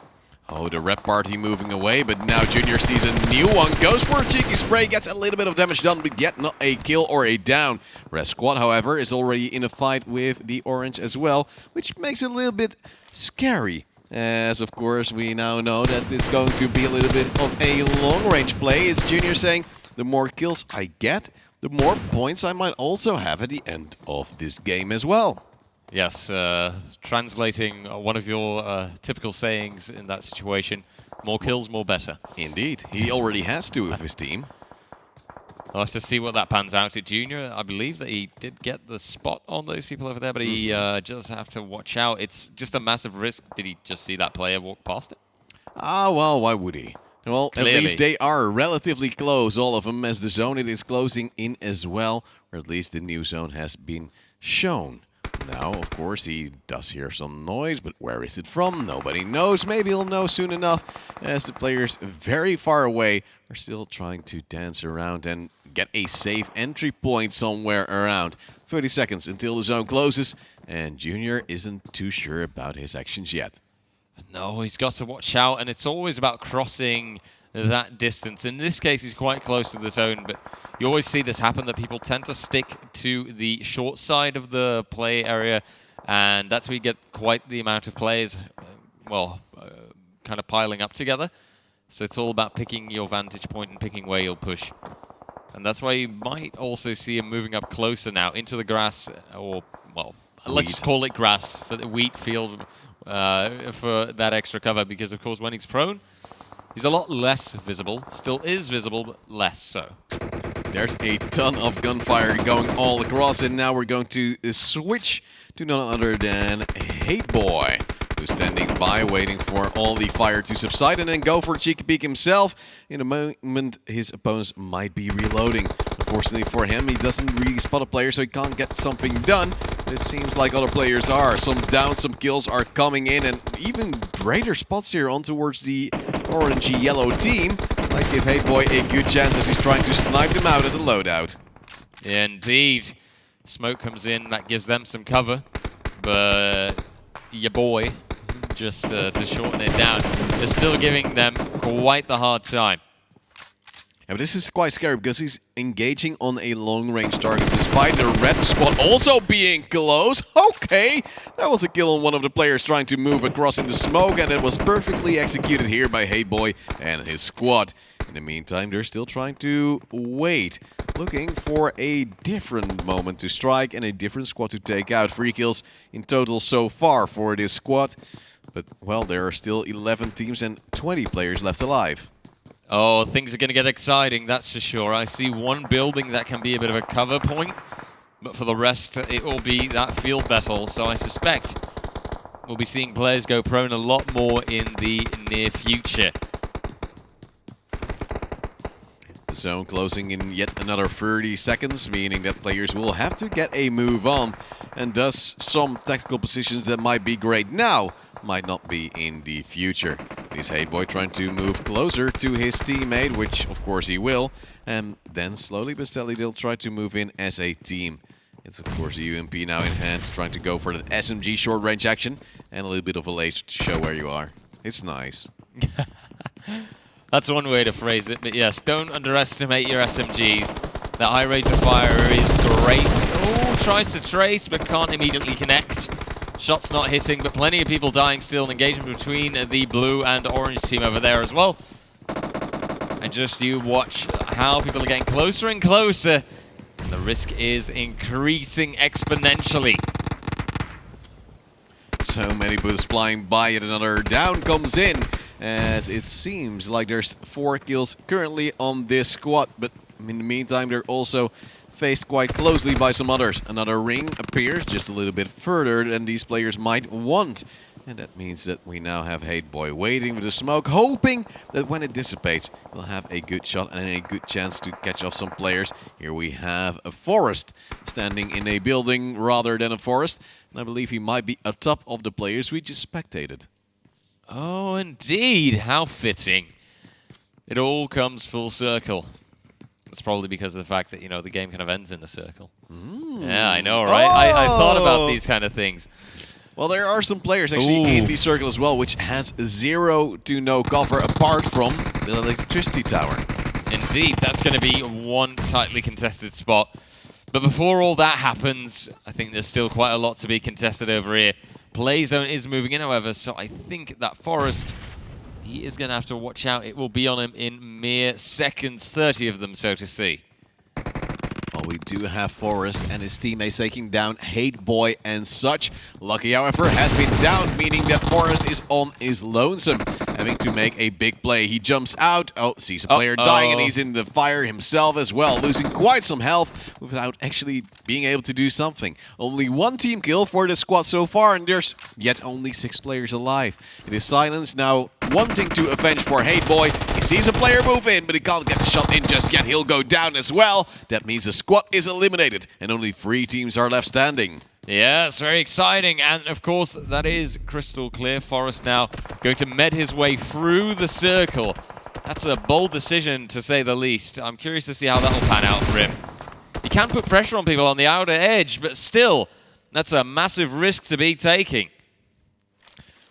Oh, the red party moving away, but now Junior sees a new one. Goes for a cheeky spray, gets a little bit of damage done, but yet not a kill or a down. Red squad, however, is already in a fight with the orange as well, which makes it a little bit scary. As, of course, we now know that it's going to be a little bit of a long-range play. It's Junior saying, the more kills I get, the more points I might also have at the end of this game as well. Yes, translating one of your typical sayings in that situation, more kills, more better. Indeed. He already has 2 of his team. I'll have to see what that pans out at Junior. I believe that he did get the spot on those people over there, but he just have to watch out. It's just a massive risk. Did he just see that player walk past it? Ah, well, why would he? Well, Clearly. At least they are relatively close, all of them, as the zone it is closing in as well, or at least the new zone has been shown. Now, of course, he does hear some noise, but where is it from? Nobody knows. Maybe he'll know soon enough, as the players very far away are still trying to dance around and get a safe entry point somewhere around. 30 seconds until the zone closes, and Junior isn't too sure about his actions yet. No, he's got to watch out, and it's always about crossing that distance. In this case, he's quite close to the zone, but you always see this happen, that people tend to stick to the short side of the play area, and that's where you get quite the amount of players, kind of piling up together. So it's all about picking your vantage point and picking where you'll push. And that's why you might also see him moving up closer now into the grass, or, well, let's just call it grass for the wheat field for that extra cover, because, of course, when he's prone, he's a lot less visible. Still is visible, but less so. There's a ton of gunfire going all across, and now we're going to switch to none other than Hateboy, who's standing by, waiting for all the fire to subside, and then go for a cheeky peek himself. In a moment, his opponents might be reloading. Unfortunately for him, he doesn't really spot a player, so he can't get something done. But it seems like other players are. Some downs, some kills are coming in, and even greater spots here on towards the orangey-yellow team. Might give Hateboy a good chance as he's trying to snipe them out at the loadout. Indeed. Smoke comes in, that gives them some cover, but your boy, just to shorten it down, is still giving them quite the hard time. Yeah, but this is quite scary because he's engaging on a long-range target despite the red squad also being close. Okay, that was a kill on one of the players trying to move across in the smoke, and it was perfectly executed here by Hateboy and his squad. In the meantime, they're still trying to wait, looking for a different moment to strike and a different squad to take out. 3 kills in total so far for this squad. But, well, there are still 11 teams and 20 players left alive. Oh, things are going to get exciting, that's for sure. I see one building that can be a bit of a cover point, but for the rest, it will be that field battle. So I suspect we'll be seeing players go prone a lot more in the near future. The zone closing in yet another 30 seconds, meaning that players will have to get a move on, and thus some tactical positions that might be great now might not be in the future. Is Hateboy trying to move closer to his teammate, which of course he will, and then slowly but steadily they'll try to move in as a team. It's of course a UMP now in hand, trying to go for the SMG short range action and a little bit of a laser to show where you are. It's nice. That's one way to phrase it, but yes, don't underestimate your SMGs. The high rate of fire is great. Oh, tries to trace but can't immediately connect. Shots not hitting, but plenty of people dying still. An engagement between the blue and orange team over there as well. And just you watch how people are getting closer and closer. And the risk is increasing exponentially. So many bullets flying by, yet another down comes in, as it seems like there's 4 kills currently on this squad, but in the meantime they're also faced quite closely by some others. Another ring appears just a little bit further than these players might want, and that means that we now have Hateboy waiting with the smoke, hoping that when it dissipates we'll have a good shot and a good chance to catch off some players. Here we have a Forest standing in a building rather than a forest, and I believe he might be atop of the players we just spectated. Oh, indeed. How fitting. It all comes full circle. It's probably because of the fact that, you know, the game kind of ends in a circle. Yeah, I know, right? I thought about these kind of things. Well, there are some players actually in the circle as well, which has 0 to no cover apart from the electricity tower. Indeed, that's going to be one tightly contested spot. But before all that happens, I think there's still quite a lot to be contested over here. Play zone is moving in, however, so I think that Forest, he is going to have to watch out. It will be on him in mere seconds, 30 of them, so to see. Well, we do have Forest and his teammates taking down Hate Boy and such. Lucky, however, has been down, meaning that Forest is on his lonesome, having to make a big play. He jumps out, sees a player dying, and he's in the fire himself as well, losing quite some health without actually being able to do something. Only one team kill for the squad so far, and there's yet only 6 players alive. It is Silence now wanting to avenge for Hate Boy. He sees a player move in, but he can't get the shot in just yet. He'll go down as well. That means the squad is eliminated, and only 3 teams are left standing. Yeah, it's very exciting, and of course that is crystal clear. Forest now going to med his way through the circle. That's a bold decision, to say the least. I'm curious to see how that'll pan out for him. He can put pressure on people on the outer edge, but still, that's a massive risk to be taking.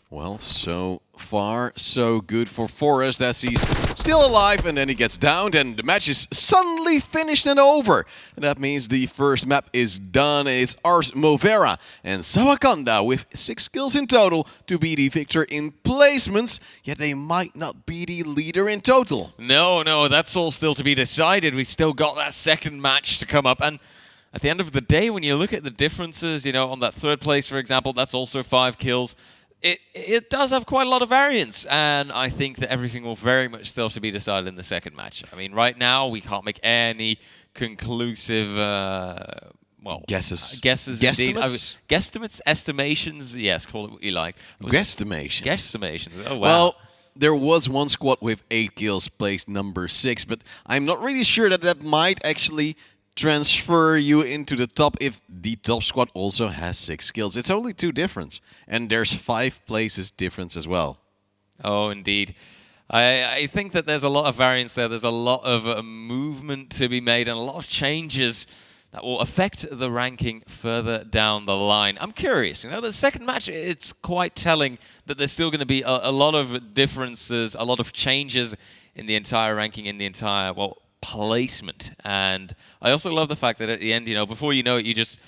Well, so far, so good for Forest as he's still alive, and then he gets downed, and the match is suddenly finished and over. And that means the first map is done. It's Ars Movera and Sawakanda with 6 kills in total to be the victor in placements, yet they might not be the leader in total. No, that's all still to be decided. We've still got that second match to come up, and at the end of the day, when you look at the differences, you know, on that 3rd place, for example, that's also 5 kills. It does have quite a lot of variance, and I think that everything will very much still to be decided in the second match. I mean, right now, we can't make any conclusive, Guesses. Guesstimates? Guesstimates, estimations, yes, call it what you like. Guesstimations. Guesstimations, oh wow. Well, there was one squad with 8 kills placed number 6, but I'm not really sure that that might actually transfer you into the top if the top squad also has 6 kills. It's only 2 difference, and there's 5 places difference as well. Oh, indeed. I think that there's a lot of variance there. There's a lot of movement to be made and a lot of changes that will affect the ranking further down the line. I'm curious. You know, the second match, it's quite telling that there's still going to be a lot of differences, a lot of changes in the entire ranking, in the entire, placement. And I also love the fact that at the end, you know, before you know it, you just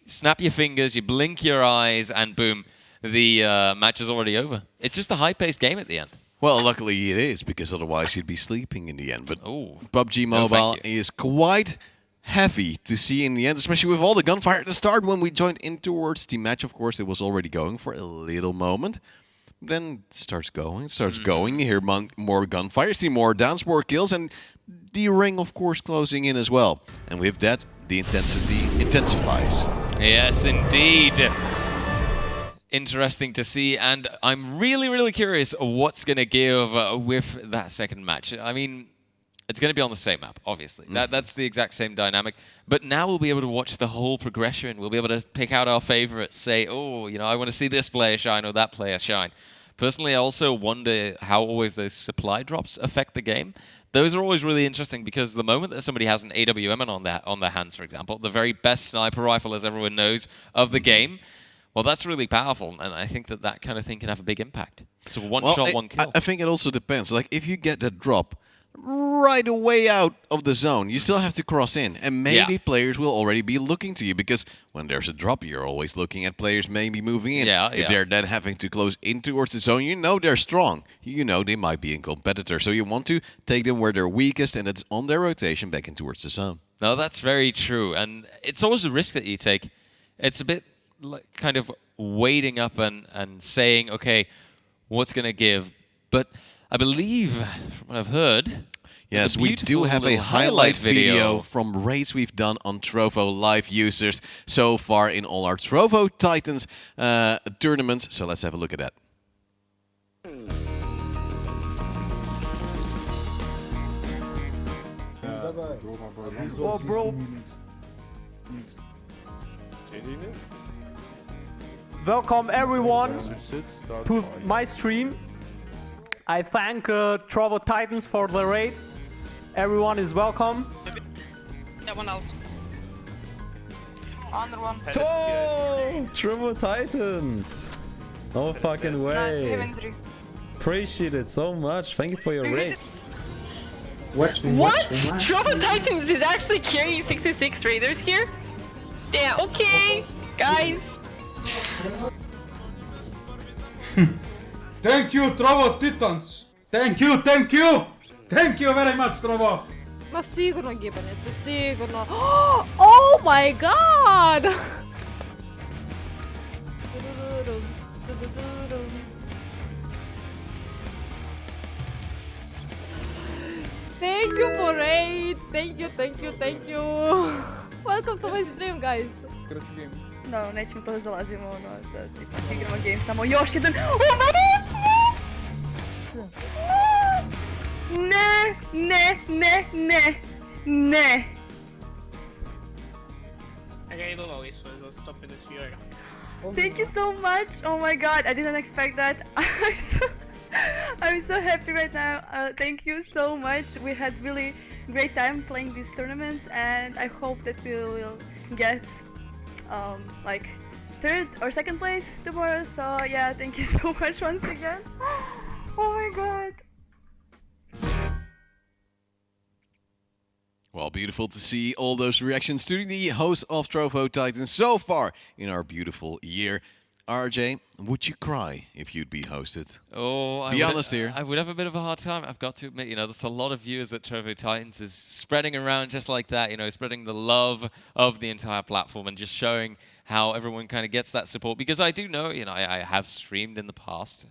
snap your fingers, you blink your eyes, and boom, the match is already over. It's just a high-paced game at the end. Well, luckily it is, because otherwise you'd be sleeping in the end. But PUBG No, Mobile is quite heavy to see in the end, especially with all the gunfire at the start. When we joined in towards the match, of course, it was already going for a little moment. Then it starts going, you hear more gunfire, see more downs, more kills, and the ring, of course, closing in as well. And with that, the intensity intensifies. Yes, indeed. Interesting to see, and I'm really, really curious what's going to give with that second match. I mean, it's going to be on the same map, obviously. That's the exact same dynamic. But now we'll be able to watch the whole progression. We'll be able to pick out our favorites, say, oh, you know, I want to see this player shine or that player shine. Personally, I also wonder how always those supply drops affect the game. Those are always really interesting because the moment that somebody has an AWM on their hands, for example, the very best sniper rifle, as everyone knows, of the game, well, that's really powerful, and I think that kind of thing can have a big impact. It's a one-shot, one kill. I think it also depends. Like, if you get that drop right away out of the zone, you still have to cross in, and maybe players will already be looking to you, because when there's a drop, you're always looking at players maybe moving in. If they're then having to close in towards the zone, you know they're strong. You know they might be a competitor, so you want to take them where they're weakest, and it's on their rotation back in towards the zone. No, that's very true, and it's always a risk that you take. It's a bit like kind of waiting up and saying, okay, what's going to give? But I believe, from what I've heard, yes, we do have a highlight video from raids we've done on Trovo live users so far in all our Trovo Titans tournaments. So let's have a look at that. Oh, bro. Welcome everyone to my stream. I thank Trovo Titans for the raid. Everyone is welcome. Under one. Oh, Trovo Titans. No fucking way. Nice, Appreciate it so much. Thank you for your raid. What? Trovo Titans is actually carrying 66 raiders here? Yeah, okay, guys. Thank you, Trovo Titans. Thank you, thank you. Thank you very much, Trovo. Ma sigurno gibanec, sigurno. Oh my god! Thank you for raid. Thank you, thank you, thank you. Welcome to my stream, guys. No, nećemo to zalazimo, ono, sad, tipa, igramo game, samo još jedan. Ne, ne, ne, ne, ne. I don't know this was stopping this viewer. Thank you so much. Oh my god, I didn't expect that. I'm so happy right now. Thank you so much. We had really great time playing this tournament, and I hope that we will get like third or second place tomorrow. So yeah, thank you so much once again. Oh my god. Well, beautiful to see all those reactions to the host of Trovo Titans so far in our beautiful year. RJ, would you cry if you'd be hosted? Oh, be honest here. I would have a bit of a hard time. I've got to admit, you know, there's a lot of viewers that Trovo Titans is spreading around just like that, you know, spreading the love of the entire platform and just showing how everyone kind of gets that support. Because I do know, you know, I have streamed in the past.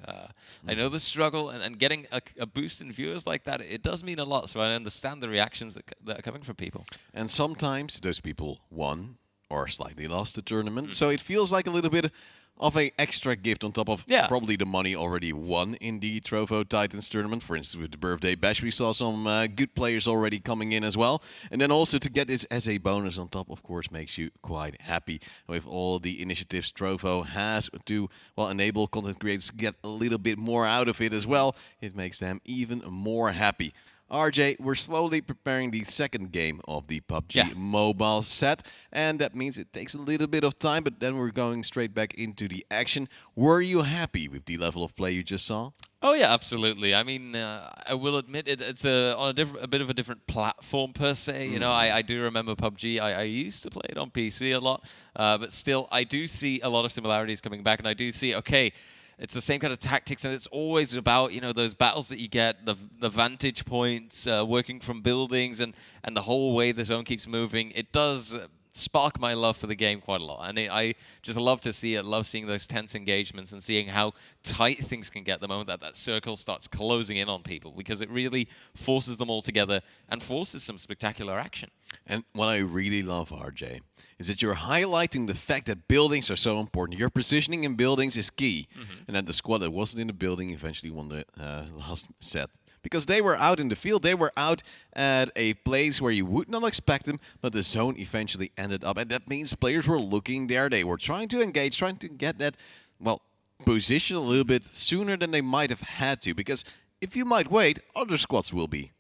I know the struggle, and getting a boost in viewers like that, it does mean a lot. So I understand the reactions that are coming from people. And sometimes those people won or slightly lost the tournament. So it feels like a little bit of an extra gift on top of probably the money already won in the Trovo Titans tournament. For instance, with the birthday bash, we saw some good players already coming in as well. And then also to get this as a bonus on top, of course, makes you quite happy. With all the initiatives Trovo has to, well, enable content creators to get a little bit more out of it as well, it makes them even more happy. RJ, we're slowly preparing the second game of the PUBG mobile set, and that means it takes a little bit of time, but then we're going straight back into the action. Were you happy with the level of play you just saw? Oh yeah, absolutely. I mean, I will admit it's on a bit of a different platform per se. You know, I do remember PUBG. I used to play it on PC a lot, but still, I do see a lot of similarities coming back, and I do see, okay, it's the same kind of tactics, and it's always about, you know, those battles that you get, the vantage points, working from buildings, and the whole way the zone keeps moving. It does spark my love for the game quite a lot, and I just love to see it. Love seeing those tense engagements and seeing how tight things can get the moment that circle starts closing in on people, because it really forces them all together and forces some spectacular action. And what I really love, RJ, is that you're highlighting the fact that buildings are so important. Your positioning in buildings is key. And that the squad that wasn't in the building eventually won the last set. Because they were out in the field, they were out at a place where you would not expect them, but the zone eventually ended up. And that means players were looking there. They were trying to engage, trying to get that, well, position a little bit sooner than they might have had to. Because if you might wait, other squads will be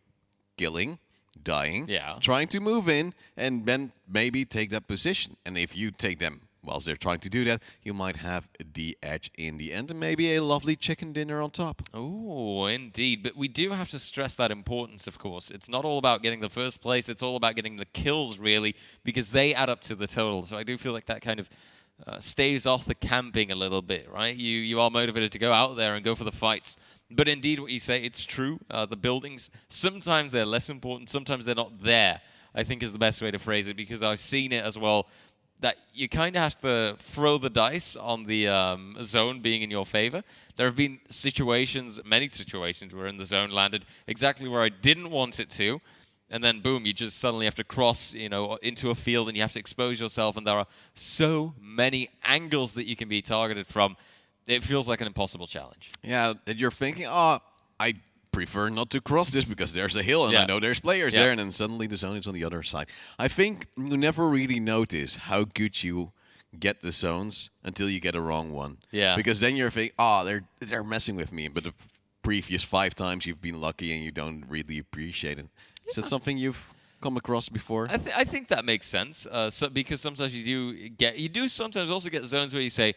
killing, dying, trying to move in, and then maybe take that position. And if you take them whilst they're trying to do that, you might have the edge in the end, and maybe a lovely chicken dinner on top. Oh, indeed. But we do have to stress that importance, of course. It's not all about getting the first place, it's all about getting the kills, really, because they add up to the total. So I do feel like that kind of staves off the camping a little bit, right? You are motivated to go out there and go for the fights. But indeed, what you say, it's true. The buildings, sometimes they're less important, sometimes they're not there, I think is the best way to phrase it, because I've seen it as well, that you kind of have to throw the dice on the zone being in your favor. There have been situations, many situations, where in the zone landed exactly where I didn't want it to, and then boom, you just suddenly have to cross, you know, into a field, and you have to expose yourself, and there are so many angles that you can be targeted from. It feels like an impossible challenge. Yeah, and you're thinking, oh, I prefer not to cross this because there's a hill and I know there's players there, and then suddenly the zone is on the other side. I think you never really notice how good you get the zones until you get a wrong one. Yeah. Because then you're thinking, oh, they're messing with me. But the previous 5 times you've been lucky and you don't really appreciate it. Is that something you've come across before? I think that makes sense. Because sometimes you do sometimes also get zones where you say,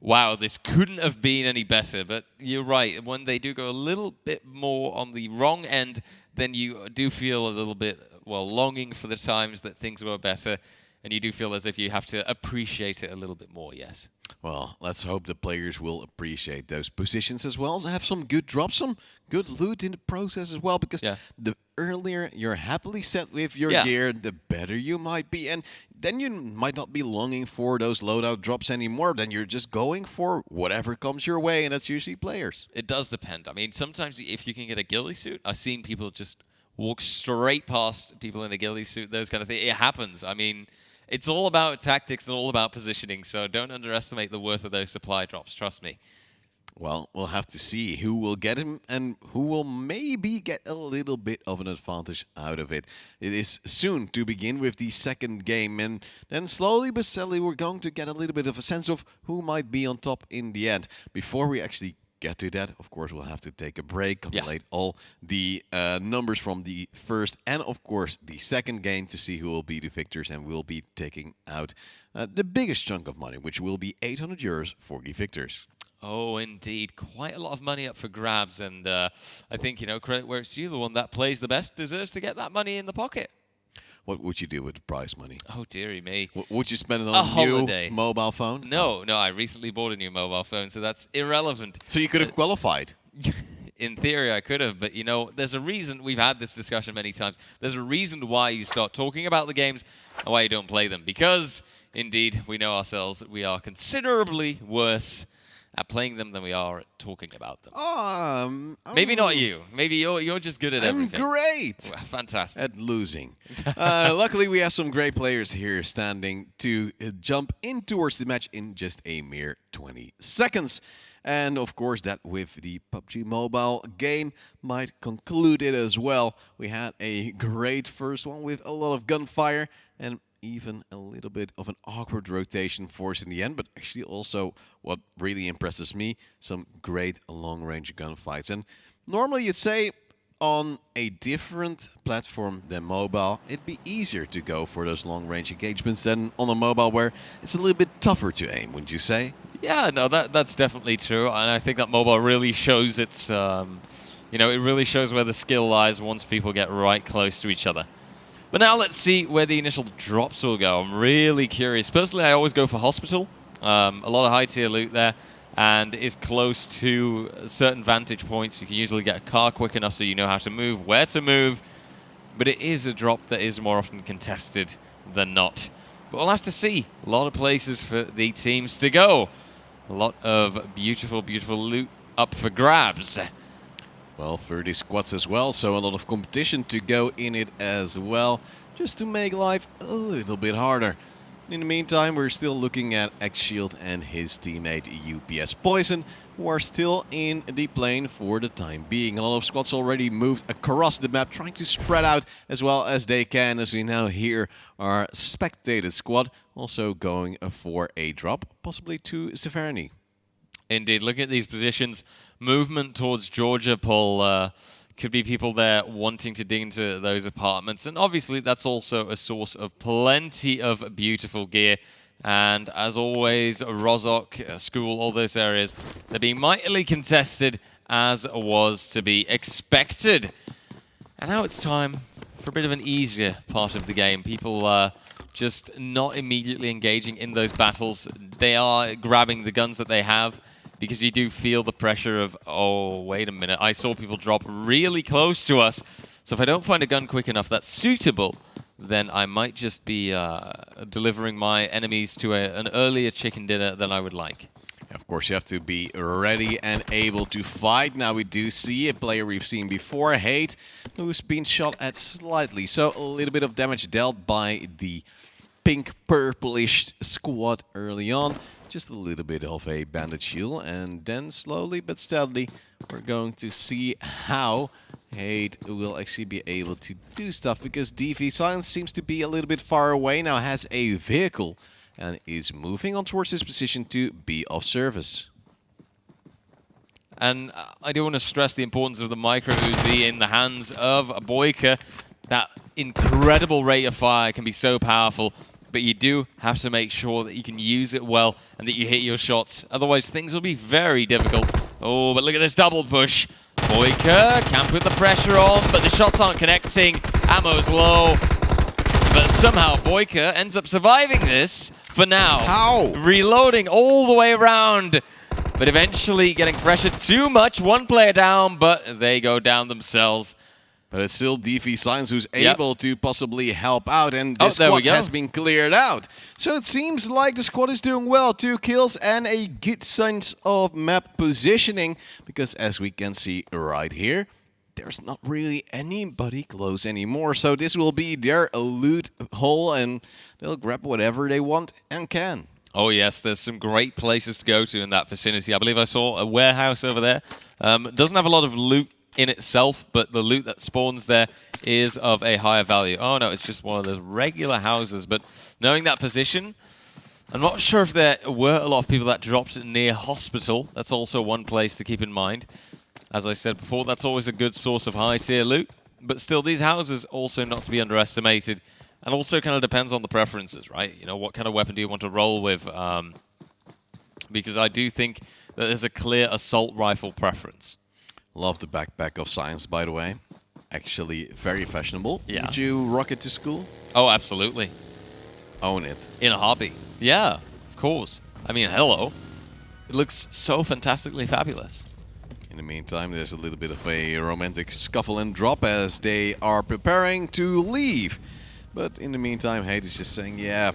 wow, this couldn't have been any better. But you're right. When they do go a little bit more on the wrong end, then you do feel a little bit, well, longing for the times that things were better. And you do feel as if you have to appreciate it a little bit more, yes. Well, let's hope the players will appreciate those positions as well. So have some good drops, some good loot in the process as well. Because the earlier you're happily set with your gear, the better you might be. And then you might not be longing for those loadout drops anymore. Then you're just going for whatever comes your way, and that's usually players. It does depend. I mean, sometimes if you can get a ghillie suit, I've seen people just walk straight past people in a ghillie suit, those kind of things. It happens. I mean, it's all about tactics and all about positioning, so don't underestimate the worth of those supply drops, trust me. Well, we'll have to see who will get him and who will maybe get a little bit of an advantage out of it. It is soon to begin with the second game, and then slowly but steadily we're going to get a little bit of a sense of who might be on top in the end. Before we actually get to that, of course, we'll have to take a break, compilate all the numbers from the first and, of course, the second game to see who will be the victors, and we'll be taking out the biggest chunk of money, which will be 800 euros for the victors. Oh, indeed. Quite a lot of money up for grabs, and I think, credit where it's due, the one that plays the best deserves to get that money in the pocket. What would you do with the prize money? Oh, dearie me. Would you spend it on a new mobile phone? No, I recently bought a new mobile phone, so that's irrelevant. So you could have qualified. In theory, I could have, but there's a reason. We've had this discussion many times. There's a reason why you start talking about the games and why you don't play them. Because, indeed, we know ourselves that we are considerably worse at playing them than we are at talking about them. Maybe not you. Maybe you're just good at everything. I'm great. Well, fantastic. At losing. Luckily, we have some great players here standing to jump in towards the match in just a mere 20 seconds. And of course, that with the PUBG Mobile game might conclude it as well. We had a great first one with a lot of gunfire and even a little bit of an awkward rotation force in the end, but actually also what really impresses me, some great long-range gunfights. And normally you'd say on a different platform than mobile, it'd be easier to go for those long-range engagements than on a mobile where it's a little bit tougher to aim, wouldn't you say? Yeah, no, that's definitely true, and I think that mobile really shows its, it really shows where the skill lies once people get right close to each other. But now let's see where the initial drops will go. I'm really curious. Personally, I always go for Hospital. A lot of high-tier loot there, and is close to certain vantage points. You can usually get a car quick enough so you know how to move, where to move. But it is a drop that is more often contested than not. But we'll have to see. A lot of places for the teams to go. A lot of beautiful, beautiful loot up for grabs. Well, 30 squads as well, so a lot of competition to go in it as well, just to make life a little bit harder. In the meantime, we're still looking at X-Shield and his teammate UPS Poison, who are still in the plane for the time being. A lot of squads already moved across the map, trying to spread out as well as they can, as we now hear our spectated squad also going for a drop, possibly to Severny. Indeed, look at these positions. Movement towards Georgia, Paul. Could be people there wanting to dig into those apartments. And obviously, that's also a source of plenty of beautiful gear. And as always, Rozhok, School, all those areas, they're being mightily contested, as was to be expected. And now it's time for a bit of an easier part of the game. People just not immediately engaging in those battles. They are grabbing the guns that they have, because you do feel the pressure of, oh, wait a minute, I saw people drop really close to us. So if I don't find a gun quick enough that's suitable, then I might just be delivering my enemies to an earlier chicken dinner than I would like. Of course, you have to be ready and able to fight. Now we do see a player we've seen before, Hate, who's been shot at slightly. So a little bit of damage dealt by the pink purplish squad early on. Just a little bit of a bandage shield, and then slowly but steadily we're going to see how Hate will actually be able to do stuff, because DV Silence seems to be a little bit far away now, has a vehicle and is moving on towards his position to be of service. And I do want to stress the importance of the micro Uzi in the hands of Boyka. that incredible rate of fire can be so powerful, but you do have to make sure that you can use it well and that you hit your shots. Otherwise, things will be very difficult. Oh, but look at this double push. Boyka can't put the pressure on, but the shots aren't connecting. Ammo's low. But somehow Boyka ends up surviving this for now. How? Reloading all the way around, but eventually getting pressured too much. One player down, but they go down themselves. But it's still DV Science who's able to possibly help out, and this there we squad go. has been cleared out. So it seems like the squad is doing well. 2 kills and a good sense of map positioning, because as we can see right here, there's not really anybody close anymore. So this will be their loot hole, and they'll grab whatever they want and can. Oh yes, there's some great places to go to in that vicinity. I believe I saw a warehouse over there. Doesn't have a lot of loot in itself, but the loot that spawns there is of a higher value. Oh no, it's just one of those regular houses. But knowing that position, I'm not sure if there were a lot of people that dropped near hospital. That's also one place to keep in mind. As I said before, that's always a good source of high tier loot. But still, these houses also not to be underestimated. And also kind of depends on the preferences, right? You know, what kind of weapon do you want to roll with? Because I do think that there's a clear assault rifle preference. Love the backpack of Science, by the way. Actually, very fashionable. Yeah. Would you rock it to school? Oh, absolutely. Own it. In a hobby. Yeah, of course. I mean, hello. It looks so fantastically fabulous. In the meantime, there's a little bit of a romantic scuffle and drop as they are preparing to leave. But in the meantime, Hate is just saying, yeah,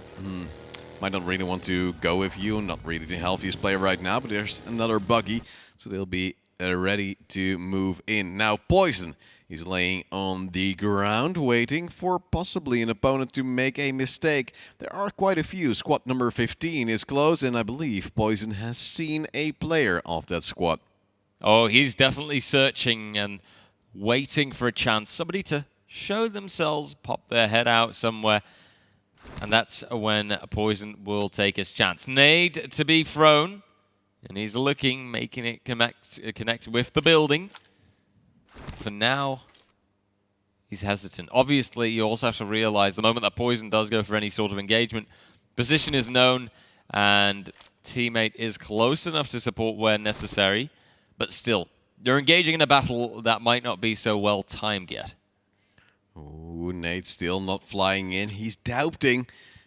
might not really want to go with you. Not really the healthiest player right now, but there's another buggy. So they'll be ready to move in. Now Poison is laying on the ground, waiting for possibly an opponent to make a mistake. There are quite a few. Squad number 15 is close, and I believe Poison has seen a player of that squad. Oh, he's definitely searching and waiting for a chance. Somebody to show themselves, pop their head out somewhere. And that's when Poison will take his chance. Nade to be thrown. And he's looking, making it connect with the building. For now, he's hesitant. Obviously, you also have to realize the moment that Poison does go for any sort of engagement, position is known and teammate is close enough to support where necessary. But still, you're engaging in a battle that might not be so well timed yet. Ooh, Nate still not flying in. He's doubting.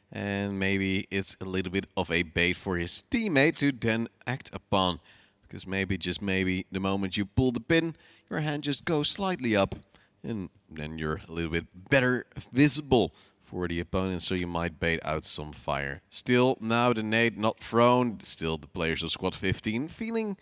And maybe it's a little bit of a bait for his teammate to then act upon. Because maybe, just maybe, the moment you pull the pin, your hand just goes slightly up. And then you're a little bit better visible for the opponent, so you might bait out some fire. Still, now the nade not thrown. Still, the players of Squad 15 feeling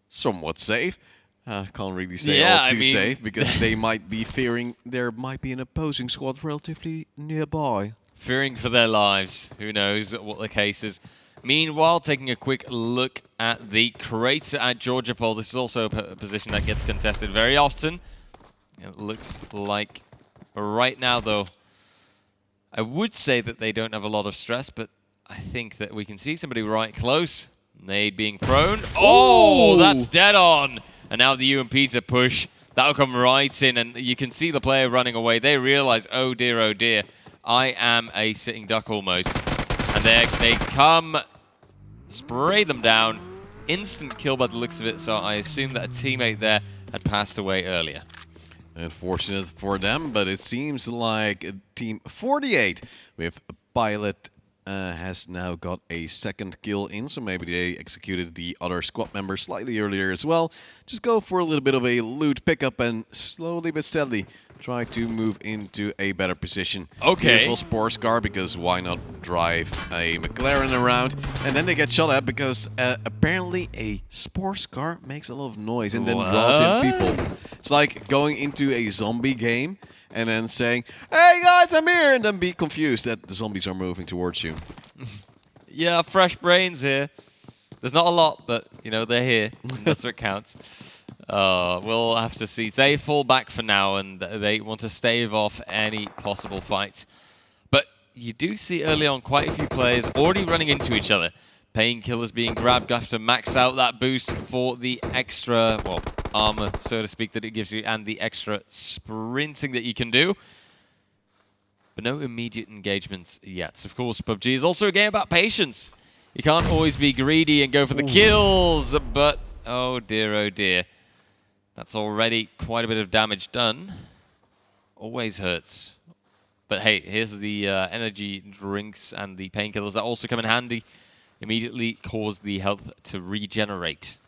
somewhat safe. Can't really say all too safe, because they might be fearing there might be an opposing squad relatively nearby. Fearing for their lives. Who knows what the case is. Meanwhile, taking a quick look at the crater at Georgia Pole. This is also a position that gets contested very often. It looks like right now, though, I would say that they don't have a lot of stress, but I think that we can see somebody right close. Nade being thrown. Oh, that's dead on. And now the UMPs push. That'll come right in, and you can see the player running away. They realize, oh dear, I am a sitting duck almost. And they come, spray them down. Instant kill by the looks of it, so I assume that a teammate there had passed away earlier. Unfortunate for them, but it seems like Team 48 with a pilot has now got a second kill in, so maybe they executed the other squad member slightly earlier as well. Just go for a little bit of a loot pickup and slowly but steadily try to move into a better position. Okay. Beautiful sports car, because why not drive a McLaren around? And then they get shot at because apparently a sports car makes a lot of noise and then draws in people. It's like going into a zombie game and then saying, "Hey guys, I'm here," and then be confused that the zombies are moving towards you. Yeah, fresh brains here. There's not a lot, but, you know, they're here. That's what counts. We'll have to see. They fall back for now, and they want to stave off any possible fights. But you do see early on quite a few players already running into each other. Painkillers being grabbed after max out that boost for the extra, well, armor, so to speak, that it gives you, and the extra sprinting that you can do. but no immediate engagements yet. So of course, PUBG is also a game about patience. You can't always be greedy and go for the kills, but oh dear, that's already quite a bit of damage done. Always hurts. But hey, here's the energy drinks and the painkillers that also come in handy. Immediately cause the health to regenerate.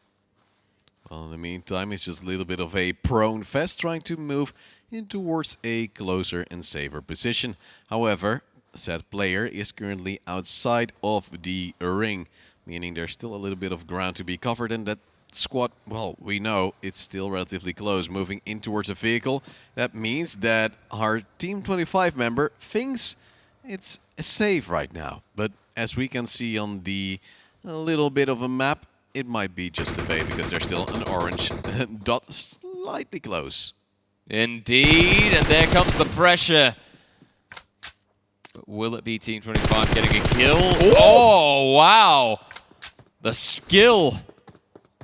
Well, in the meantime, it's just a little bit of a prone fest trying to move in towards a closer and safer position. However, said player is currently outside of the ring, meaning there's still a little bit of ground to be covered, and that squad, well, we know it's still relatively close, moving in towards a vehicle. That means that our Team 25 member thinks it's safe right now, but as we can see on the little bit of a map, it might be just a bait because there's still an orange dot slightly close. Indeed, and there comes the pressure. But will it be Team 25 getting a kill? Oh, wow. The skill.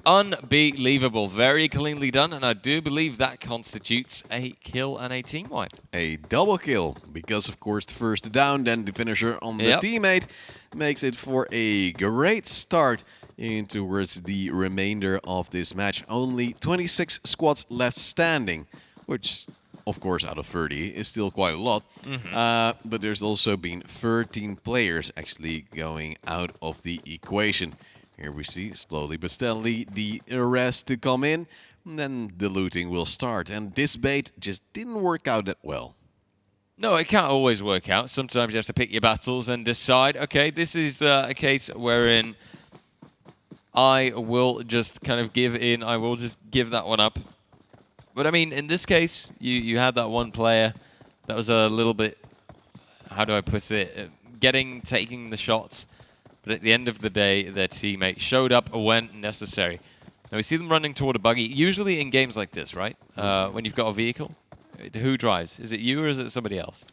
Unbelievable. Very cleanly done, and I do believe that constitutes a kill and a team wipe. A double kill, because of course the first down, then the finisher on the teammate makes it for a great start in towards the remainder of this match. Only 26 squads left standing, which of course out of 30 is still quite a lot. But there's also been 13 players actually going out of the equation. Here we see, slowly but steadily, the rest to come in, and then the looting will start. And this bait just didn't work out that well. No, it can't always work out. Sometimes you have to pick your battles and decide, okay, this is a case wherein I will just kind of give in. I will just give that one up. But I mean, in this case, you had that one player that was a little bit, how do I put it, taking the shots. But at the end of the day, their teammate showed up when necessary. Now we see them running toward a buggy. Usually in games like this, right? When you've got a vehicle, who drives? Is it you or is it somebody else?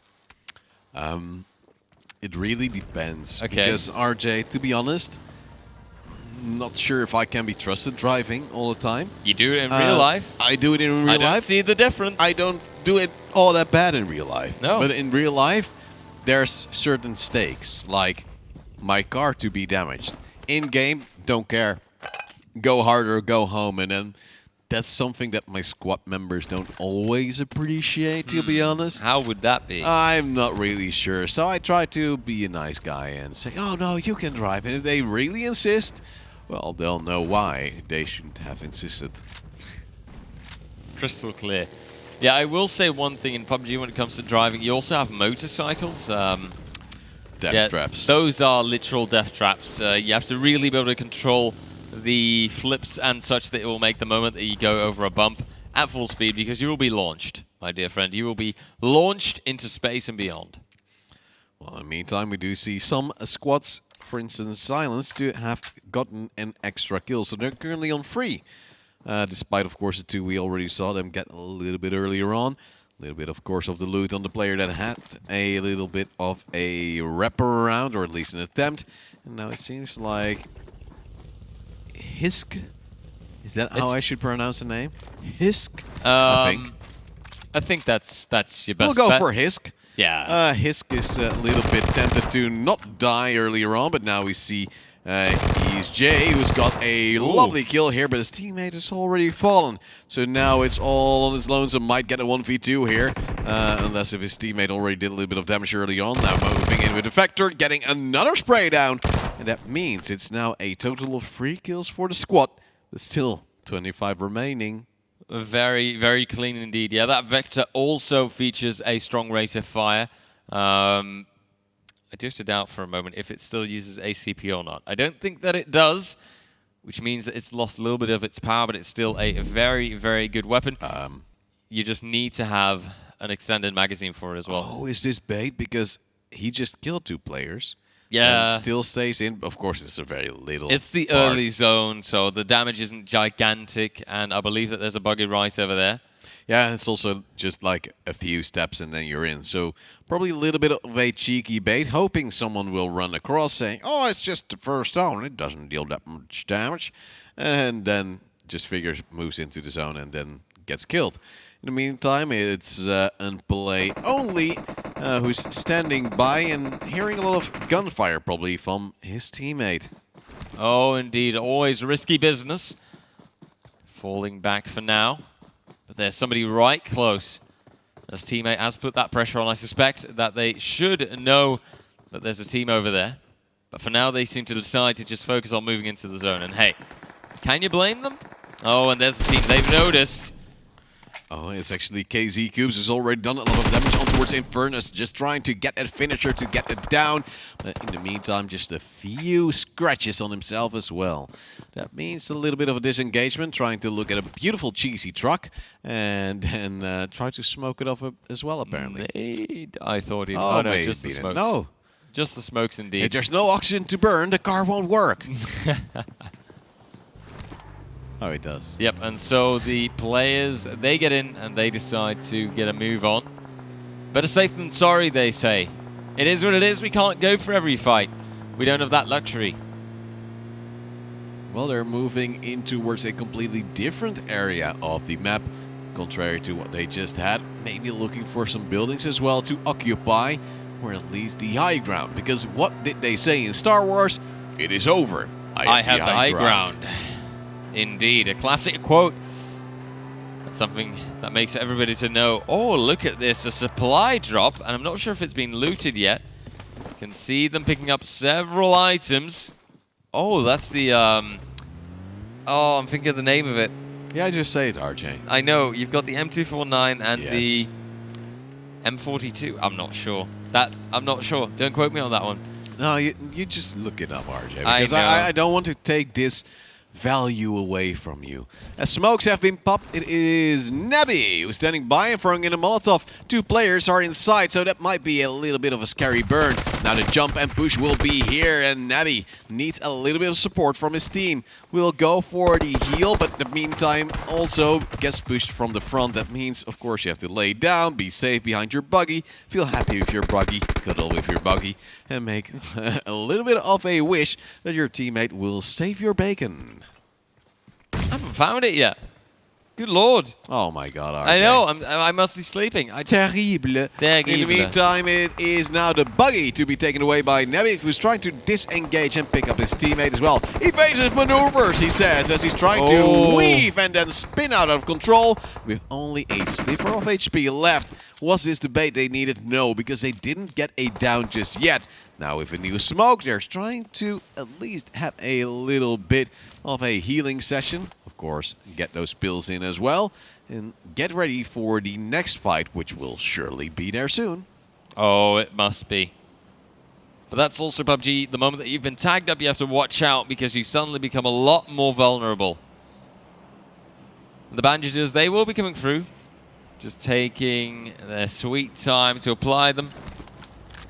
It really depends. Okay. Because RJ, to be honest, not sure if I can be trusted driving all the time. You do it in real life? I do it in real life. I don't see the difference. I don't do it all that bad in real life. No. But in real life, there's certain stakes, like my car to be damaged. In game, don't care. Go hard or go home, and then that's something that my squad members don't always appreciate, to be honest. How would that be? I'm not really sure. So I try to be a nice guy and say, oh no, you can drive. And if they really insist, well, they'll know why they shouldn't have insisted. Crystal clear. Yeah, I will say one thing in PUBG when it comes to driving. You also have motorcycles. Death traps. Those are literal death traps. You have to really be able to control the flips and such that it will make the moment that you go over a bump at full speed, because you will be launched, my dear friend. You will be launched into space and beyond. Well, in the meantime, we do see some squads, for instance, Silence, to have gotten an extra kill. So they're currently on 3. Despite, of course, the 2 we already saw them get a little bit earlier on. A little bit, of course, of the loot on the player that had a little bit of a wraparound, or at least an attempt. And now it seems like Hisk. Is that how I should pronounce the name? Hisk? I think that's your best We'll go bet. for Hisk. Yeah. Hisk is a little bit tempted to not die earlier on, but now we see he's Jay, who's got a lovely kill here, but his teammate has already fallen. So now it's all on his lonesome. Might get a 1v2 here, unless if his teammate already did a little bit of damage early on. Now moving in with Defector, getting another spray down. And that means it's now a total of 3 kills for the squad, but still 25 remaining. Very, very clean indeed. Yeah, that Vector also features a strong rate of fire. I do have to doubt for a moment if it still uses ACP or not. I don't think that it does, which means that it's lost a little bit of its power, but it's still a very, very good weapon. You just need to have an extended magazine for it as well. Oh, is this bait? Because he just killed 2 players. Yeah. And still stays in. Of course, it's a very little It's the part. early zone, so the damage isn't gigantic, and I believe that there's a buggy right over there. Yeah, and it's also just like a few steps and then you're in. So probably a little bit of a cheeky bait, hoping someone will run across saying, oh, it's just the first zone, it doesn't deal that much damage. And then just figures, moves into the zone and then gets killed. In the meantime, it's unplay only. who's standing by and hearing a lot of gunfire probably from his teammate. Oh, indeed. Always risky business. Falling back for now. But there's somebody right close. His teammate has put that pressure on. I suspect that they should know that there's a team over there. But for now, they seem to decide to just focus on moving into the zone. And hey, can you blame them? Oh, and there's the team. They've noticed. Oh, it's actually KZ Cubes who's already done a lot of damage on towards Infernus, just trying to get that finisher to get it down. But in the meantime, just a few scratches on himself as well. That means a little bit of a disengagement, trying to look at a beautiful cheesy truck and then try to smoke it off as well, apparently. I thought he... Oh, no, maybe just the then. smokes. No. Just the smokes, indeed. If there's no oxygen to burn, the car won't work. Oh, it does. Yep, and so the players, they get in and they decide to get a move on. Better safe than sorry, they say. It is what it is. We can't go for every fight. We don't have that luxury. Well, they're moving in towards a completely different area of the map, contrary to what they just had. Maybe looking for some buildings as well to occupy, or at least the high ground. Because what did they say in Star Wars? It is over. I have the high ground. Indeed, a classic quote. That's something that makes everybody to know. Oh, look at this, a supply drop, and I'm not sure if it's been looted yet. You can see them picking up several items. Oh, that's the, oh, I'm thinking of the name of it. Yeah, just say it, RJ. I know, you've got the M249 and the M42. I'm not sure. I'm not sure. Don't quote me on that one. No, you just look it up, RJ. Because I don't want to take this value away from you. As smokes have been popped, it is Nebby who's standing by and throwing in a Molotov. Two players are inside, so that might be a little bit of a scary burn. Now the jump and push will be here, and Nebby needs a little bit of support from his team. Will go for the heal, but in the meantime also gets pushed from the front. That means, of course, you have to lay down, be safe behind your buggy, feel happy with your buggy, cuddle with your buggy, and make a little bit of a wish that your teammate will save your bacon. I haven't found it yet. Good lord. Oh my god, RJ. I know, I must be sleeping. Terrible. Terrible. In the meantime, it is now the buggy to be taken away by Nebby, who's trying to disengage and pick up his teammate as well. Evasive maneuvers, he says, as he's trying to weave and then spin out of control with only a sliver of HP left. Was this the bait they needed? No, because they didn't get a down just yet. Now with a new smoke, they're trying to at least have a little bit of a healing session. Of course, get those pills in as well. And get ready for the next fight, which will surely be there soon. Oh, it must be. But that's also PUBG. The moment that you've been tagged up, you have to watch out because you suddenly become a lot more vulnerable. The bandages, they will be coming through. Just taking their sweet time to apply them.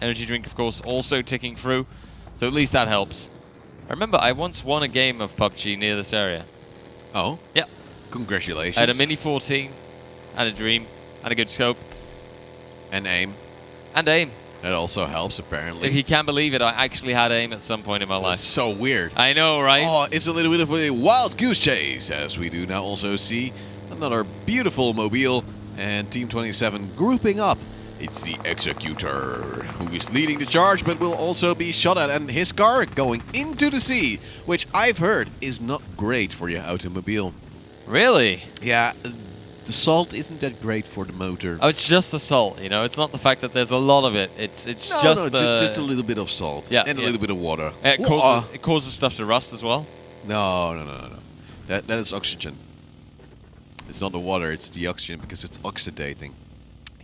Energy drink, of course, also ticking through. So at least that helps. I remember I once won a game of PUBG near this area. Oh? Yeah. Congratulations. I had a Mini 14, had a dream, had a good scope. And aim. And aim. That also helps, apparently. If you can believe it, I actually had aim at some point in my life. That's so weird. I know, right? Oh, it's a little bit of a wild goose chase, as we do now also see another beautiful mobile and Team 27 grouping up. It's the Executor who is leading the charge, but will also be shot at, and his car going into the sea, which I've heard is not great for your automobile. Really? Yeah, the salt isn't that great for the motor. Oh, it's just the salt, you know. It's not the fact that there's a lot of it. It's just a little bit of salt. Yeah, and a little bit of water. It causes stuff to rust as well. No. That is oxygen. It's not the water, it's the oxygen because it's oxidating.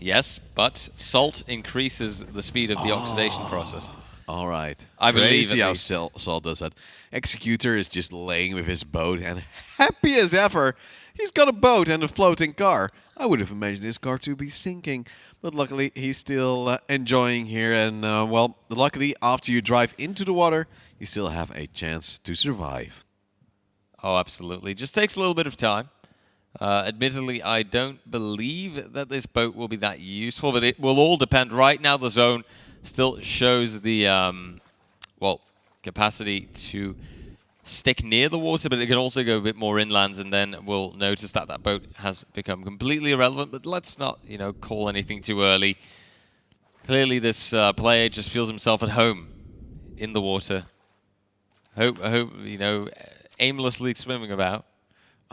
Yes, but salt increases the speed of the oxidation process. All right. I believe Crazy how salt does that. Executor is just laying with his boat and happy as ever. He's got a boat and a floating car. I would have imagined his car to be sinking. But luckily, he's still enjoying here. And, well, luckily, after you drive into the water, you still have a chance to survive. Oh, absolutely. Just takes a little bit of time. Admittedly, I don't believe that this boat will be that useful, but it will all depend. Right now, the zone still shows the, capacity to stick near the water, but it can also go a bit more inlands, and then we'll notice that that boat has become completely irrelevant. But let's not, call anything too early. Clearly, this player just feels himself at home in the water. I hope, you know, aimlessly swimming about.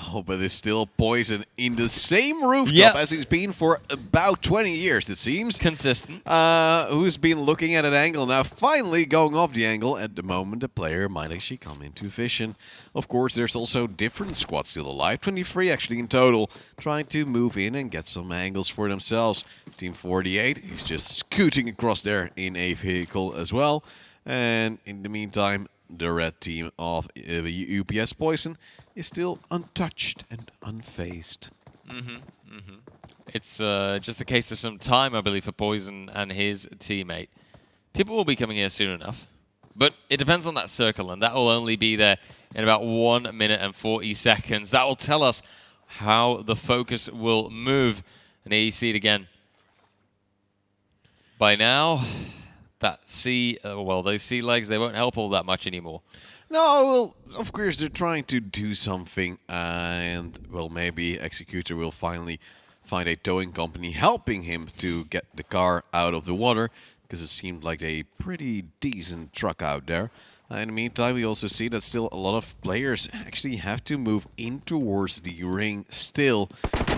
Oh, but there's still Poison in the same rooftop as he's been for about 20 years, it seems. Consistent. Who's been looking at an angle now, finally going off the angle. At the moment, the player might actually come into vision. Of course, there's also different squads still alive, 23 actually in total, trying to move in and get some angles for themselves. Team 48 is just scooting across there in a vehicle as well. And in the meantime, the red team of UPS Poison is still untouched and unfazed. It's just a case of some time, I believe, for Poison and his teammate. People will be coming here soon enough, but it depends on that circle, and that will only be there in about 1 minute and 40 seconds. That will tell us how the focus will move. And here you see it again. By now, that those sea legs, they won't help all that much anymore. No, well, of course they're trying to do something, and well, maybe Executor will finally find a towing company helping him to get the car out of the water, because it seemed like a pretty decent truck out there. In the meantime, we also see that still a lot of players actually have to move in towards the ring still.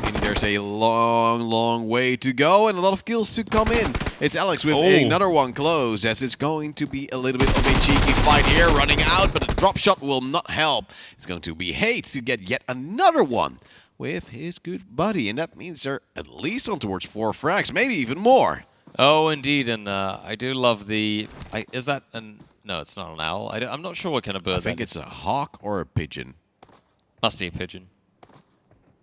Meaning there's a long way to go and a lot of kills to come in. It's Alex with another one close, as it's going to be a little bit of a cheeky fight here, running out, but the drop shot will not help. It's going to be Hate to get yet another one with his good buddy, and that means they're at least on towards 4 frags, maybe even more. Oh, indeed, and I do love the... is that an... No, it's not an owl. I'm not sure what kind of bird I think it's a hawk or a pigeon. Must be a pigeon.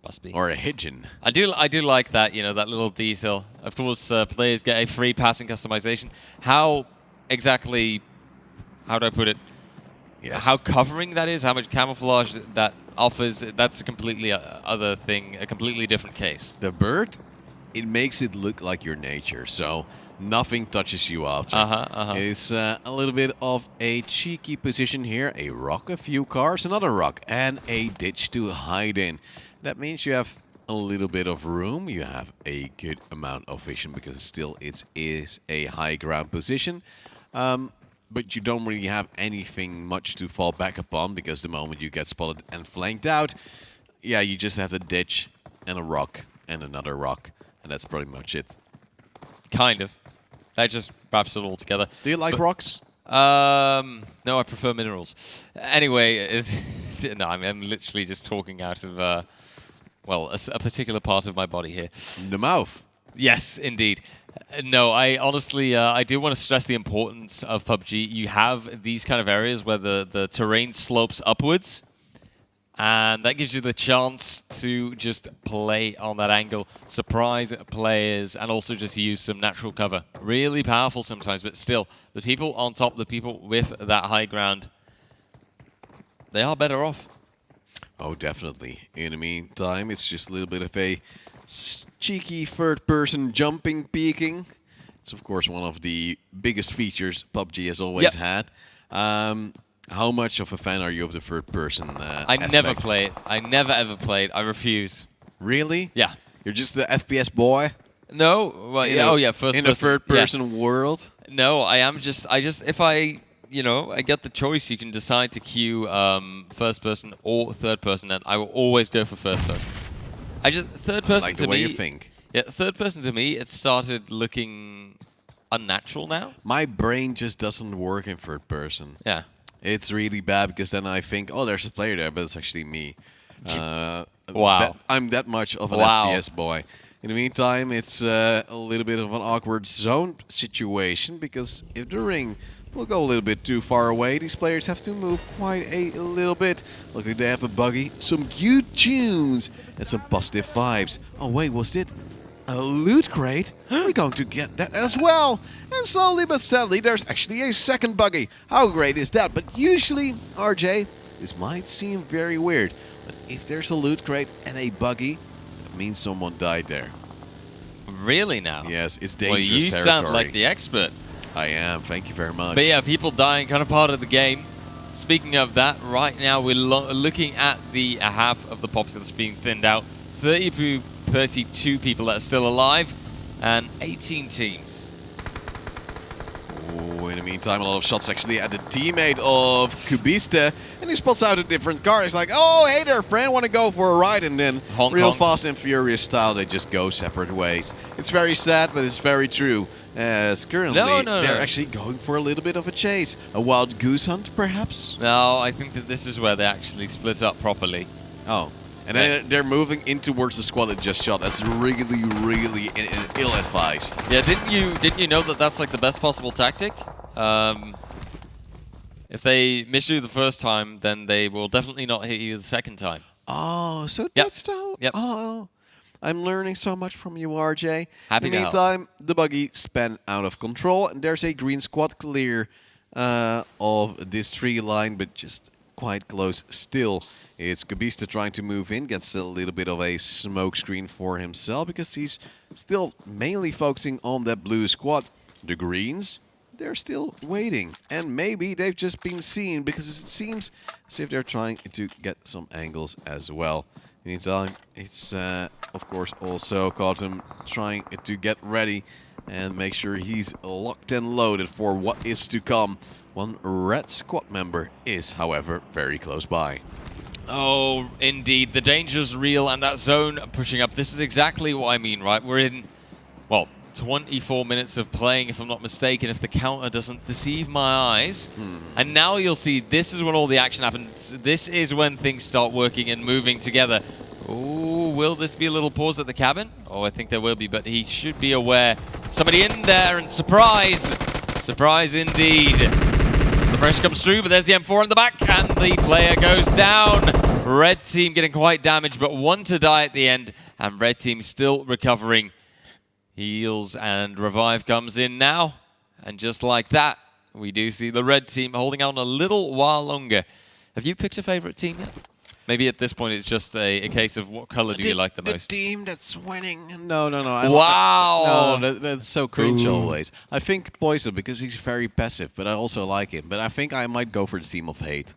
Must be. Or a pigeon. I do like that, you know, that little detail. Of course, players get a free passing customization. How exactly... How do I put it? Yes. How covering that is, how much camouflage that offers, that's a completely other thing, a completely different case. The bird, it makes it look like your nature, so nothing touches you after. It's a little bit of a cheeky position here. A rock, a few cars, another rock, and a ditch to hide in. That means you have a little bit of room. You have a good amount of vision because still it is a high ground position. But you don't really have anything much to fall back upon because the moment you get spotted and flanked out, yeah, you just have a ditch and a rock and another rock. And that's pretty much it. Kind of. That just wraps it all together. Do you like rocks? No, I prefer minerals. Anyway, no, I'm literally just talking out of, well, a particular part of my body here. The mouth. Yes, indeed. No, I honestly, I do want to stress the importance of PUBG. You have these kind of areas where the terrain slopes upwards, and that gives you the chance to just play on that angle, surprise players, and also just use some natural cover. Really powerful sometimes, but still, the people on top, the people with that high ground, they are better off. Oh, definitely. In the meantime, it's just a little bit of a cheeky third-person jumping, peeking. It's, of course, one of the biggest features PUBG has always had. How much of a fan are you of the third-person I never play it. I never ever played. I refuse. Really? Yeah. You're just the FPS boy? No. Well, first in a third-person world? No, I just if I, you know, I get the choice, you can decide to queue first-person or third-person, and I will always go for first-person. Third-person like to the way me, you think. Yeah, third-person to me, it started looking unnatural now. My brain just doesn't work in third-person. Yeah. It's really bad because then I think, oh, there's a player there, but it's actually me. Wow. I'm that much of an FPS boy. In the meantime, it's a little bit of an awkward zone situation because if the ring will go a little bit too far away, these players have to move quite a little bit. Luckily, they have a buggy, some cute tunes, and some positive vibes. Oh, wait, was it a loot crate? We're going to get that as well. And slowly but steadily, there's actually a second buggy. How great is that? But usually, RJ, this might seem very weird, but if there's a loot crate and a buggy, that means someone died there. Really now? Yes, it's dangerous territory. Well, you sound like the expert. I am. Thank you very much. But yeah, people dying, kind of part of the game. Speaking of that, right now we're looking at the half of the populace being thinned out. 32 people that are still alive, and 18 teams. Oh, in the meantime, a lot of shots actually at the teammate of PUGB, and he spots out a different car. He's like, oh, hey there, friend, want to go for a ride? And then real fast and furious style, they just go separate ways. It's very sad, but it's very true. As currently, they're actually going for a little bit of a chase. A wild goose hunt, perhaps? No, I think that this is where they actually split up properly. Oh. And then they're moving in towards the squad that just shot. That's really, really ill-advised. Yeah, didn't you know that that's like the best possible tactic? If they miss you the first time, then they will definitely not hit you the second time. Oh, so that's how... Yep. Oh, I'm learning so much from you, RJ. Happy In the meantime, the buggy spun out of control, and there's a green squad clear of this tree line, but just quite close still. It's PUGB trying to move in, gets a little bit of a smoke screen for himself because he's still mainly focusing on that blue squad. The greens, they're still waiting, and maybe they've just been seen because it seems as if they're trying to get some angles as well. Meantime, it's of course also caught him trying to get ready and make sure he's locked and loaded for what is to come. One red squad member is, however, very close by. Oh, indeed. The danger's real, and that zone pushing up. This is exactly what I mean, right? We're in, well, 24 minutes of playing, if I'm not mistaken, if the counter doesn't deceive my eyes. And now you'll see this is when all the action happens. This is when things start working and moving together. Oh, will this be a little pause at the cabin? Oh, I think there will be, but he should be aware. Somebody in there, and surprise! Surprise indeed. The pressure comes through, but there's the M4 in the back, and the player goes down. Red team getting quite damaged, but one to die at the end, and red team still recovering. Heals and revive comes in now, and just like that, we do see the red team holding on a little while longer. Have you picked a favorite team yet? Maybe at this point it's just a case of what color do you like the most? The team that's winning. No. Wow. No, that's so cringe always. I think Poison because he's very passive, but I also like him. But I think I might go for the team of hate.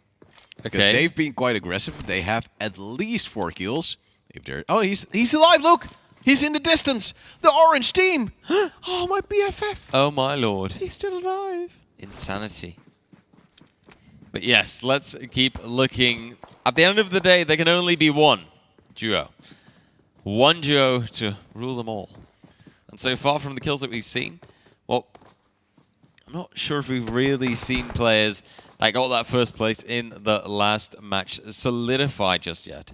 Because they've been quite aggressive. They have at least 4 kills. If they're he's alive, look! He's in the distance! The orange team! Oh, my BFF! Oh my lord. He's still alive. Insanity. But yes, let's keep looking. At the end of the day, there can only be one duo. One duo to rule them all. And so far from the kills that we've seen, well, I'm not sure if we've really seen players that got that first place in the last match solidified just yet.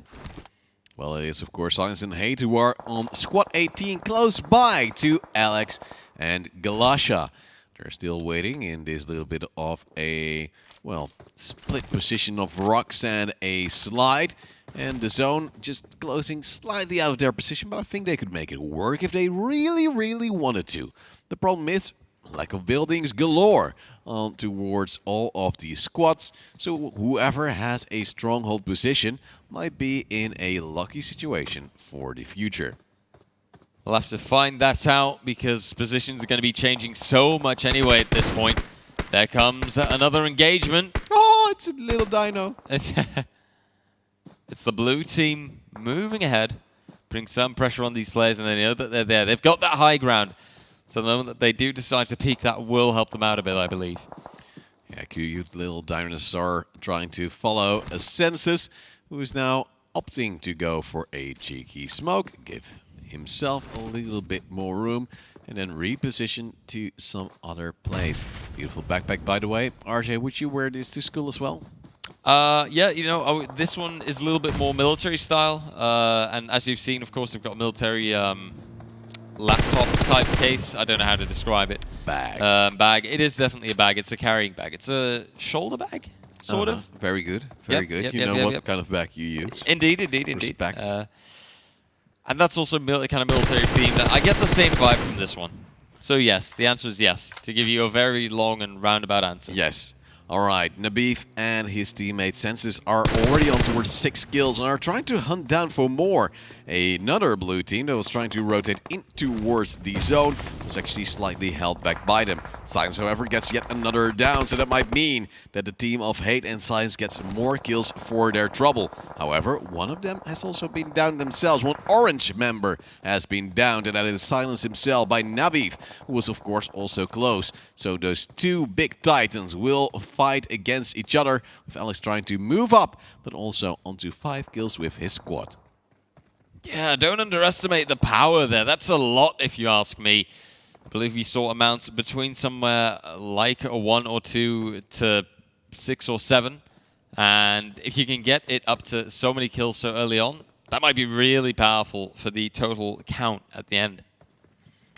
Well, it is, of course, Silence and Hate who are on Squad 18, close by to Alex and Galasha. They're still waiting in this little bit of a, well, split position of rocks and a slide. And the zone just closing slightly out of their position, but I think they could make it work if they really, really wanted to. The problem is lack of buildings galore towards all of these squads. So whoever has a stronghold position might be in a lucky situation for the future. We'll have to find that out because positions are going to be changing so much anyway at this point. There comes another engagement. Oh, it's a little dino. It's the blue team moving ahead, putting some pressure on these players, and they know that they're there. They've got that high ground. So the moment that they do decide to peek, that will help them out a bit, I believe. Yeah, cute little dinosaur trying to follow a Census, who is now opting to go for a cheeky smoke, give himself a little bit more room, and then reposition to some other place. Beautiful backpack, by the way. RJ, would you wear this to school as well? Yeah, you know, this one is a little bit more military style, and as you've seen, of course, they've got military laptop type case. I don't know how to describe it. Bag. Bag. It is definitely a bag. It's a carrying bag. It's a shoulder bag, sort of. Very good. Very good. Yep, you know what kind of bag you use. Indeed. Respect. And that's also kind of military themed. I get the same vibe from this one. So yes, the answer is yes, to give you a very long and roundabout answer. Yes. Alright, Nabith and his teammate Senses are already on towards 6 kills and are trying to hunt down for more. Another blue team that was trying to rotate in towards the zone was actually slightly held back by them. Science, however, gets yet another down, so that might mean that the team of Hate and Science gets more kills for their trouble. However, one of them has also been downed themselves. One orange member has been downed, and that is silenced himself by Nabith, who was of course also close. So those two big titans will fight against each other, with Alex trying to move up, but also onto 5 kills with his squad. Yeah, don't underestimate the power there. That's a lot, if you ask me. I believe we saw amounts between somewhere like a 1 or 2 to 6 or 7. And if you can get it up to so many kills so early on, that might be really powerful for the total count at the end.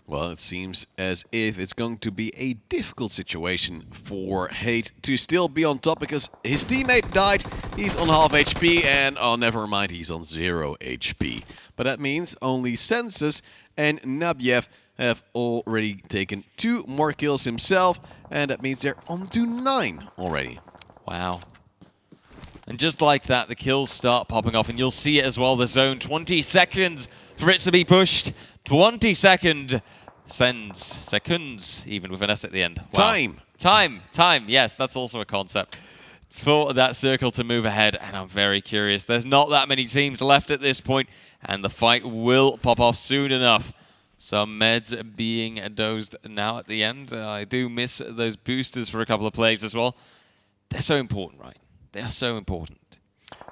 Well, it seems as if it's going to be a difficult situation for Hate to still be on top, because his teammate died, he's on half HP, and oh, never mind, he's on 0 HP. But that means only Senses and Nabiev have already taken 2 more kills himself, and that means they're on to 9 already. Wow. And just like that, the kills start popping off, and you'll see it as well, the zone. 20 seconds for it to be pushed. 20 seconds, even with an S at the end. Wow. Time, yes, that's also a concept. It's for that circle to move ahead, and I'm very curious. There's not that many teams left at this point, and the fight will pop off soon enough. Some meds being dosed now at the end. I do miss those boosters for a couple of plays as well. They're so important, right? They are so important.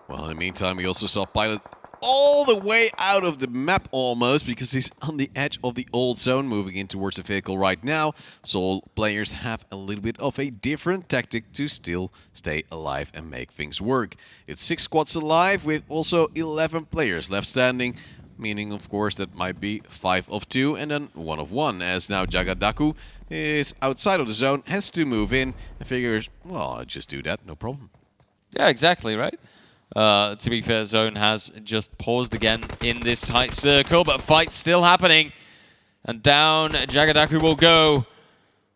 Well, in the meantime, we also saw Pilot all the way out of the map almost, because he's on the edge of the old zone, moving in towards the vehicle right now. So players have a little bit of a different tactic to still stay alive and make things work. It's 6 squads alive with also 11 players left standing, meaning of course that might be 5 of 2 and then 1 of 1, as now Jagadaku is outside of the zone, has to move in and figures, well, I'll just do that, no problem. Yeah, exactly, right? To be fair, Zone has just paused again in this tight circle, but fight's still happening. And down Jagadaku will go.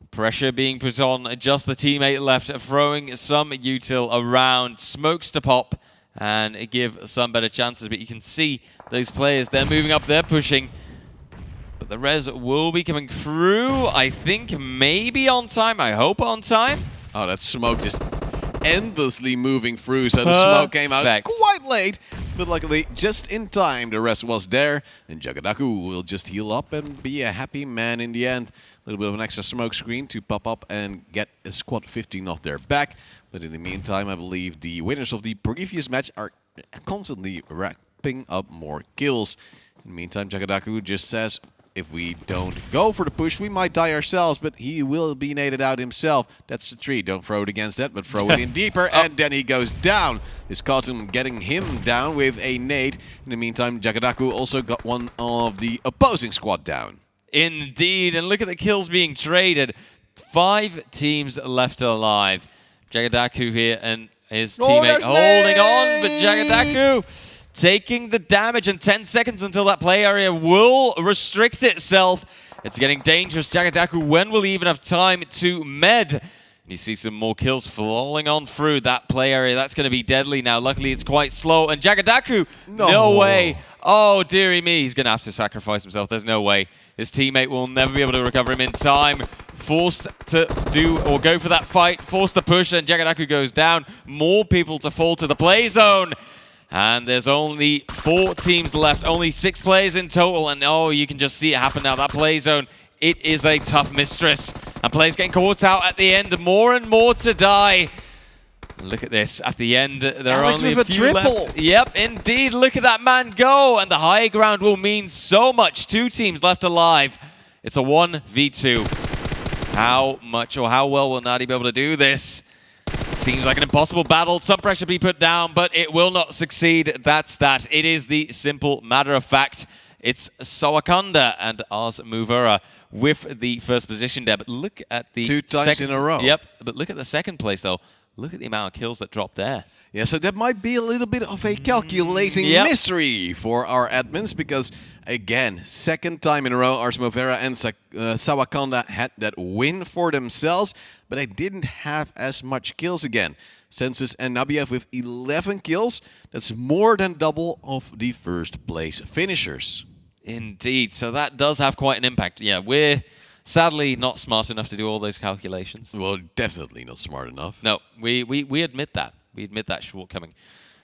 Pressure being put on, just the teammate left, throwing some util around. Smokes to pop and give some better chances, but you can see those players, they're moving up, they're pushing. But the res will be coming through, I think maybe on time, I hope on time. Oh, that smoke just endlessly moving through, so the smoke came out quite late, but luckily just in time. The rest was there, and Jagadaku will just heal up and be a happy man in the end. A little bit of an extra smoke screen to pop up and get a squad 15 off their back. But in the meantime, I believe the winners of the previous match are constantly wrapping up more kills. In the meantime, Jagadaku just says, if we don't go for the push, we might die ourselves, but he will be naded out himself. That's the tree. Don't throw it against that, but throw it in deeper, and then he goes down. This caught him getting him down with a nade. In the meantime, Jagadaku also got one of the opposing squad down. Indeed, and look at the kills being traded. 5 teams left alive. Jagadaku here and his teammate holding on, but Jagadaku taking the damage, and 10 seconds until that play area will restrict itself. It's getting dangerous. Jagadaku, when will he even have time to med? You see some more kills falling on through that play area. That's going to be deadly now. Luckily, it's quite slow. And Jagadaku, no way. Oh, dearie me. He's going to have to sacrifice himself. There's no way. His teammate will never be able to recover him in time. Forced to do or go for that fight. Forced to push, and Jagadaku goes down. More people to fall to the play zone. And there's only 4 teams left, only 6 players in total, and oh, you can just see it happen now. That play zone, it is a tough mistress. And players getting caught out at the end, more and more to die. Look at this, at the end, there are only a few left. Yep, indeed, look at that man go, and the high ground will mean so much. 2 teams left alive. It's a 1v2. How much or how well will Nadi be able to do this? Seems like an impossible battle. Some pressure be put down, but it will not succeed. That's that. It is the simple matter of fact. It's Sawakanda and Ars Movura with the first position there. But look at the 2 times in a row. Yep, but look at the second place, though. look at the amount of kills that dropped there. Yeah, so that might be a little bit of a calculating mystery for our admins, because, again, second time in a row, Arsmovera and Sawakanda had that win for themselves, but they didn't have as much kills again. Senses and Nabiev with 11 kills, that's more than double of the first place finishers. Indeed, so that does have quite an impact. Yeah, we're sadly not smart enough to do all those calculations. Well, definitely not smart enough. No, we admit that. We admit that shortcoming.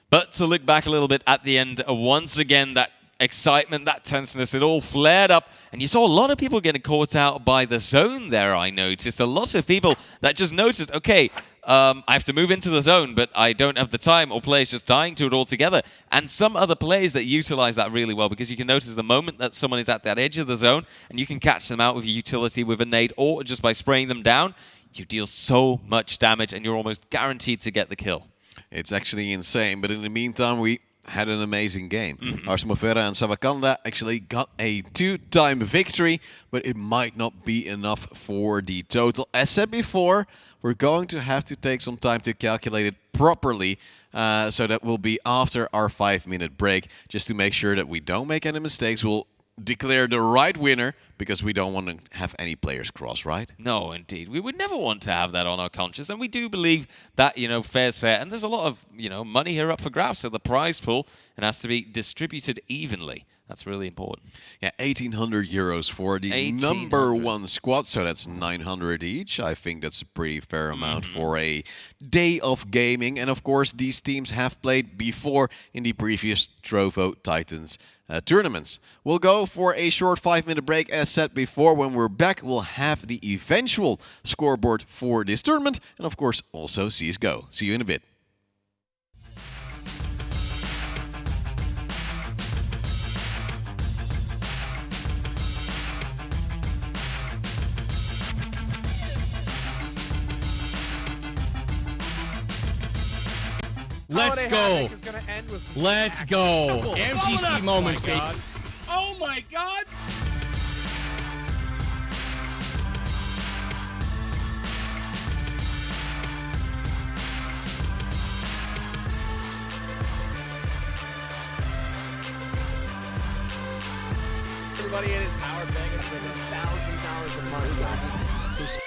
But to look back a little bit at the end, once again, that excitement, that tenseness, it all flared up. And you saw a lot of people getting caught out by the zone there, I noticed. A lot of people that just noticed, okay, I have to move into the zone, but I don't have the time, or players just dying to it altogether. And some other players that utilize that really well, because you can notice the moment that someone is at that edge of the zone, and you can catch them out with utility, with a nade, or just by spraying them down, you deal so much damage, and you're almost guaranteed to get the kill. It's actually insane, but in the meantime, we had an amazing game. Arsmovera and Sawakanda actually got a 2-time victory, but it might not be enough for the total. As said before, we're going to have to take some time to calculate it properly, so that will be after our 5-minute break, just to make sure that we don't make any mistakes. We'll declare the right winner, because we don't want to have any players cross, right? No, indeed. We would never want to have that on our conscience, and we do believe that, fair's fair, and there's a lot of, money here up for grabs, so the prize pool, it has to be distributed evenly. That's really important. Yeah, 1,800 euros for the number one squad, so that's 900 each. I think that's a pretty fair amount for a day of gaming, and of course, these teams have played before in the previous Trovo Titans tournaments. We'll go for a short 5-minute break, as said before. When we're back, we'll have the eventual scoreboard for this tournament, and of course, also CSGO. See you in a bit. Let's go. Let's go. MGC moments, baby. Oh my god! Everybody in his power bank is $1,000 a month.